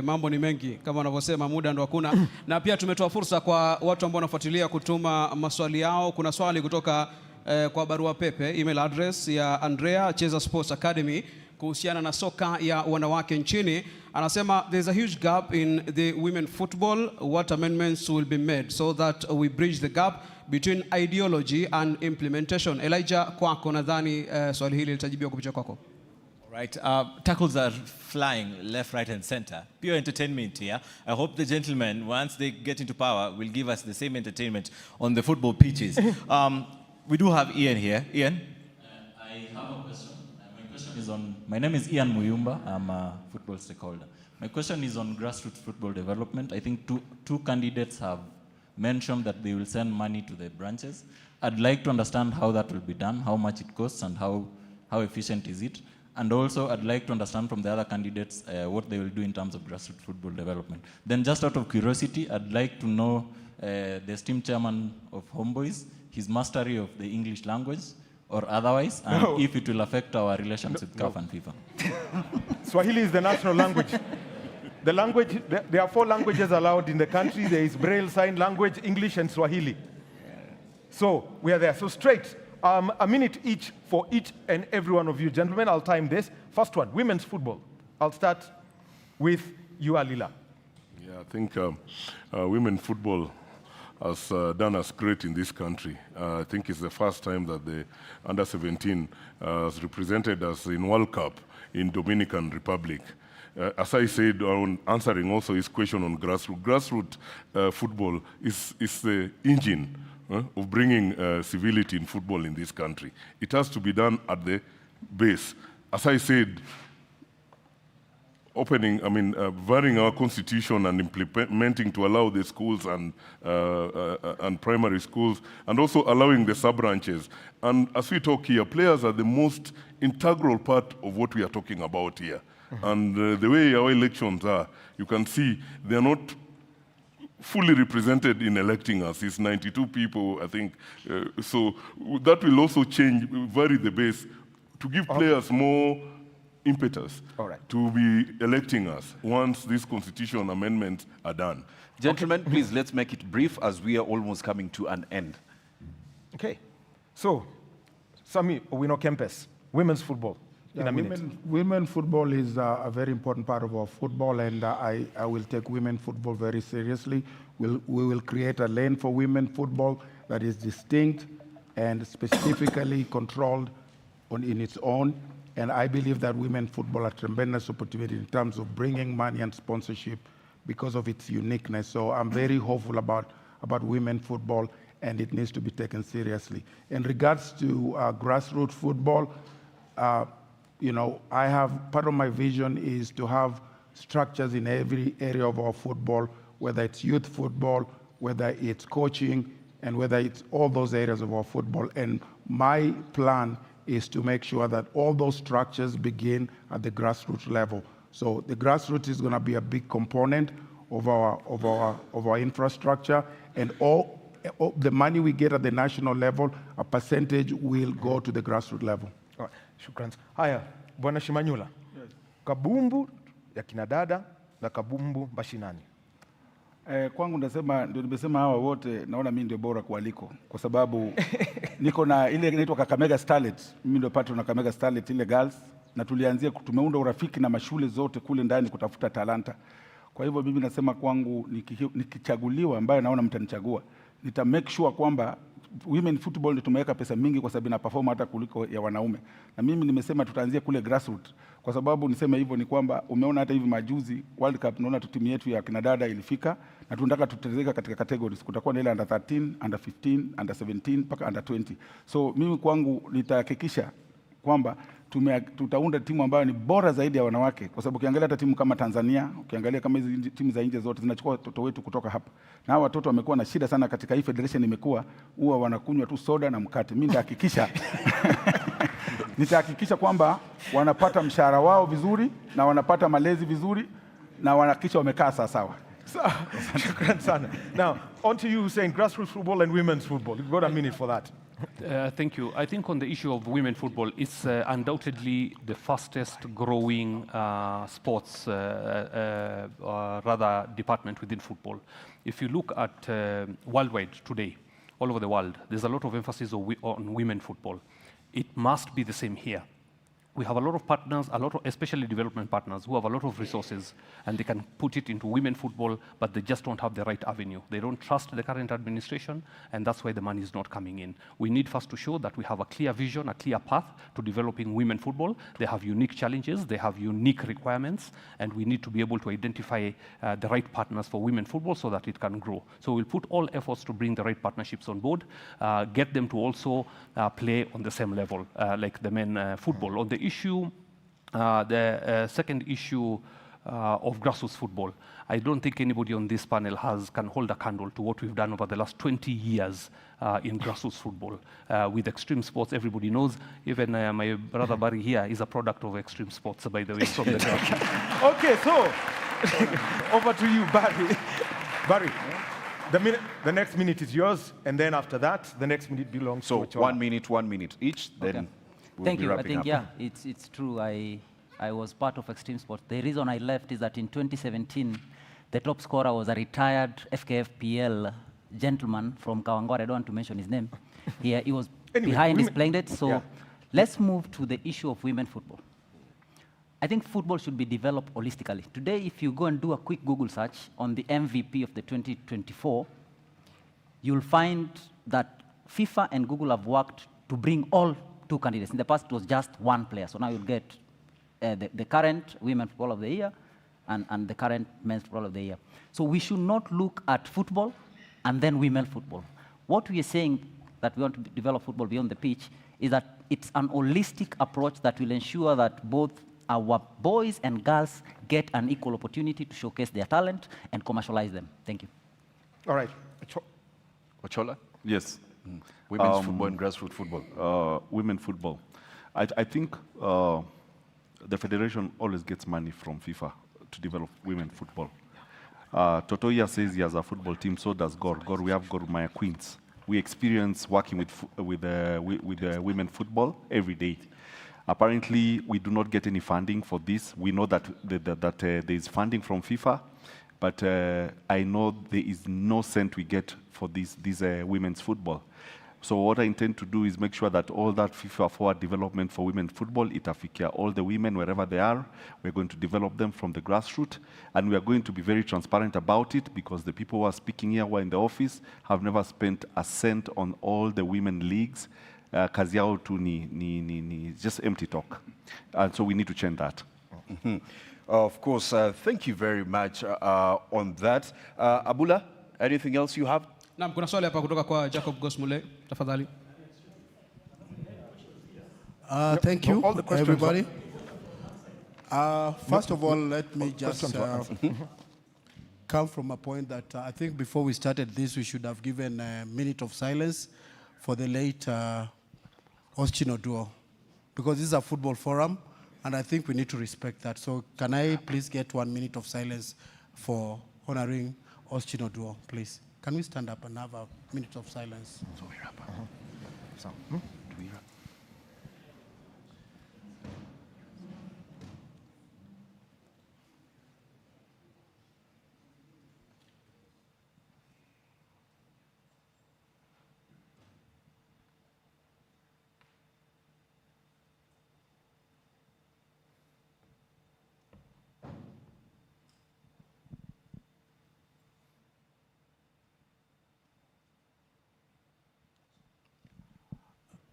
mambo ni mengi kama wanavyosema, muda ndo hakuna. Na pia tumetoa fursa kwa watu ambao wanafuatilia kutuma maswali yao. Kuna swali kutoka kwa barua pepe, email address ya Andrea Cheza Sports Academy kuhusiana na soka ya wanawake nchini. Anasema there's a huge gap in the women football. What amendments will be made so that we bridge the gap between ideology and implementation? Elijah, kwako nadhani swali hili litajibiwa kupitia kwako. Right, tackles are flying left, right, and center. Pure entertainment here. I hope the gentlemen, once they get into power, will give us the same entertainment on the football pitches. We do have Ian here. Ian? I have a question. My question is on, my name is Ian Muyumba. I'm a football stakeholder. My question is on grassroots football development. I think two candidates have mentioned that they will send money to the branches. I'd like to understand how that will be done, how much it costs, and how efficient is it. And also, I'd like to understand from the other candidates what they will do in terms of grassroots football development. Then just out of curiosity, I'd like to know the esteemed chairman of Homeboys, his mastery of the English language or otherwise, and if it will affect our relations with CAF and FIFA. Swahili is the national language. The language, there are 4 languages allowed in the country. There is Braille Sign Language, English, and Swahili. So we are there. So straight, a minute each for each and every one of you. Gentlemen, I'll time this. First one, women's football. I'll start with you, Alila. Yeah, I think women football has done us great in this country. I think it's the first time that the under-17 has represented us in World Cup in Dominican Republic. As I said, on answering also his question on grassroots, football is the engine of bringing civility in football in this country. It has to be done at the base. As I said, varying our constitution and implementing to allow the schools and primary schools, and also allowing the sub-branches. And as we talk here, players are the most integral part of what we are talking about here. And the way our elections are, you can see they're not fully represented in electing us. It's 92 people, I think. So that will also vary the base to give players more impetus to be electing us once these constitution amendments are done. Gentlemen, please, let's make it brief as we are almost coming to an end. Okay. So, Sami Owino Kempes, women's football. In a minute. Women football is a very important part of our football, and I will take women football very seriously. We will create a lane for women football that is distinct and specifically controlled in its own. And I believe that women football are a tremendous opportunity in terms of bringing money and sponsorship because of its uniqueness. So I'm very hopeful about women football, and it needs to be taken seriously. In regards to grassroots football, I have, part of my vision is to have structures in every area of our football, whether it's youth football, whether it's coaching, and whether it's all those areas of our football. And my plan is to make sure that all those structures begin at the grassroots level. So the grassroots is going to be a big component of our infrastructure, and all the money we get at the national level, a percentage will go to the grassroots level. All right. Shukran. Haya, Bwana Shimanyula. Yes. Kabumbu ya kinadada na kabumbu mashinani. Kwangu ndio nimesema hawa wote naona mimi ndio bora kualiko kwa sababu niko na ile inaitwa Kakamega Starlet. Mimi ndio patron na Kakamega Starlet ile girls, na tumeunda urafiki na mashule zote kule ndani kutafuta talanta. Kwa hivyo mimi nasema kwangu nikichaguliwa, ambaye naona mtanichagua, nita make sure kwamba women football ndio tumeweka pesa mingi kwa sababu ina perform hata kuliko ya wanaume. Na mimi nimesema tutaanzia kule grassroots. Kwa sababu niseme hivyo ni kwamba umeona hata hivi majuzi World Cup, naona timu yetu ya kina dada ilifika, na tunataka tutezeka katika categories. Kutakuwa na ile under 13, under 15, under 17 mpaka under 20. So mimi kwangu nitahakikisha kwamba tutaunda timu ambayo ni bora zaidi ya wanawake, kwa sababu ukiangalia hata timu kama Tanzania, ukiangalia kama hizi timu za nje zote zinachukua watoto wetu kutoka hapa. Na hao watoto wamekuwa na shida sana katika hii federation, imekuwa huwa wanakunywa tu soda na mkate. Mimi nitahakikisha kwamba wanapata mshahara wao vizuri na wanapata malezi vizuri na wanahakikisha wamekaa sawa. Shukran sana. Now, on to you, Hussein, grassroots football and women's football. You've got a minute for that. Thank you. I think on the issue of women football, it's undoubtedly the fastest growing sports, rather department within football. If you look at worldwide today, all over the world, there's a lot of emphasis on women football. It must be the same here. We have a lot of partners, especially development partners, who have a lot of resources, and they can put it into women football, but they just don't have the right avenue. They don't trust the current administration, and that's why the money is not coming in. We need first to show that we have a clear vision, a clear path to developing women football. They have unique challenges, they have unique requirements, and we need to be able to identify the right partners for women football so that it can grow. So we'll put all efforts to bring the right partnerships on board, get them to also play on the same level like the men football. On the issue, the second issue of grassroots football, I don't think anybody on this panel can hold a candle to what we've done over the last 20 years in grassroots football. With extreme sports, everybody knows, even my brother Barry here is a product of extreme sports, by the way, from the grassroots. Okay, so over to you, Barry. Barry, the next minute is yours, and then after that, the next minute belongs to Ochola. 1 minute each, then okay. We'll Thank be you. I wrapping think, up. yeah, it's true. I was part of extreme sports. The reason I left is that in 2017, the top scorer was a retired Fkf PL gentleman from Kawangware. I don't want to mention his name. He was behind his playing date. So let's move to the issue of women football. I think football should be developed holistically. Today, if you go and do a quick Google search on the MVP of the 2024, you'll find that FIFA and Google have worked to bring all 2 candidates. In the past, it was just 1 player. So now you'll get the current Women Footballer of the Year and the current Men's Footballer of the Year. So we should not look at football and then women football. What we are saying that we want to develop football beyond the pitch is that it's an holistic approach that will ensure that both our boys and girls get an equal opportunity to showcase their talent and commercialize them. Thank you. All right. Ochola? Yes. Women's football and grassroots football. Women football. I think the federation always gets money from FIFA to develop women football. Totoya says he has a football team, so does Gor. We have Gor Mahia Queens. We experience working with women football every day. Apparently, we do not get any funding for this. We know that there is funding from FIFA, but I know there is no cent we get for this women's football. So what I intend to do is make sure that all that FIFA forward development for women football, itafikia all the women wherever they are. We're going to develop them from the grassroots, and we are going to be very transparent about it, because the people who are speaking here who are in the office have never spent a cent on all the women leagues. Kazi yao tu ni just empty talk. And so we need to change that. Mm-hmm. Of course, thank you very much on that. Abula, anything else you have? Naam, kuna swali hapa kutoka kwa Jacob Gosmule, tafadhali. Thank you, everybody. First of all, let me just come from a point that I think before we started this, we should have given a minute of silence for the late Hussein Muhammad, because this is a football forum, and I think we need to respect that. So can I please get 1 minute of silence for honoring Hussein Muhammad, please? Can we stand up and have a minute of silence?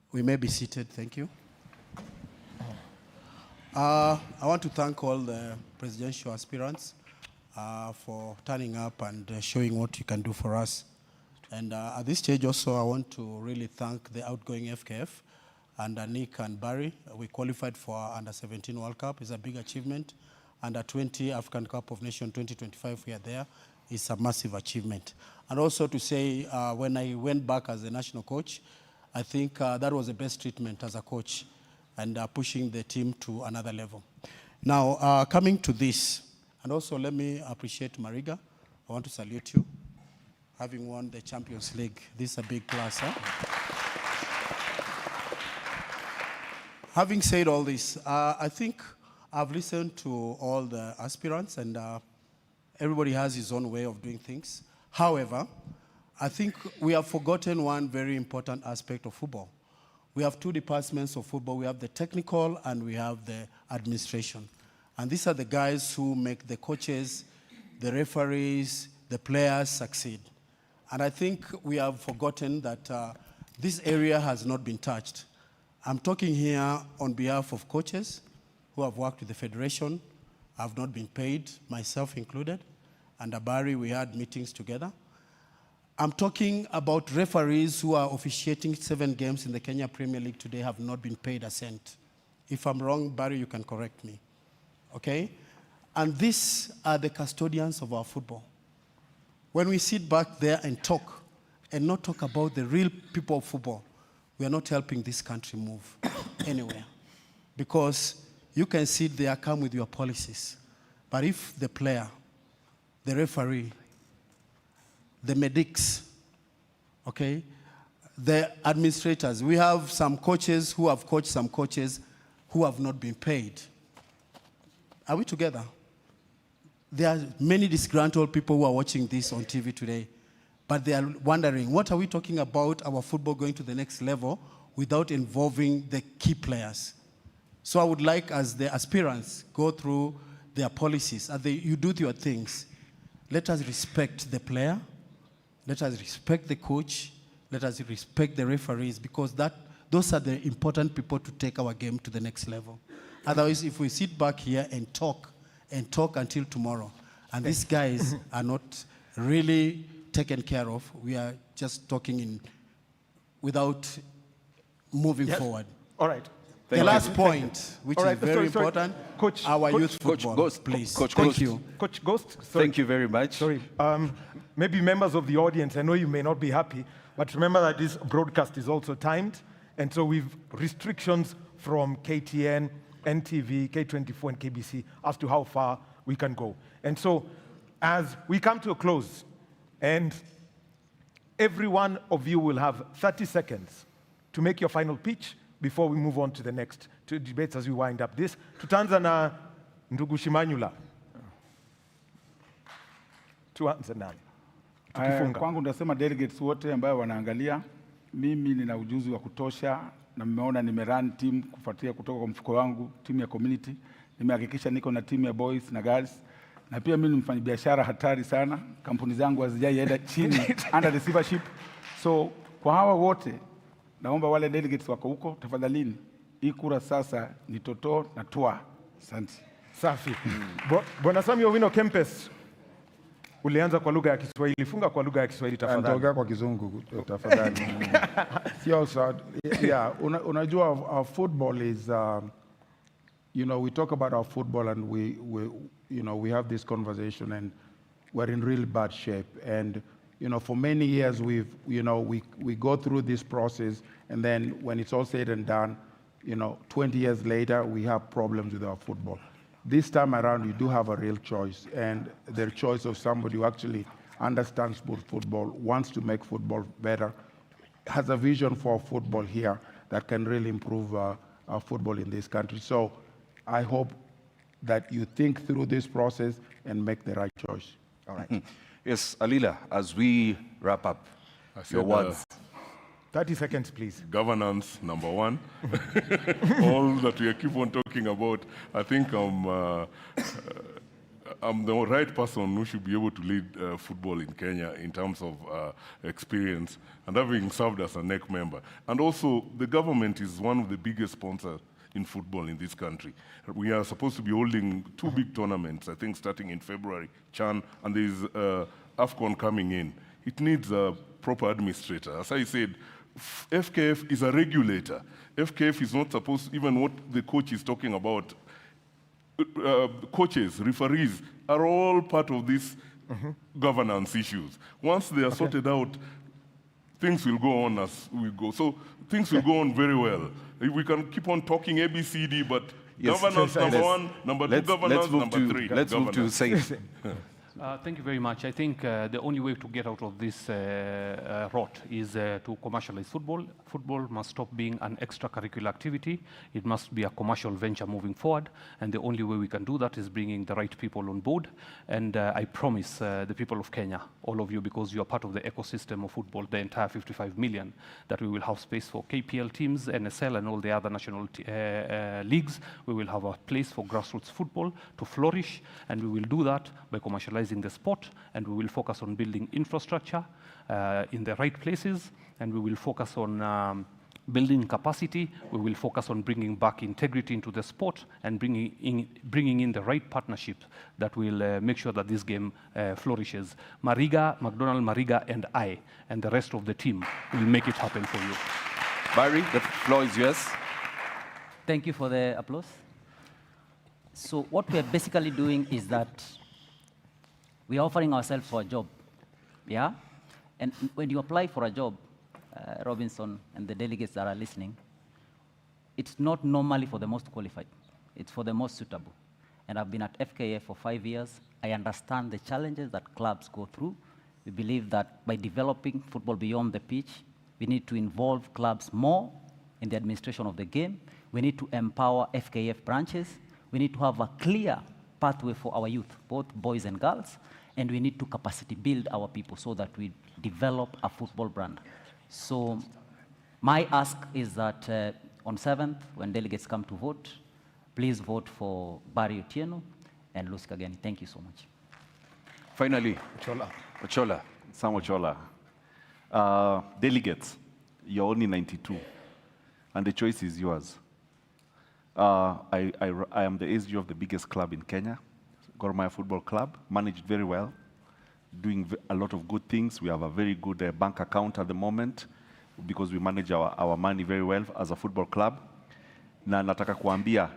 We may be seated, thank you. I want to thank all the presidential aspirants for turning up and showing what you can do for us. And at this stage also, I want to really thank the outgoing FKF and Nick and Barry. We qualified for Under-17 World Cup. It's a big achievement. Under-20 African Cup of Nations 2025, we are there. It's a massive achievement. And also to say, when I went back as a national coach, I think that was the best treatment as a coach, and pushing the team to another level. Now, coming to this, and also let me appreciate Mariga. I want to salute you, having won the Champions League. This is a big plus, huh? Having said all this, I think I've listened to all the aspirants, and everybody has his own way of doing things. However, I think we have forgotten one very important aspect of football. We have 2 departments of football. We have the technical and we have the administration. And these are the guys who make the coaches, the referees, the players succeed. And I think we have forgotten that this area has not been touched. I'm talking here on behalf of coaches who have worked with the federation, have not been paid, myself included. And Abari, we had meetings together. I'm talking about referees who are officiating 7 games in the Kenya Premier League today, have not been paid a cent. If I'm wrong, Barry, you can correct me. Okay? And these are the custodians of our football. When we sit back there and talk, and not talk about the real people of football, we are not helping this country move anywhere. Because you can sit there, come with your policies. But if the player, the referee, the medics, okay, the administrators. We have some coaches who have coached some coaches who have not been paid. Are we together? There are many disgruntled people who are watching this on TV today, but they are wondering, what are we talking about our football going to the next level without involving the key players? So I would like, as the aspirants go through their policies, as you do your things, let us respect the player, let us respect the coach, let us respect the referees, because those are the important people to take our game to the next level. Otherwise, if we sit back here and talk until tomorrow, and these guys are not really taken care of, we are just talking without moving forward. All right. The last point, which is very important, Coach, our youth football, Ghost, please. Coach Thank Ghost. you. Coach Ghost, sorry. Thank you very much. Sorry. Maybe members of the audience, I know you may not be happy, but remember that this broadcast is also timed, and so we've restrictions from KTN, NTV, K24, and KBC as to how far we can go. And so, as we come to a close, and every one of you will have 30 seconds to make your final pitch before we move on to the next two debates as we wind up this. Tutaanza na ndugu Shimanyula. Tuanze nani? Tukifunga. Kwangu ndasema delegates wote ambao wanaangalia, mimi nina ujuzi wa kutosha na mmeona nimerun team kufuatia kutoka kwa mfuko wangu, timu ya community. Nimehakikisha niko na timu ya boys na girls. Na pia mimi ni mfanyabiashara hatari sana. Kampuni zangu hazijaienda chini under receivership. So kwa hawa wote naomba wale delegates wako huko, tafadhalini, hii kura sasa ni Toto na Tua. Asante. Safi. Bwana Sami Owino Kempes, ulianza kwa lugha ya Kiswahili, funga kwa lugha ya Kiswahili tafadhali. Nitaongea kwa Kizungu tafadhali. Yeah, unajua our football is, you know, we talk about our football and we have this conversation and we're in really bad shape. And you know, for many years we go through this process, and then when it's all said and done, you know, 20 years later, we have problems with our football. This time around, you do have a real choice, and the choice of somebody who actually understands football, wants to make football better, has a vision for football here that can really improve our football in this country. So I hope that you think through this process and make the right choice. All right. Yes, Alila, as we wrap up, your words. 30 seconds, please. Governance, number one. All that we keep on talking about, I think I'm the right person who should be able to lead football in Kenya in terms of experience, and having served as a NEC member. And also, the government is one of the biggest sponsors in football in this country. We are supposed to be holding two big tournaments, I think starting in February, Chan, and there's AFCON coming in. It needs a proper administrator. As I said, FKF is a regulator. FKF is not supposed, even what the coach is talking about, coaches, referees are all part of these governance issues. Once they are sorted out, things will go on as we go. So things will go on very well. We can keep on talking ABCD, but yes, governance number one, number two governance, number three. Let's move to Saif. Thank you very much. I think the only way to get out of this rot is to commercialize football. Football must stop being an extracurricular activity. It must be a commercial venture moving forward. And the only way we can do that is bringing the right people on board. And I promise the people of Kenya, all of you, because you are part of the ecosystem of football, the entire 55 million, that we will have space for KPL teams, NSL, and all the other national leagues. We will have a place for grassroots football to flourish. And we will do that by commercializing the sport, and we will focus on building infrastructure in the right places, and we will focus on building capacity. We will focus on bringing back integrity into the sport and bringing in the right partnerships that will make sure that this game flourishes. Mariga, McDonald, Mariga, and I, and the rest of the team will make it happen for you. Barry, the floor is yours. Thank you for the applause. So what we are basically doing is that we are offering ourselves for a job, yeah? And when you apply for a job, Robinson and the delegates that are listening, it's not normally for the most qualified. It's for the most suitable. And I've been at FKF for 5 years. I understand the challenges that clubs go through. We believe that by developing football beyond the pitch, we need to involve clubs more in the administration of the game. We need to empower FKF branches. We need to have a clear pathway for our youth, both boys and girls, and we need to capacity build our people so that we develop a football brand. So my ask is that on 7th, when delegates come to vote, please vote for Barry Otieno and Lucy Kageni. Thank you so much. Finally, Ochola, Sam Ochola. Delegates, you're only 92, and the choice is yours. I am the SG of the biggest club in Kenya, Gor Mahia Football Club, managed very well, doing a lot of good things. We have a very good bank account at the moment because we manage our money very well as a football club. Na nataka kuambia,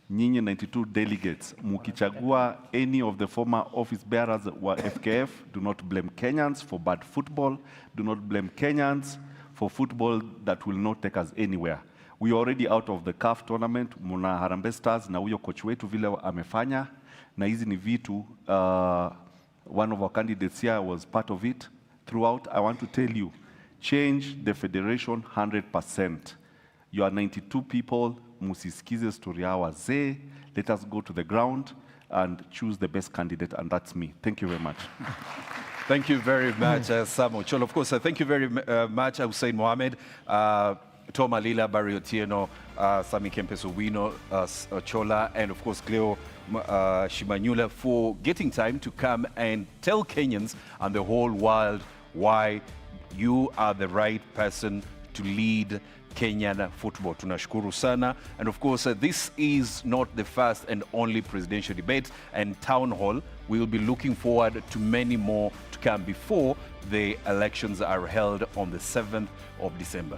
nyinyi 92 delegates, mukichagua any of the former office bearers wa FKF, do not blame Kenyans for bad football, do not blame Kenyans for football that will not take us anywhere. We are already out of the CAF tournament, muna Harambe Stars, na huyo coach wetu vile amefanya, na hizi ni vitu, one of our candidates here was part of it. Throughout, I want to tell you, change the federation 100%. You are 92 people, musisikize story ya wazee. Let us go to the ground and choose the best candidate, and that's me. Thank you very much. Thank you very much, Sam Ochola. Of course, thank you very much, Hussein Muhammad, Tom Alila, Barry Otieno, Sami Kempeso Wino, Ochola, and of course, Cleo Shimanyula for getting time to come and tell Kenyans and the whole world why you are the right person to lead Kenyan football. Tunashukuru sana. And of course, this is not the first and only presidential debate and town hall. We will be looking forward to many more to come before the elections are held on the 7th of December.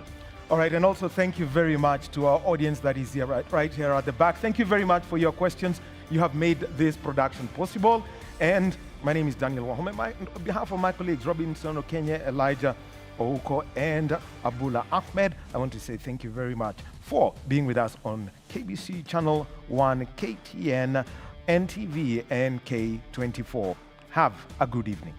All right, and also thank you very much to our audience that is here right here at the back. Thank you very much for your questions. You have made this production possible. And my name is Daniel Wahome. On behalf of my colleagues, Robinson Okenya, Elijah Ouko, and Abula Ahmed, I want to say thank you very much for being with us on KBC Channel 1, KTN, NTV, and K24. Have a good evening.